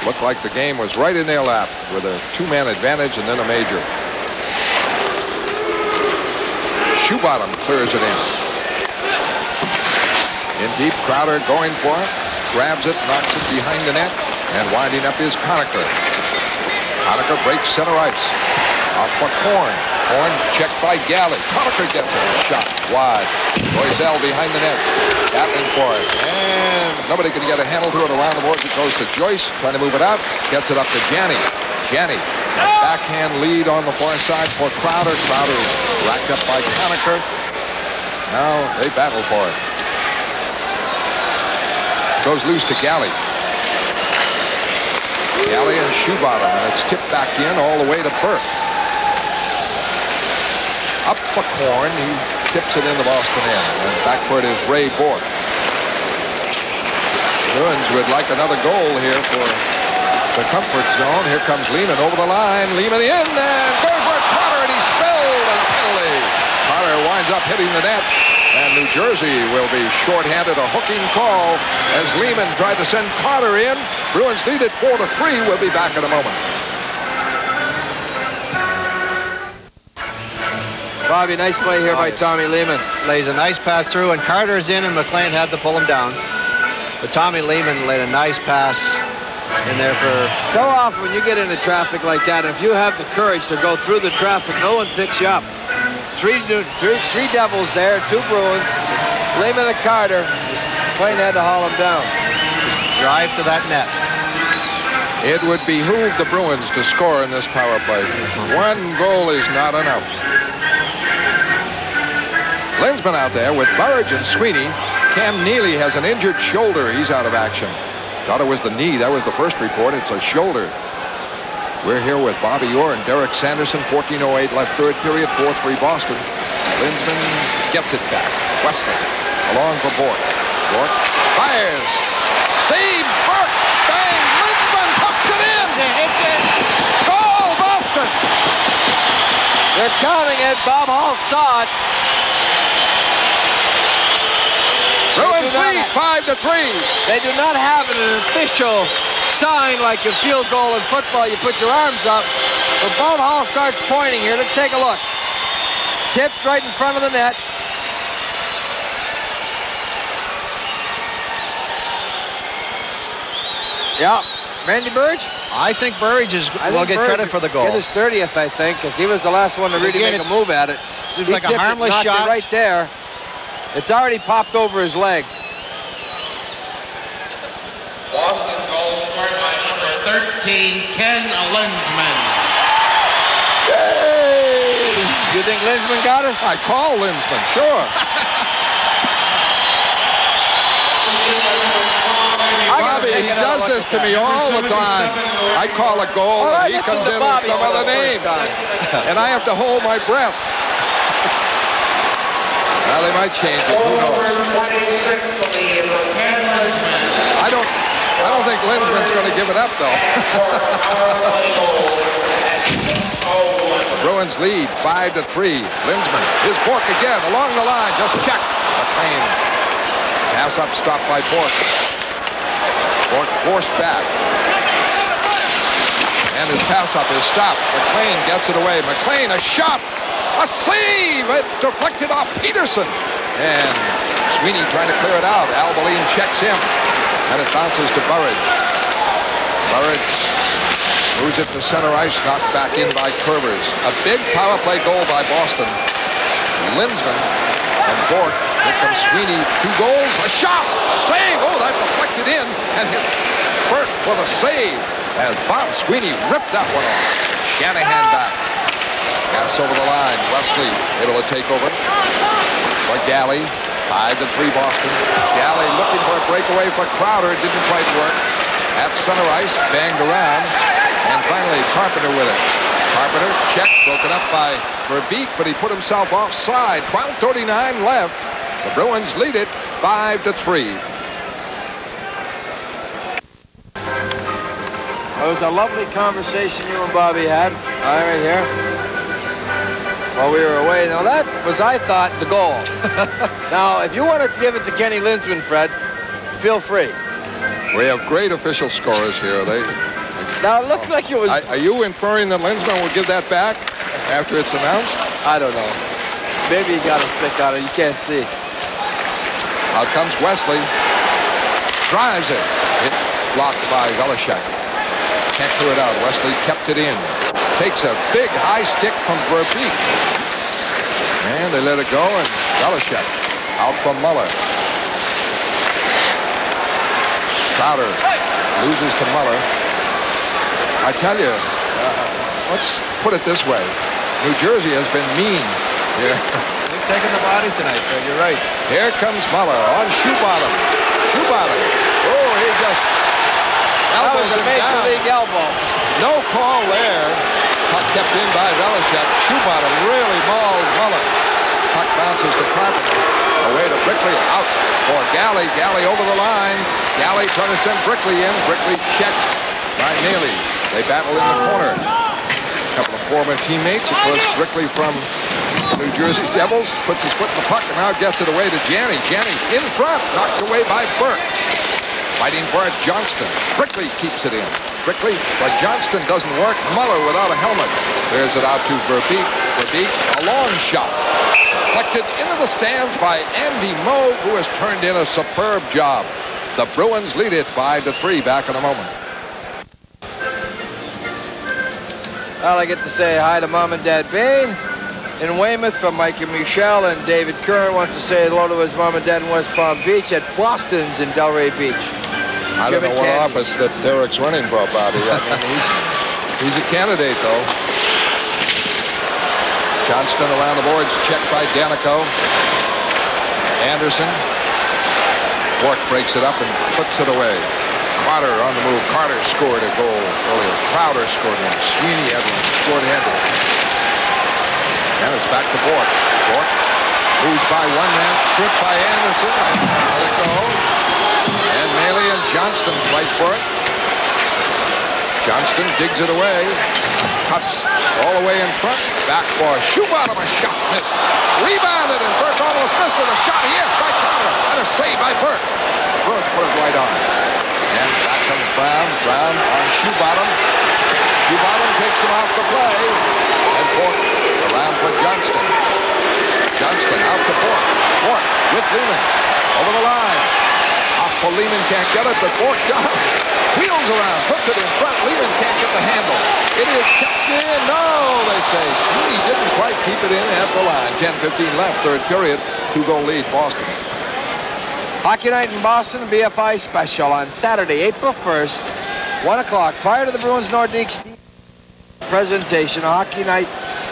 looked like the game was right in their lap with a 2-man advantage and then a major. Shoebottom clears it in. In deep, Crowder going for it. Grabs it, knocks it behind the net. And winding up is Conacher. Conacher breaks center ice. Off for Korn. Korn checked by Galley. Conacher gets it. Shot wide. Roisel behind the net. Battling for it. And nobody can get a handle to it around the boards. It goes to Joyce. Trying to move it out. Gets it up to Janney. Janney. A backhand lead on the far side for Crowder. Crowder is racked up by Conacher. Now they battle for it. Goes loose to Galley. Galley and shoe bottom, and it's tipped back in all the way to Burke. Up for Korn. He tips it in the Boston end. And back for it is Ray Bourque. Bruins would like another goal here for the comfort zone. Here comes Lehman over the line. Lehman in and going for it. Potter, and he spilled and a penalty. Potter winds up hitting the net. And New Jersey will be shorthanded, a hooking call as Lehman tried to send Carter in. Bruins lead it 4-3. We'll be back in a moment. Bobby, nice play here by Tommy Lehman. Lays a nice pass through, and Carter's in, and McLean had to pull him down. But Tommy Lehman laid a nice pass in there for... So often when you get into traffic like that, if you have the courage to go through the traffic, no one picks you up. Three Devils there, 2 Bruins. Lehman and Carter. McLean had to haul him down. Just drive to that net. It would behoove the Bruins to score in this power play. 1 goal is not enough. Linsman out there with Burridge and Sweeney. Cam Neely has an injured shoulder. He's out of action. Thought it was the knee. That was the first report. It's a shoulder. We're here with Bobby Orr and Derek Sanderson. 14:08 left third period. 4-3 Boston. Linsman gets it back. Wesley along for Bourque. Bourque fires. Save. Burke. Bang. Linsman hooks it in. It's in. Goal Boston. They're counting it. Bob Hall saw it. Bruins lead 5-3. They do not have an official sign like a field goal in football. You put your arms up. But Bob Hall starts pointing here. Let's take a look. Tipped right in front of the net. Yeah. Randy Burridge? I think Burridge will get credit for the goal. Get his 30th, I think, because he was the last one to really make a move at it. Seems like a harmless shot. Right there. It's already popped over his leg. Boston goal scored by number 13, Ken Linsman. Yay! You think Linsman got it? I call Linsman, sure. Bobby, he does this to me all the time. I call a goal, and he comes in with some other name. And I have to hold my breath. Well, they might change it. Who knows? I don't think Linsman's going to give it up, though. The Bruins lead 5-3. Linsman. Here's Bourque again along the line. Just check. McLean. Pass up, stopped by Bourque. Bourque forced back. And his pass up is stopped. McLean gets it away. McLean, a shot. A save! It deflected off Peterson. And Sweeney trying to clear it out. Albaline checks him. And it bounces to Burridge. Burridge moves it to center ice, knocked back in by Curvers. A big power play goal by Boston. Linsman and Bourque. Here comes Sweeney. 2 goals. A shot! Save! Oh, that deflected in and hit Burke for the save. As Bob Sweeney ripped that one off. Shanahan back. Pass over the line. Wesley able to take over for Galley. 5-3 Boston. Galley looking for a breakaway for Crowder. It didn't quite work. At center ice, banged around. And finally, Carpenter with it. Carpenter, check, broken up by Verbeek, but he put himself offside. 12:39 left. The Bruins lead it 5-3. It was a lovely conversation you and Bobby had. Right here. While we were away. Now that was, I thought, the goal. Now, if you want to give it to Kenny Linsman, Fred, feel free. We have great official scorers here. Now, it looks like it was... Are you inferring that Linsman will give that back after it's announced? I don't know. Maybe he got a stick on it. You can't see. Out comes Wesley. Drives it. blocked by Velishek. Can't clear it out. Wesley kept it in. Takes a big high stick from Verbeek. And they let it go, and Velishek out from Muller. Crowder loses to Muller. I tell you, let's put it this way. New Jersey has been mean here. They've taken the body tonight, Fred. You're right. Here comes Muller on shoe bottom. Shoe bottom. Oh, he just elbows him Major down. League elbow. No call there. Puck kept in by Velishek. Shoe bottom really mauls Muller. Puck bounces to Carpenter. Away to Brickley. Out for Galley. Galley over the line. Galley trying to send Brickley in. Brickley checked by Neely. They battle in the corner. A couple of former teammates. Of course, Brickley from the New Jersey Devils puts his foot in the puck and now gets it away to Janney. Janney in front. Knocked away by Burke. Fighting for it, Johnston. Brickley keeps it in. Brickley, but Johnston doesn't work. Muller without a helmet. There's it out to Verbeek. Verbeek, a long shot. Deflected into the stands by Andy Moog, who has turned in a superb job. The Bruins lead it 5-3. Back in a moment. Well, I get to say hi to Mom and Dad Bain in Weymouth from Mike and Michelle, and David Kern wants to say hello to his mom and dad in West Palm Beach at Boston's in Delray Beach. I don't know what office that Derek's running for, Bobby. I mean, he's a candidate, though. Johnston around the boards, checked by Danico. Anderson. Bork breaks it up and puts it away. Carter on the move. Carter scored a goal earlier. Crowder scored one. Sweeney had one. Short-handed. And it's back to Bork. Bork moves by one man. Tripped by Anderson. Let it go. And Maley and Johnston fight for it. Johnston digs it away. Cuts all the way in front. Back for shoe bottom. A shot missed. Rebounded, and Burke almost missed it. A shot. Yes, by Carter. And a save by Burke. Bruins put it right on. And back comes Brown. Brown on shoe bottom. Shoe bottom takes him off the play. And Bork around for Johnston. Johnston out to Bork. Bork with Lehman. Over the line. Off for Lehman, can't get it, but Bork does. Wheels around, puts it in front. Lehman can't get the handle. It is kept in. No, they say. Sweeney didn't quite keep it in at the line. 10:15 left, third period. 2-goal lead, Boston. Hockey Night in Boston, the BFI special on Saturday, April 1st, 1 o'clock. Prior to the Bruins Nordiques presentation, Hockey Night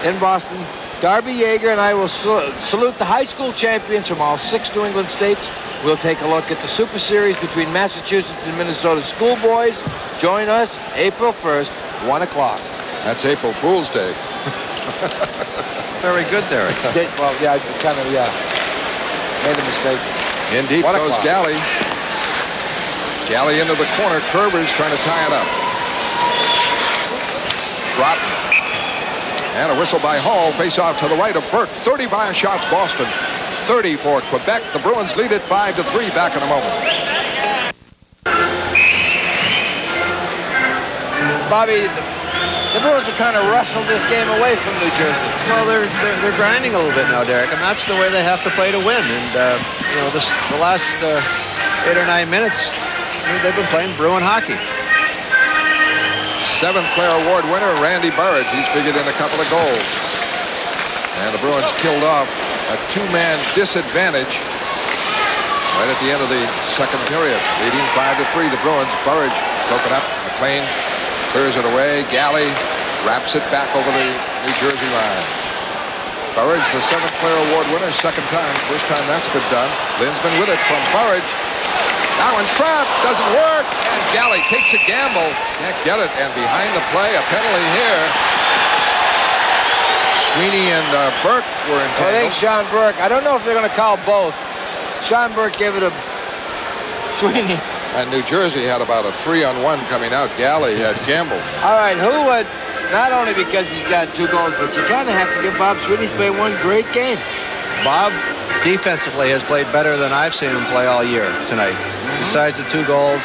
in Boston. Darby Yeager and I will salute the high school champions from all 6 New England states. We'll take a look at the Super Series between Massachusetts and Minnesota schoolboys. Join us April 1st, 1 o'clock. That's April Fool's Day. Very good, Derek. Well, yeah, I kind of, made a mistake. In deep goes Galley. Galley into the corner. Kerber's trying to tie it up. Broughton. And a whistle by Hall. Face off to the right of Burke. 35 shots, Boston. 30 for Quebec. The Bruins lead it 5-3. Back in a moment. Bobby, the Bruins have kind of wrestled this game away from New Jersey. Well, they're grinding a little bit now, Derek, and that's the way they have to play to win. And you know, the last 8 or 9 minutes, they've been playing Bruin hockey. 7th player award winner, Randy Burridge. He's figured in a couple of goals. And the Bruins killed off a 2-man disadvantage right at the end of the second period. Leading 5-3, the Bruins. Burridge broken up. McLean clears it away. Galley wraps it back over the New Jersey line. Burridge, the 7th player award winner, second time. First time that's been done. Lynn's been with it from Burridge. Now in front, doesn't work, and Galley takes a gamble. Can't get it, and behind the play, a penalty here. Sweeney and Burke were entangled. I think Sean Burke, I don't know if they're going to call both. Sean Burke gave it to Sweeney. And New Jersey had about a 3-on-1 coming out. Galley had gambled. All right, who would, not only because he's got 2 goals, but you kind of have to give Bob Sweeney's played one great game. Bob defensively has played better than I've seen him play all year tonight. Besides the 2 goals,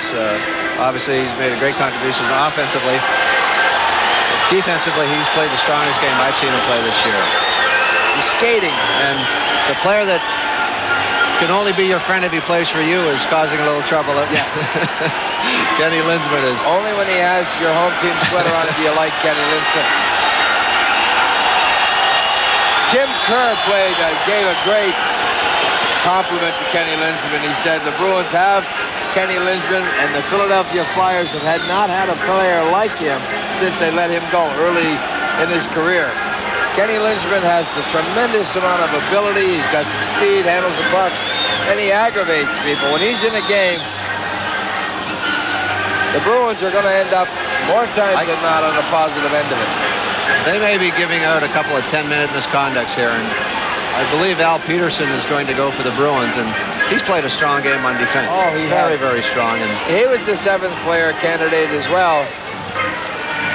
obviously he's made a great contribution offensively. Defensively, he's played the strongest game I've seen him play this year. He's skating. And the player that can only be your friend if he plays for you is causing a little trouble. Yeah. Kenny Linsman is... Only when he has your home team sweater on do you like Kenny Linsman. Jim Kerr gave a great compliment to Kenny Linsman. He said the Bruins have Kenny Linsman, and the Philadelphia Flyers have not had a player like him since they let him go early in his career. Kenny Linsman has a tremendous amount of ability. He's got some speed, handles the puck, and he aggravates people. When he's in a game, the Bruins are going to end up more times than not on the positive end of it. They may be giving out a couple of 10-minute misconducts here, and I believe Al Peterson is going to go for the Bruins, and he's played a strong game on defense. Oh, he very, very strong. And he was the 7th player candidate as well.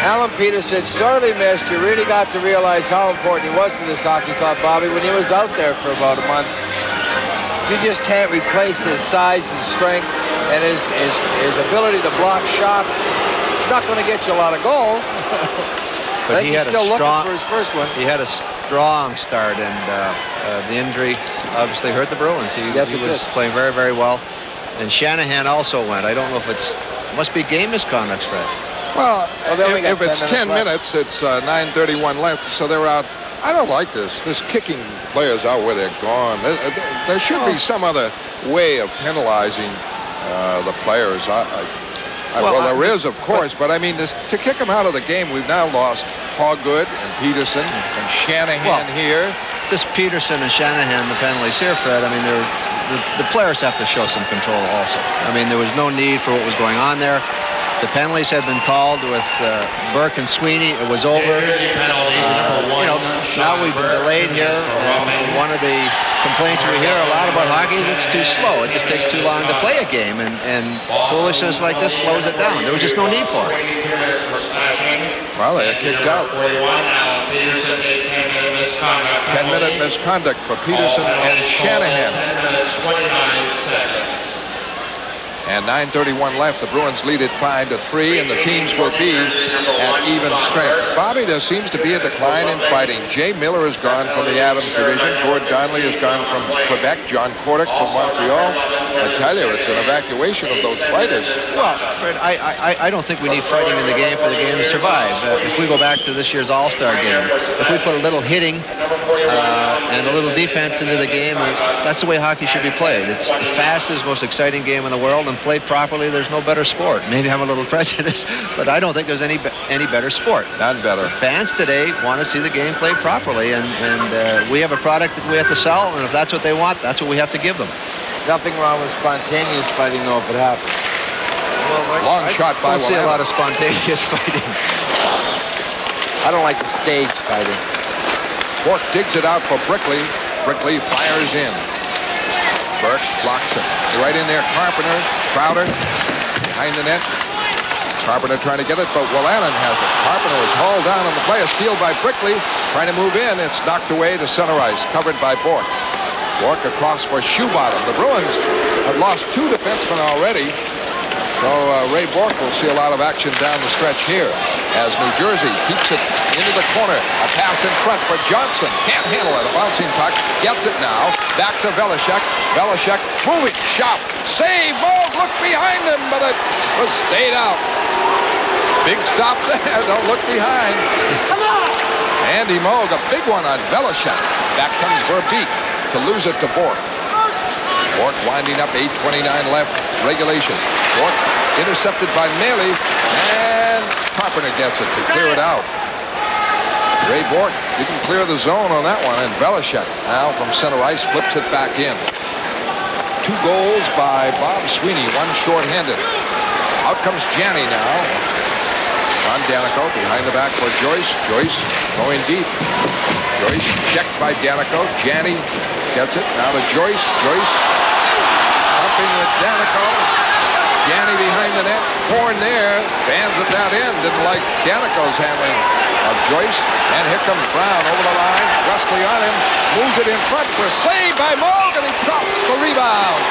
Alan Peterson sorely missed. You really got to realize how important he was to this hockey club, Bobby, when he was out there for about a month. You just can't replace his size and strength and his ability to block shots. It's not going to get you a lot of goals. But he had still a strong, looking for his first one. He had a strong start, and the injury obviously hurt the Bruins. He was playing very, very well. And Shanahan also went. I don't know if it must be game misconducts, Fred. Well, if it's 10 minutes, it's 9:31 left, so they're out. I don't like this. This kicking players out where they're gone. There should be some other way of penalizing the players. Well, there is, of course, but I mean, to kick them out of the game, we've now lost Hawgood and Peterson and Shanahan here. This Peterson and Shanahan, the penalties here, Fred, I mean, the players have to show some control also. I mean, there was no need for what was going on there. The penalties had been called with Burke and Sweeney. It was over. Now we've been delayed here. One of the complaints we hear a lot about hockey is it's too slow. It just takes too long to play a game, and foolishness like this slows it down. There was just no need for it. Well, they are kicked out. 10-minute misconduct for Peterson and Shanahan. 10 minutes, 29 seconds. And 9:31 left. The Bruins lead it 5-3, and the teams will be at even strength. Bobby, there seems to be a decline in fighting. Jay Miller has gone from the Adams division. Gord Donnelly has gone from Quebec. John Kordick from Montreal. I tell you, it's an evacuation of those fighters. Well, Fred, I don't think we need fighting in the game for the game to survive. If we go back to this year's All-Star game, if we put a little hitting and a little defense into the game, that's the way hockey should be played. It's the fastest, most exciting game in the world, and played properly, there's no better sport. Maybe I'm a little prejudiced, but I don't think there's any better sport. None better. Fans today want to see the game played properly, and we have a product that we have to sell, and if that's what they want, that's what we have to give them. Nothing wrong with spontaneous fighting, though, if it happens. Well, long shot by I don't see a lot of spontaneous fighting. I don't like the stage fighting. Bork digs it out for Brickley. Brickley fires in. Burke blocks it. Right in there, Carpenter, Crowder, behind the net. Carpenter trying to get it, but Wolanin has it. Carpenter was hauled down on the play. A steal by Brickley. Trying to move in. It's knocked away to center ice, covered by Bork. Bork across for Shoebottom. The Bruins have lost 2 defensemen already. So Ray Bork will see a lot of action down the stretch here as New Jersey keeps it into the corner. A pass in front for Johnson. Can't handle it. A bouncing puck. Gets it now. Back to Velishek. Velishek moving. Shot. Save. Moog looked behind him, but it was stayed out. Big stop there. Don't look behind. Come on. Andy Moog, a big one on Velishek. Back comes Verbeek to lose it to Bork. Bork winding up, 8:29 left, regulation. Bork intercepted by Maley, and Carpenter gets it to clear it out. Ray Bork didn't clear the zone on that one, and Velishek now from center ice flips it back in. 2 goals by Bob Sweeney, 1 shorthanded. Out comes Janney now. Ron Danico behind the back for Joyce. Joyce going deep. Joyce checked by Danico. Janney gets it. Now to Joyce. Joyce pumping with Danico. Janney behind the net. Horn there. Fans at that end didn't like Danico's handling of Joyce. And here comes Brown over the line. Wesley on him. Moves it in front for a save by Moog, and he drops the rebound.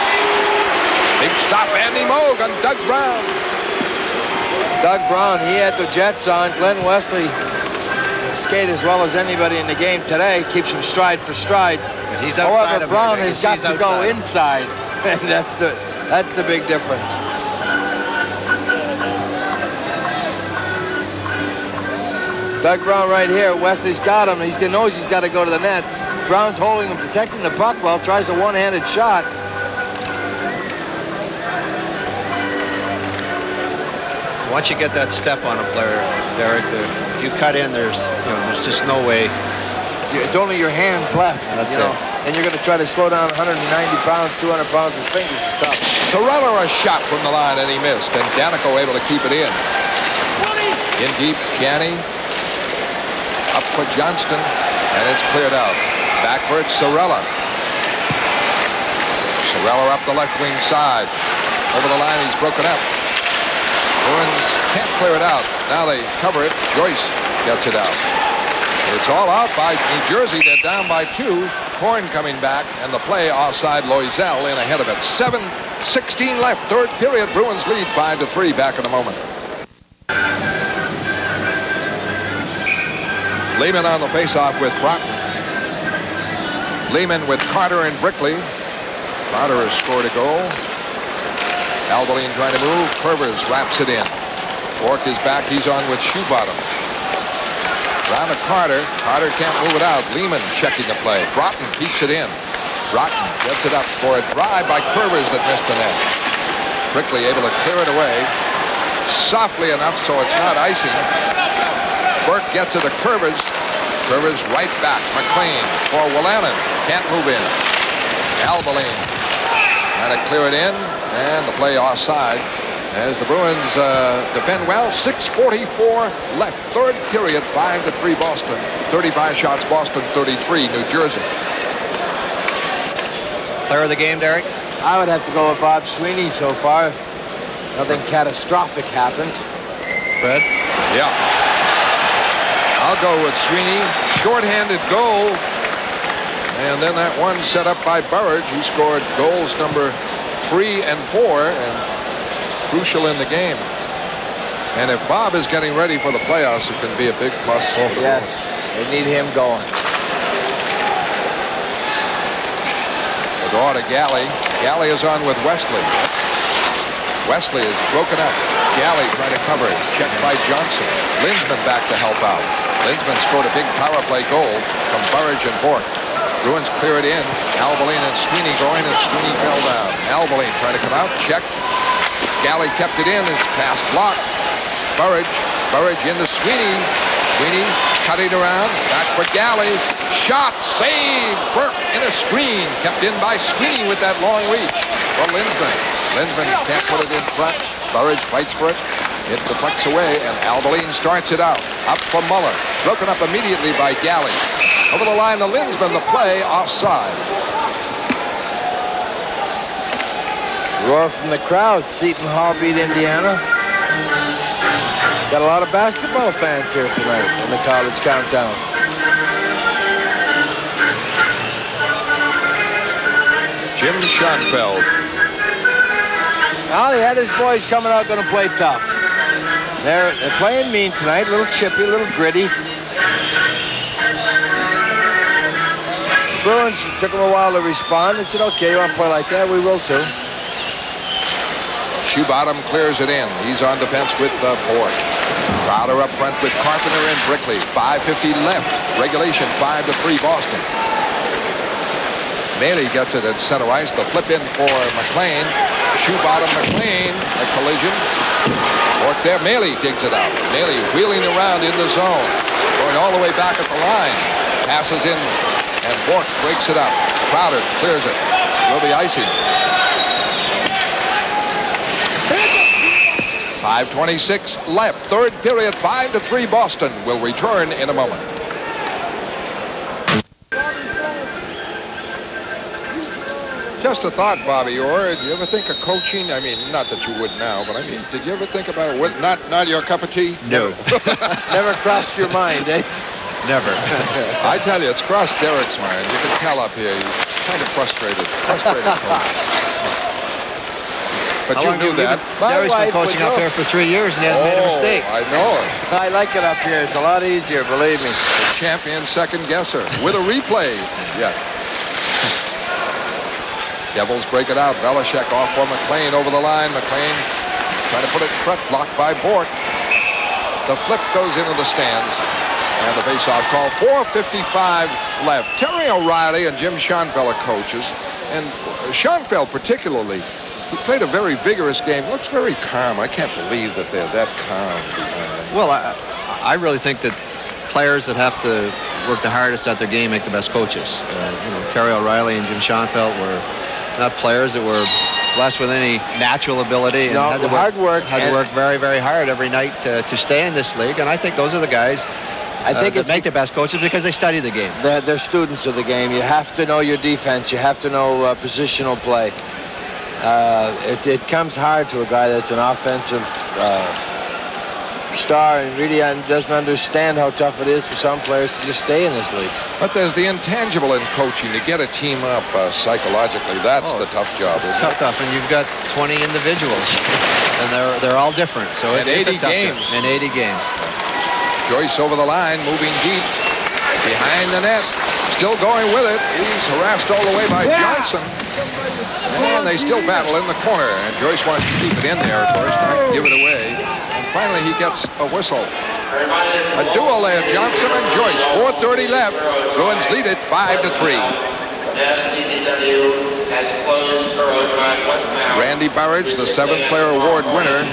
Big stop, Andy Moog on Doug Brown. Doug Brown, he had the Jets on. Glenn Wesley skate as well as anybody in the game today. Keeps him stride for stride. But he's outside. However, Brown has got to go inside, and that's the big difference. Back round right here. Wesley's got him. He knows he's got to go to the net. Brown's holding him, protecting the puck well. Tries a one-handed shot. Once you get that step on a player, Derek, if you cut in, there's just no way. It's only your hands left. That's it. And you're going to try to slow down 190 pounds, 200 pounds of fingers to stop. Torella a shot from the line, and he missed. And Danico able to keep it in. In deep, Janney. Up for Johnston, and it's cleared out. Back for it, Sorella. Sorella up the left wing side. Over the line, he's broken up. Bruins can't clear it out. Now they cover it. Joyce gets it out. It's all out by New Jersey. They're down by 2. Horn coming back, and the play offside. Loisel in ahead of it. 7:16 left, third period. Bruins lead 5-3. Back in a moment. Lehman on the faceoff with Broughton. Lehman with Carter and Brickley. Carter has scored a goal. Albeline trying to move. Curvers wraps it in. Bork is back. He's on with Shoebottom. Round to Carter. Carter can't move it out. Lehman checking the play. Broughton keeps it in. Broughton gets it up for a drive by Curvers that missed the net. Brickley able to clear it away. Softly enough so it's not icing. Burke gets it to Curvers. Curvers right back. McLean for Willanen. Can't move in. Albeline trying to clear it in. And the play offside as the Bruins defend well. 6:44 left. Third period. 5-3 Boston. 35 shots Boston. 33 New Jersey. Player of the game, Derek? I would have to go with Bob Sweeney so far. Nothing catastrophic happens. Fred? Yeah. I'll go with Sweeney. Short-handed goal. And then that one set up by Burridge. He scored goals number 3 and 4 and crucial in the game. And if Bob is getting ready for the playoffs, it can be a big plus. Yes, they need him going. The draw to Galley. Galley is on with Wesley. Wesley is broken up. Galley trying to cover it. Checked by Johnson. Linsman back to help out. Linsman scored a big power play goal from Burridge and Bork. Bruins clear it in. Albeline and Sweeney going, and Sweeney fell down. Albeline trying to come out. Checked. Galley kept it in. His pass blocked. Burridge into Sweeney. Sweeney cutting around. Back for Galley. Shot. Save. Burke in a screen. Kept in by Sweeney with that long reach for Linsman. Linsman can't put it in front. Burridge fights for it. It deflects away, and Albeline starts it out. Up for Muller. Broken up immediately by Galley. Over the line, the Linsman, the play offside. Roar from the crowd. Seton Hall beat Indiana. Got a lot of basketball fans here tonight in the college countdown. Jim Schoenfeld. Well, he had his boys coming out going to play tough. They're playing mean tonight. A little chippy, a little gritty. Bruins took them a while to respond and said, okay, you want to play like that? We will too. Shoebottom clears it in. He's on defense with Bork. Crowder up front with Carpenter and Brickley. 5:50 left. Regulation 5-3 Boston. Maley gets it at center ice. The flip in for McLean. Shoebottom McLean. A collision. Bork there. Maley digs it out. Maley wheeling around in the zone. Going all the way back at the line. Passes in. And Bork breaks it up. Crowder clears it. Will be icing. 5:26 left. Third period. 5-3 Boston. Will return in a moment. Just a thought, Bobby Orr. Did you ever think of coaching? I mean, not that you would now, but I mean, did you ever think about it? Not your cup of tea? No. Never crossed your mind, eh? Never. I tell you, it's crossed Derek's mind. You can tell up here. He's kind of frustrated. But you knew that. Derek's been coaching up here for 3 years and he hasn't made a mistake. I know it. I like it up here. It's a lot easier, believe me. The champion second guesser with a replay. Yeah. Devils break it out. Belichick off for McLean over the line. McLean trying to put it in front, blocked by Bork. The flip goes into the stands. And the faceoff call, 4:55 left. Terry O'Reilly and Jim Schoenfeld are coaches. And Schoenfeld particularly, who played a very vigorous game, looks very calm. I can't believe that they're that calm behind them. Well, I really think that players that have to work the hardest at their game make the best coaches. Terry O'Reilly and Jim Schoenfeld were not players that were blessed with any natural ability and had to work very, very hard every night to stay in this league. And I think those are the guys that make the best coaches because they study the game. They're students of the game. You have to know your defense. You have to know positional play. It comes hard to a guy that's an offensive star and really doesn't understand how tough it is for some players to just stay in this league. But there's the intangible in coaching to get a team up psychologically. That's the tough job. It's tough, and you've got 20 individuals, and they're all different. So it's 80 games. In 80 games. Joyce over the line, moving deep behind the net, still going with it. He's harassed all the way by Johnson. And they still battle in the corner. And Joyce wants to keep it in there, of course, not give it away. And finally, he gets a whistle. A duel there, Johnson and Joyce. 4:30 left. Bruins lead it 5-3. Randy Burridge, the 7th Player Award winner.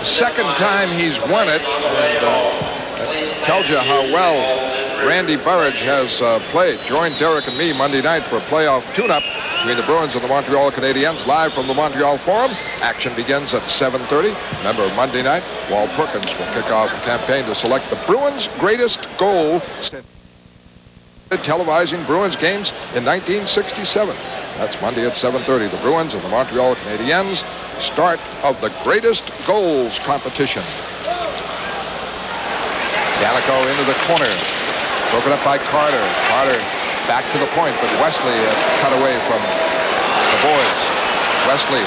Second time he's won it. And that tells you how well Randy Burridge has played. Joined Derek and me Monday night for a playoff tune-up between the Bruins and the Montreal Canadiens, live from the Montreal Forum. Action begins at 7:30. Remember, Monday night, Walt Perkins will kick off the campaign to select the Bruins' greatest goal, televising Bruins games in 1967. That's Monday at 7:30. The Bruins and the Montreal Canadiens, start of the greatest goals competition. Danico into the corner. Broken up by Carter. Carter back to the point, but Wesley cut away from the boards. Wesley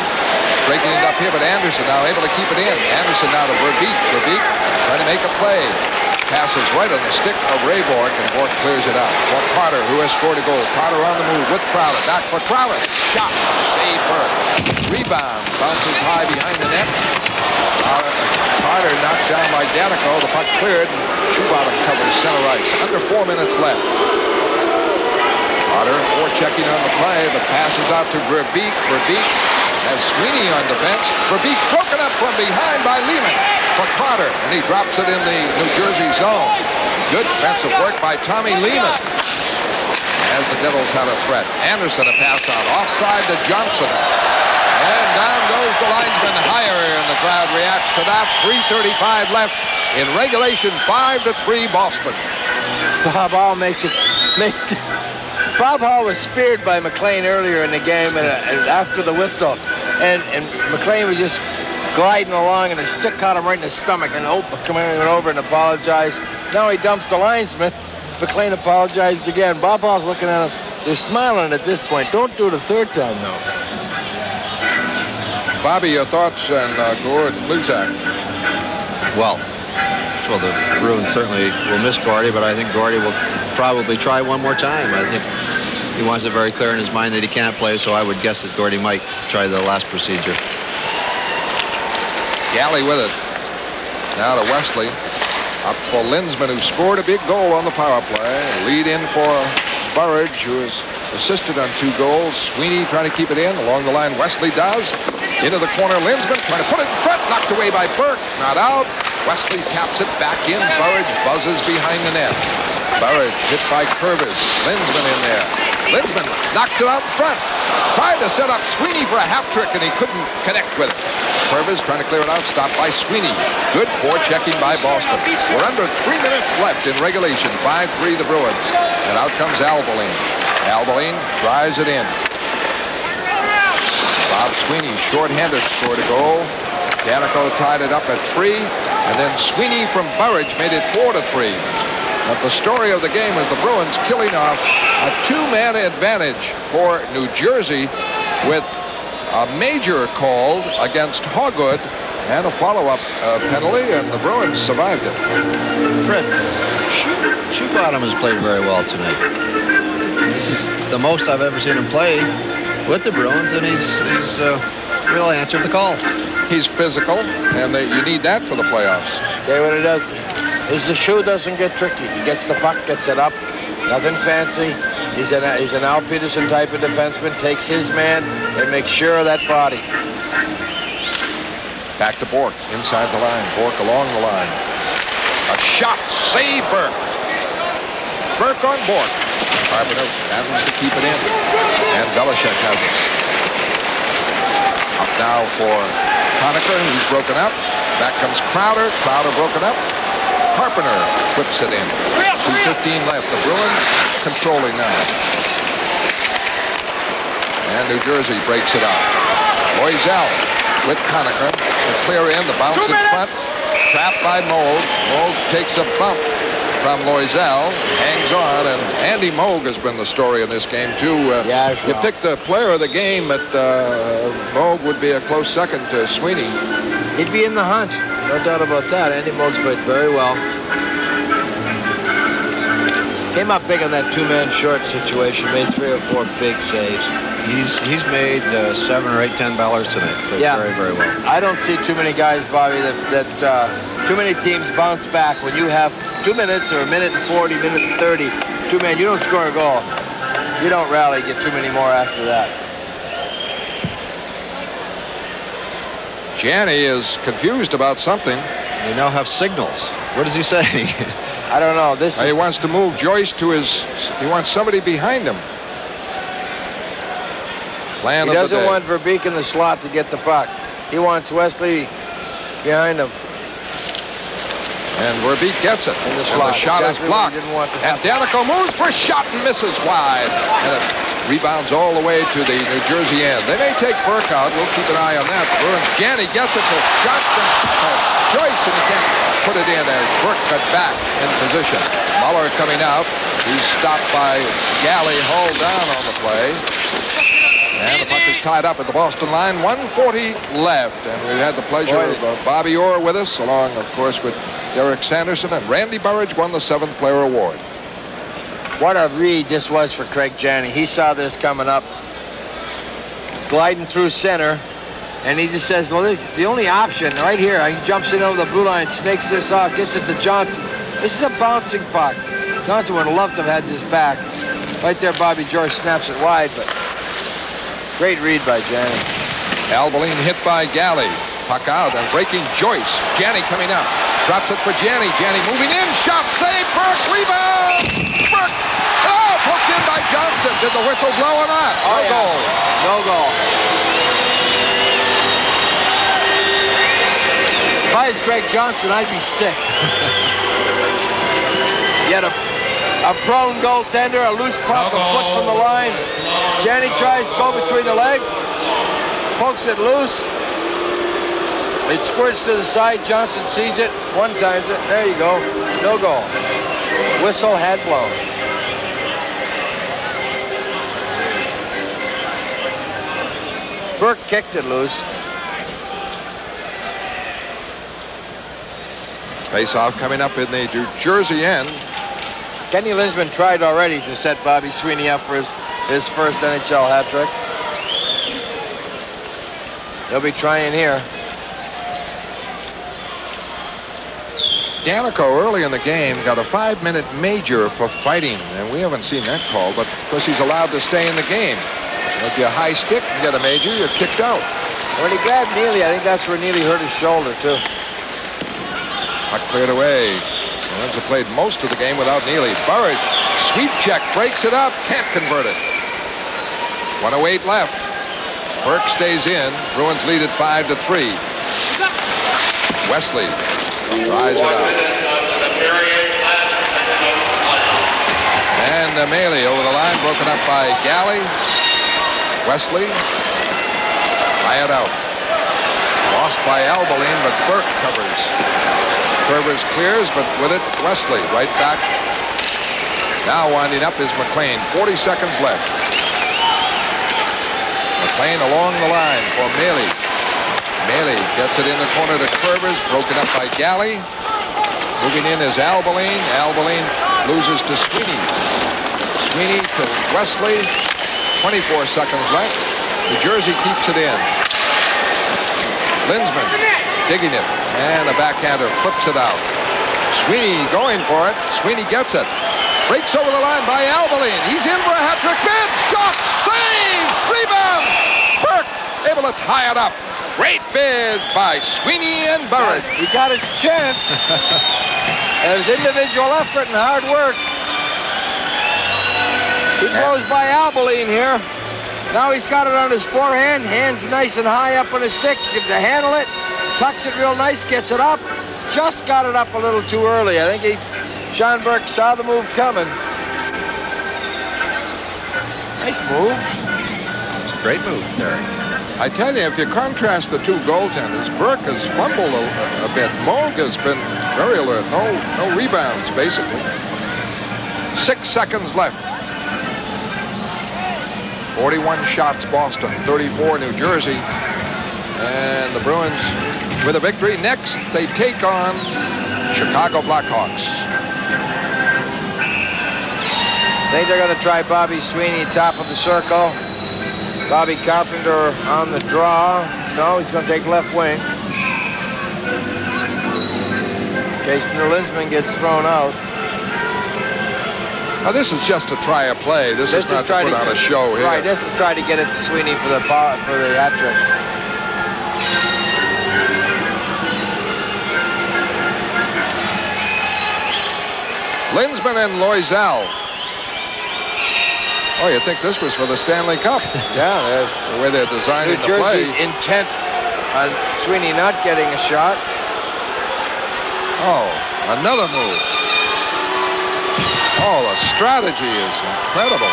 breaking it up here, but Anderson now able to keep it in. Anderson now to Verbeek. Verbeek trying to make a play. Passes right on the stick of Ray Bork, and Bork clears it out. For Carter, who has scored a goal. Carter on the move with Crowder. Back for Crowder. Shot. Save Burke. Rebound. Bounces high behind the net. Carter knocked down by Danico. The puck cleared. Shoebottom covers center ice. Under 4 minutes left. Carter forechecking on the play, but passes out to Verbeek. Verbeek has Sweeney on defense. Verbeek broken up from behind by Lehman for Carter, and he drops it in the New Jersey zone. Good defensive work by Tommy Lehman. As the Devils had a threat. Anderson a pass out. Offside to Johnson. And down goes the linesman higher, and the crowd reacts to that. 3:35 left in regulation. 5-3 Boston. Bob Hall Bob Hall was speared by McLean earlier in the game and after the whistle. And McLean was just gliding along, and a stick caught him right in the stomach, and McLean went over and apologized. Now he dumps the linesman. McLean apologized again. Bob Hall's looking at him. They're smiling at this point. Don't do it a third time, though. Bobby, your thoughts on Gord Luzak? Well, the Bruins certainly will miss Gordy, but I think Gordy will probably try one more time. I think he wants it very clear in his mind that he can't play, so I would guess that Gordy might try the last procedure. Galley with it. Now to Wesley. Up for Linsman, who scored a big goal on the power play. Lead in for Burridge, who has assisted on 2 goals. Sweeney trying to keep it in. Along the line, Wesley does. Into the corner, Linsman trying to put it in front. Knocked away by Burke. Not out. Wesley taps it back in. Burridge buzzes behind the net. Burridge hit by Curvis. Linsman in there. Linsman knocks it out in front. Tried to set up Sweeney for a half trick, and he couldn't connect with it. Curvis trying to clear it out. Stopped by Sweeney. Good forechecking by Boston. We're under 3 minutes left in regulation. 5-3 the Bruins. And out comes Albaline. Albaline drives it in. Bob Sweeney, short-handed, scored a goal. Danico tied it up at 3. And then Sweeney from Burridge made it 4-3. But the story of the game was the Bruins killing off a 2-man advantage for New Jersey with a major called against Hogwood and a follow-up penalty, and the Bruins survived it. Fred, Shoebottom has played very well tonight. This is the most I've ever seen him play with the Bruins, and he's really answered the call. He's physical, and you need that for the playoffs. Okay, what it does. is the shoe doesn't get tricky. He gets the puck, gets it up, nothing fancy. He's an Al Peterson type of defenseman, takes his man and makes sure of that body. Back to Bork, inside the line. Bork along the line. A shot, save Burke. Burke on Bork. Carpenter manages to keep it in. And Belichick has it. Up now for Conacher, who's broken up. Back comes Crowder. Crowder broken up. Carpenter whips it in. 2:15 left. The Bruins controlling now. And New Jersey breaks it up. Loisel with Conacher. The clear in. The bounce in front. Trapped by Moog. Moog takes a bump from Loisel. Hangs on. And Andy Moog has been the story in this game, too. You picked the player of the game, but Moog would be a close second to Sweeney. He'd be in the hunt. No doubt about that. Andy Moog's played very well. Came up big on that two-man short situation. Made 3 or 4 big saves. He's made 7 or 8, 10 ballers tonight. Played very, very well. I don't see too many guys, Bobby, that too many teams bounce back when you have 2 minutes or 1:40, 1:30. 2-man, you don't score a goal. You don't rally, get too many more after that. Gianni is confused about something. They now have signals. What is he saying? I don't know. He wants to move Joyce to his... He wants somebody behind him. He doesn't want Verbeek in the slot to get the puck. He wants Wesley behind him. And Verbeek gets it. In the slot. And the shot is blocked. And Danico moves for a shot and misses wide. And it rebounds all the way to the New Jersey end. They may take Burke out. We'll keep an eye on that. Gianni gets it to Johnston. Joyce, and he can't put it in as Burke cut back in position. Muller coming out. He's stopped by Galley, hauled down on the play. And the puck is tied up at the Boston line. 1:40 left. And we've had the pleasure of Bobby Orr with us, along, of course, with Derek Sanderson. And Randy Burridge won the 7th Player Award. What a read this was for Craig Gianni. He saw this coming up, gliding through center. And he just says, well, this is the only option right here. He jumps in over the blue line, snakes this off, gets it to Johnson. This is a bouncing puck. Johnson would have loved to have had this back. Right there, Bobby George snaps it wide, but great read by Gianni. Albeline hit by Galley. Puck out and breaking Joyce. Gianni coming up. Drops it for Gianni. Gianni moving in. Shot. Save. Burke. Rebound. Burke. Oh, poked in by Johnston. Did the whistle blow or not? No goal. No goal. If I was Greg Johnson, I'd be sick. You had a prone goaltender, a loose puck, a foot from the line. Gianni tries to go between the legs, pokes it loose. It squirts to the side. Johnson sees it, one-times it. There you go. No goal. Whistle had blown. Burke kicked it loose. Face-off coming up in the New Jersey end. Kenny Linsman tried already to set Bobby Sweeney up for his first NHL hat trick. He'll be trying here. Danico early in the game got a 5-minute major for fighting, and we haven't seen that call, but of course he's allowed to stay in the game. If you high stick and get a major, you're kicked out. When he grabbed Neely, I think that's where Neely hurt his shoulder, too. Puck cleared away. The Bruins have played most of the game without Neely. Burridge, sweep check, breaks it up, can't convert it. 1:08 left. Burke stays in. Bruins lead at 5-3. Wesley tries it out. And Mealy over the line, broken up by Galley. Wesley, fired out. Lost by Albeline, but Burke covers. Curvers clears, but with it, Wesley right back. Now winding up is McLean. 40 seconds left. McLean along the line for Mealy. Mealy gets it in the corner to Curvers, broken up by Galley. Moving in is Albeline. Albeline loses to Sweeney. Sweeney to Wesley. 24 seconds left. New Jersey keeps it in. Linsman digging it. And a backhander flips it out. Sweeney going for it. Sweeney gets it. Breaks over the line by Albaline. He's in for a hat trick. Bid, shot, save, rebound. Burke able to tie it up. Great bid by Sweeney and Burke. He got his chance. It was individual effort and hard work. He blows by Albaline here. Now he's got it on his forehand. Hands nice and high up on his stick. Gets to handle it. Tucks it real nice. Gets it up. Just got it up a little too early. I think Sean Burke saw the move coming. Nice move. It's a great move, Derek. I tell you, if you contrast the two goaltenders, Burke has fumbled a bit. Moog has been very alert. No rebounds, basically. 6 seconds left. 41 shots, Boston. 34, New Jersey. And the Bruins with a victory. Next, they take on Chicago Blackhawks. I think they're going to try Bobby Sweeney, top of the circle. Bobby Carpenter on the draw. No, he's going to take left wing. In case the Linsman gets thrown out. Now, this is just to try a play. This is not to put on a show here. Right, this is trying to get it to Sweeney for the hat trick. Linsman and Loisel. Oh, you think this was for the Stanley Cup? Yeah, the way they're designing New the play. Jersey's intent on Sweeney not getting a shot. Oh, another move. Oh, the strategy is incredible.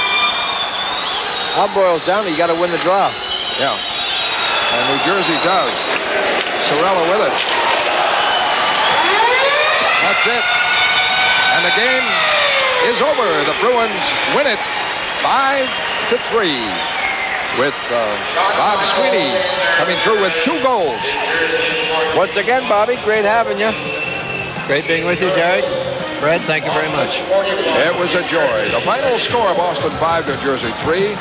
All boils down to you got to win the draw. Yeah, and New Jersey does. Sorella with it. That's it. And the game is over. The Bruins win it 5-3 with Bob Sweeney coming through with 2 goals. Once again, Bobby, great having you. Great being with you, Derek. Fred, thank you very much. It was a joy. The final score, Boston 5, New Jersey 3.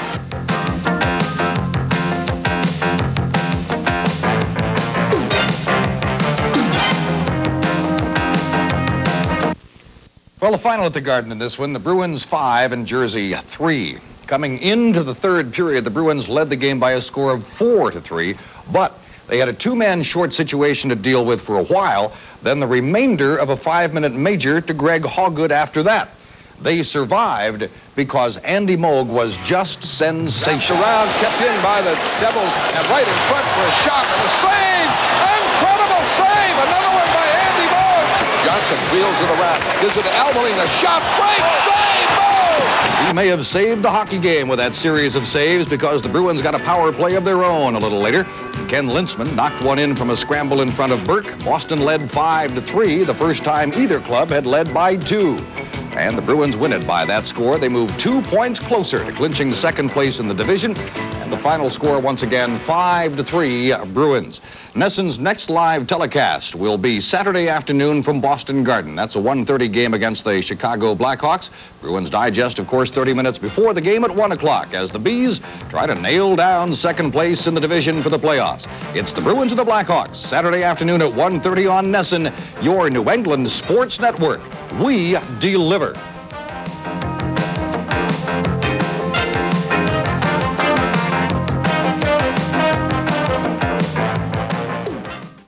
Well, the final at the Garden in this one, the Bruins 5 and Jersey 3. Coming into the third period, the Bruins led the game by a score of 4-3, but they had a 2-man short situation to deal with for a while, then the remainder of a 5-minute major to Greg Hawgood after that. They survived because Andy Moog was just sensational. Around, kept in by the Devils, and right in front for a shot and a save! Incredible save! Another one by Andy Moog! Johnson wheels it around, gives it to Albaline, a shot, great save, Moog! He may have saved the hockey game with that series of saves because the Bruins got a power play of their own a little later. Ken Linsman knocked one in from a scramble in front of Burke. Boston led 5-3, the first time either club had led by 2. And the Bruins win it by that score. They move 2 points closer to clinching second place in the division. And the final score, once again, 5-3 Bruins. NESN's next live telecast will be Saturday afternoon from Boston Garden. That's a 1:30 game against the Chicago Blackhawks. Bruins Digest, of course, 30 minutes before the game at 1 o'clock as the Bees try to nail down second place in the division for the playoffs. It's the Bruins and the Blackhawks, Saturday afternoon at 1:30 on NESN, your New England sports network. We deliver.